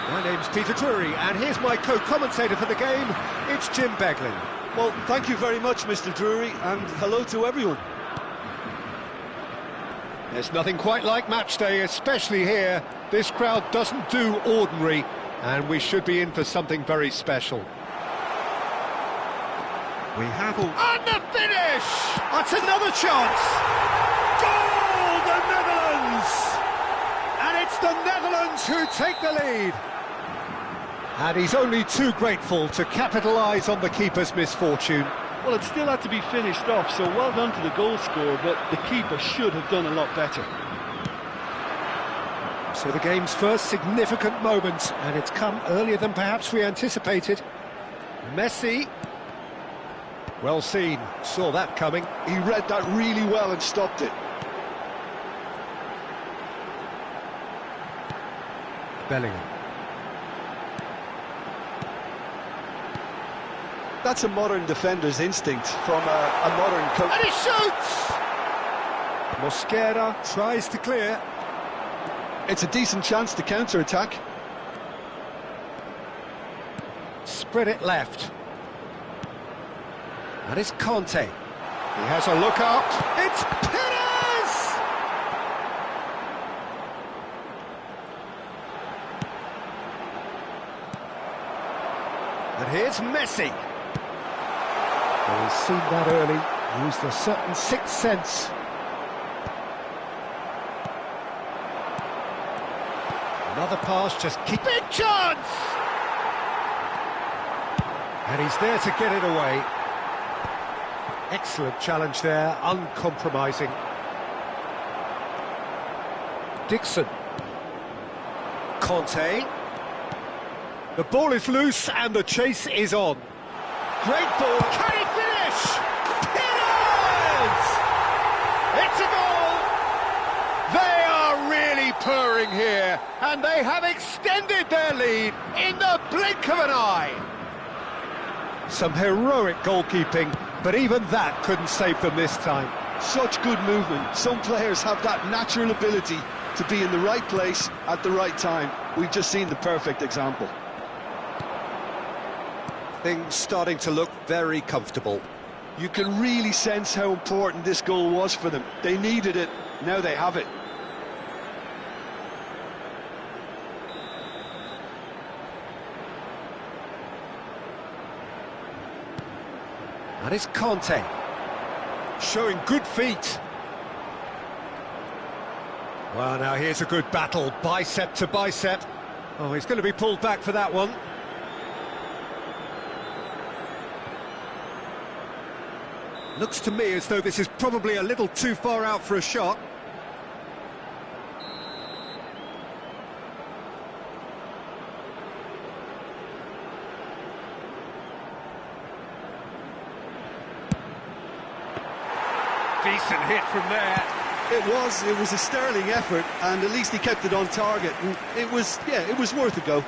My name name's Peter Drury, and here's my co-commentator for the game, it's Jim Beglin. Well, thank you very much, Mr. Drury, and hello to everyone. There's nothing quite like match day, especially here. This crowd doesn't do ordinary, and we should be in for something very special. We have all... And the finish! That's another chance! Goal, the Netherlands! And it's the Netherlands who take the lead. And he's only too grateful to capitalise on the keeper's misfortune. Well, it still had to be finished off, so well done to the goal scorer, but the keeper should have done a lot better. So the game's first significant moment, and it's come earlier than perhaps we anticipated. Messi. Well seen, saw that coming. He read that really well and stopped it. Bellingham. That's a modern defender's instinct from a modern coach. And he shoots! Mosquera tries to clear. It's a decent chance to counter-attack. Spread it left. And it's Conte. He has a look up. It's Perez! And here's Messi. Well, he's seen that early, used a certain sixth sense. Another pass, just keep... Big chance! And he's there to get it away. Excellent challenge there, uncompromising. Dixon. Conte. The ball is loose and the chase is on. Great ball. Can he finish? Perez! It's a goal! They are really purring here, and they have extended their lead in the blink of an eye. Some heroic goalkeeping, but even that couldn't save them this time. Such good movement. Some players have that natural ability to be in the right place at the right time. We've just seen the perfect example. Things starting to look very comfortable. You can really sense how important this goal was for them. They needed it, now they have it. And it's Conte, showing good feet. Well, now here's a good battle, bicep to bicep. Oh, he's going to be pulled back for that one. Looks to me as though this is probably a little too far out for a shot. Decent hit from there. It was a sterling effort, and at least he kept it on target. And it was worth a go.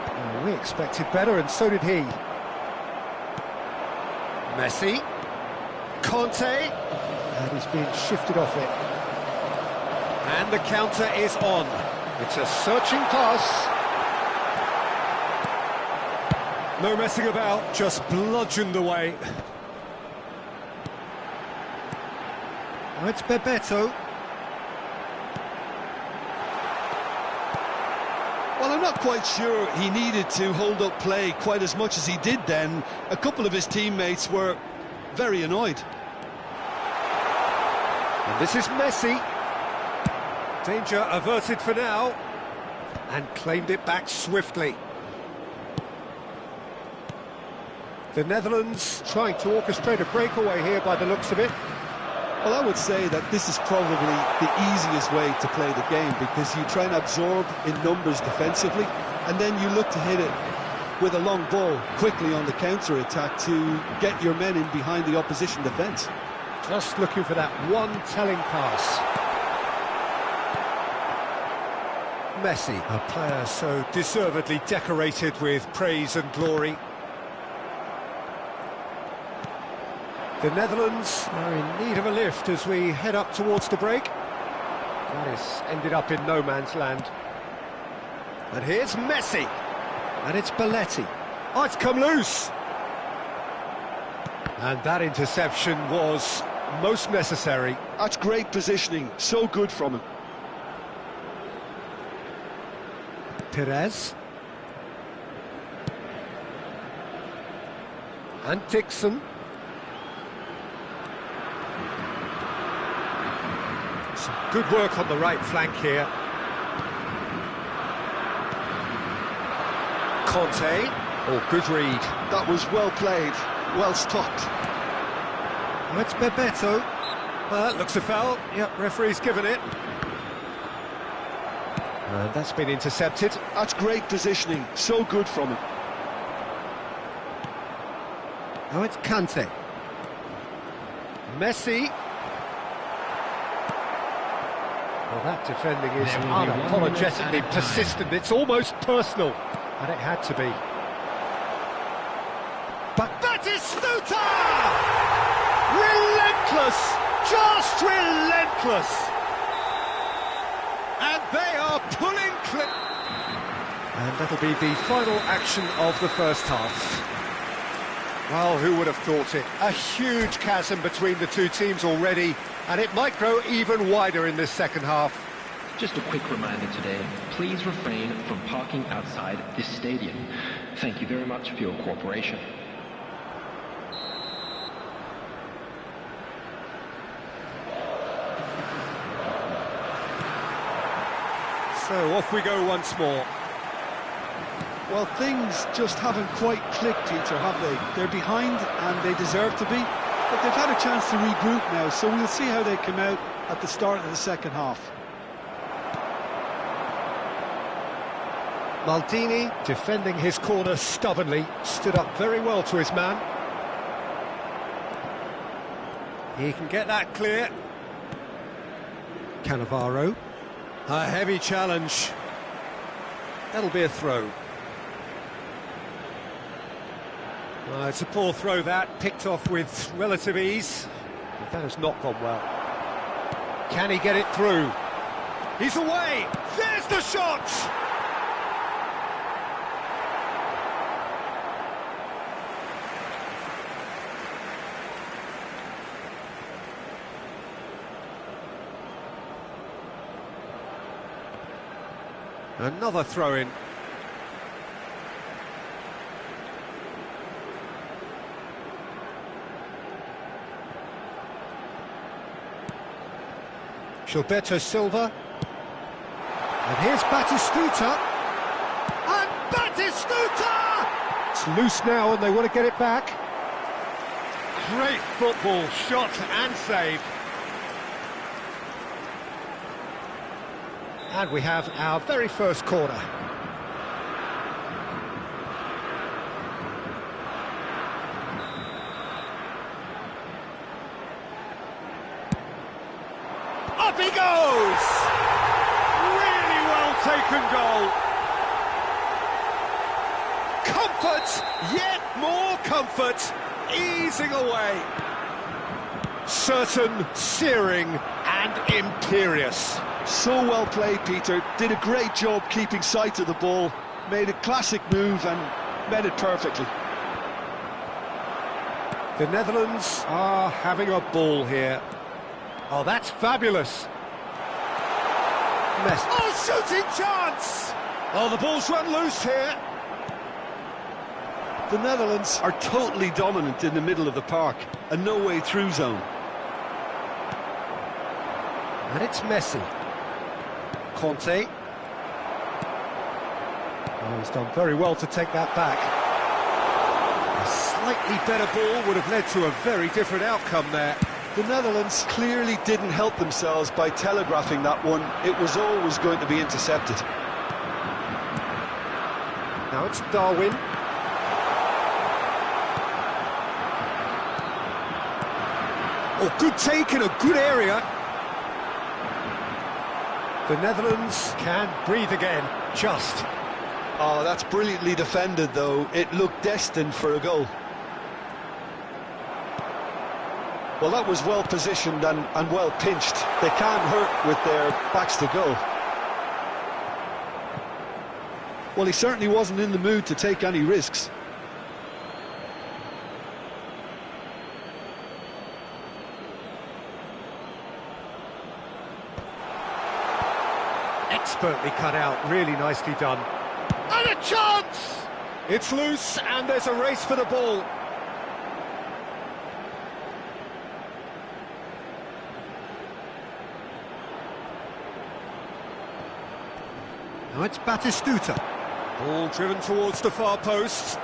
Oh, we expected better, and so did he. Messi, Conte, and he's being shifted off it. And the counter is on. It's a searching pass. No messing about, just bludgeoned away. Oh, it's Bebeto. Well, I'm not quite sure he needed to hold up play quite as much as he did then. A couple of his teammates were very annoyed. And this is Messi. Danger averted for now. And claimed it back swiftly. The Netherlands trying to orchestrate a breakaway here by the looks of it. Well, I would say that this is probably the easiest way to play the game, because you try and absorb in numbers defensively, and then you look to hit it with a long ball quickly on the counter-attack to get your men in behind the opposition defence. Just looking for that one telling pass. Messi, a player so deservedly decorated with praise and glory. The Netherlands are in need of a lift as we head up towards the break. That has ended up in no man's land. And here's Messi. And it's Belletti. Oh, it's come loose. And that interception was most necessary. That's great positioning, so good from him. Perez. And Dixon. Some good work on the right flank here. Conte. Oh, good read. That was well played, well stopped. Oh, it's Bebeto. Well, that looks a foul. Yep, referee's given it. And that's been intercepted. That's great positioning, so good from him. Oh, it's Kante. Messi. Well, that defending is There will be 1 minute unapologetically at a time. persistent. It's almost personal, and it had to be. But Batistuta! Relentless! Just relentless! And they are pulling clip. And that'll be the final action of the first half. Well, who would have thought it? A huge chasm between the two teams already, and it might grow even wider in this second half. Just a quick reminder today, please refrain from parking outside this stadium. Thank you very much for your cooperation. So off we go once more. Well, things just haven't quite clicked, Peter, have they? They're behind, and they deserve to be, but they've had a chance to regroup now, so we'll see how they come out at the start of the second half. Maldini, defending his corner stubbornly, stood up very well to his man. He can get that clear. Cannavaro. A heavy challenge. That'll be a throw. It's a poor throw that, picked off with relative ease. But that has not gone well. Can he get it through? He's away! There's the shot! Another throw-in. Gilberto Silva. And here's Batistuta. And Batistuta! It's loose now and they want to get it back. Great football, shot and save. And we have our very first corner. Up he goes! Really well taken goal. Comfort, yet more comfort, easing away. Certain, searing and imperious. So well played, Peter. Did a great job keeping sight of the ball. Made a classic move and met it perfectly. The Netherlands are having a ball here. Oh, that's fabulous. Messi. Oh, shooting chance! Oh, the ball's run loose here. The Netherlands are totally dominant in the middle of the park. A no-way through zone. And it's Messi. Conte. Oh, he's done very well to take that back. A slightly better ball would have led to a very different outcome there. The Netherlands clearly didn't help themselves by telegraphing that one. It was always going to be intercepted. Now it's Darwin. Oh, good take in a good area. The Netherlands can breathe again, just. Oh, that's brilliantly defended, though. It looked destined for a goal. Well, that was well positioned and well pinched. They can't hurt with their backs to go. Well, he certainly wasn't in the mood to take any risks. Expertly cut out, really nicely done. And a chance! It's loose, and there's a race for the ball. Now it's Batistuta. Ball driven towards the far post.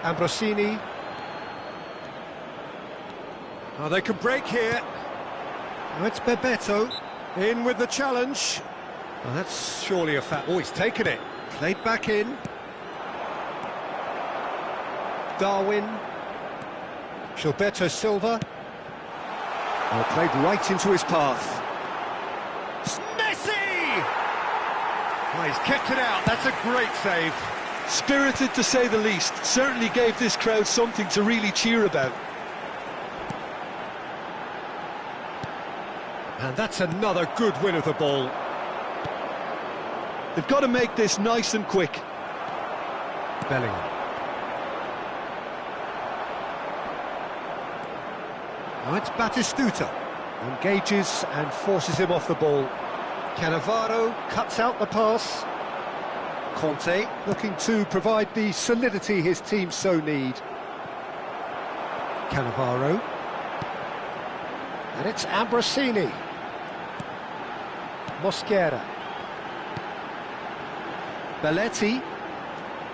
Ambrosini. Oh, they can break here. Now it's Bebeto. In with the challenge. Well, that's surely a foul. Oh, he's taken it. Played back in. Darwin. Gilberto Silva. Oh, played right into his path. Messi! Oh, he's kept it out. That's a great save. Spirited, to say the least. Certainly gave this crowd something to really cheer about. And that's another good win of the ball. They've got to make this nice and quick. Bellingham. Now it's Batistuta. Engages and forces him off the ball. Cannavaro cuts out the pass. Conte looking to provide the solidity his team so need. Cannavaro. And it's Ambrosini. Mosquera. Belletti.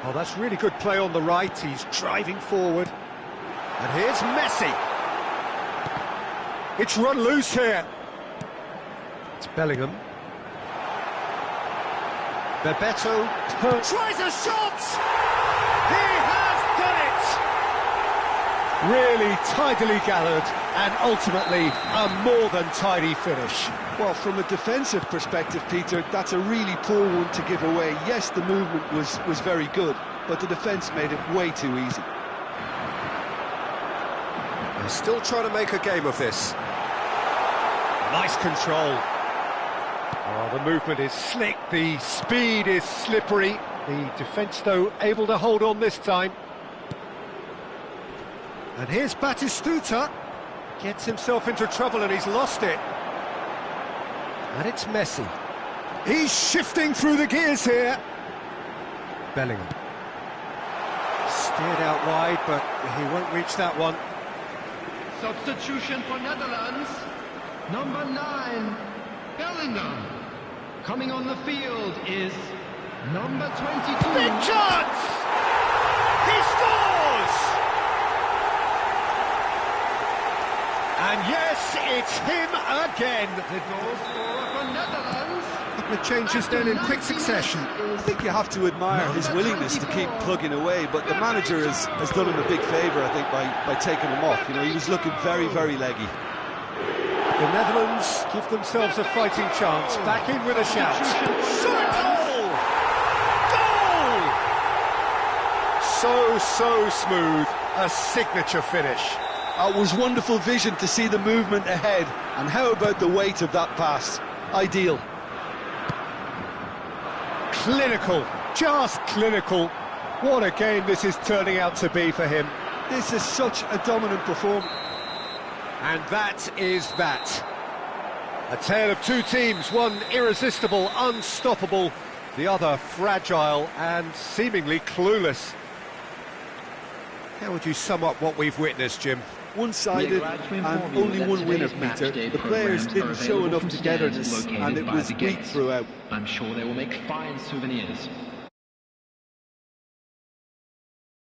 Oh, that's really good play on the right. He's driving forward. And here's Messi. It's run loose here. It's Bellingham. Bebeto tries a shot! He has done it! Really tidily gathered, and ultimately a more than tidy finish. Well, from a defensive perspective, Peter, that's a really poor one to give away. Yes, the movement was very good, but the defence made it way too easy. They're still trying to make a game of this. Nice control. Oh, the movement is slick, the speed is slippery. The defence, though, able to hold on this time. And here's Batistuta. Gets himself into trouble and he's lost it. And it's Messi. He's shifting through the gears here. Bellingham. Steered out wide, but he won't reach that one. Substitution for Netherlands. Number 9, Bellingham. Coming on the field is number 22. Big chance! He scores! And yes, it's him again. The goal scorer for Netherlands. A couple of changes then in quick succession. I think you have to admire his willingness to keep plugging away, but the manager has done him a big favour, I think, by taking him off. You know, he was looking very, very leggy. The Netherlands give themselves a fighting chance. Back in with a shout. Shot! Goal! So smooth. A signature finish. It was wonderful vision to see the movement ahead. And how about the weight of that pass? Ideal. Clinical. Just clinical. What a game this is turning out to be for him. This is such a dominant performance. And that is that. A tale of two teams, one irresistible, unstoppable, the other fragile and seemingly clueless. How would you sum up what we've witnessed, Jim? One-sided and only one winner, Peter. The players didn't show enough togetherness and it was weak throughout. I'm sure they will make fine souvenirs.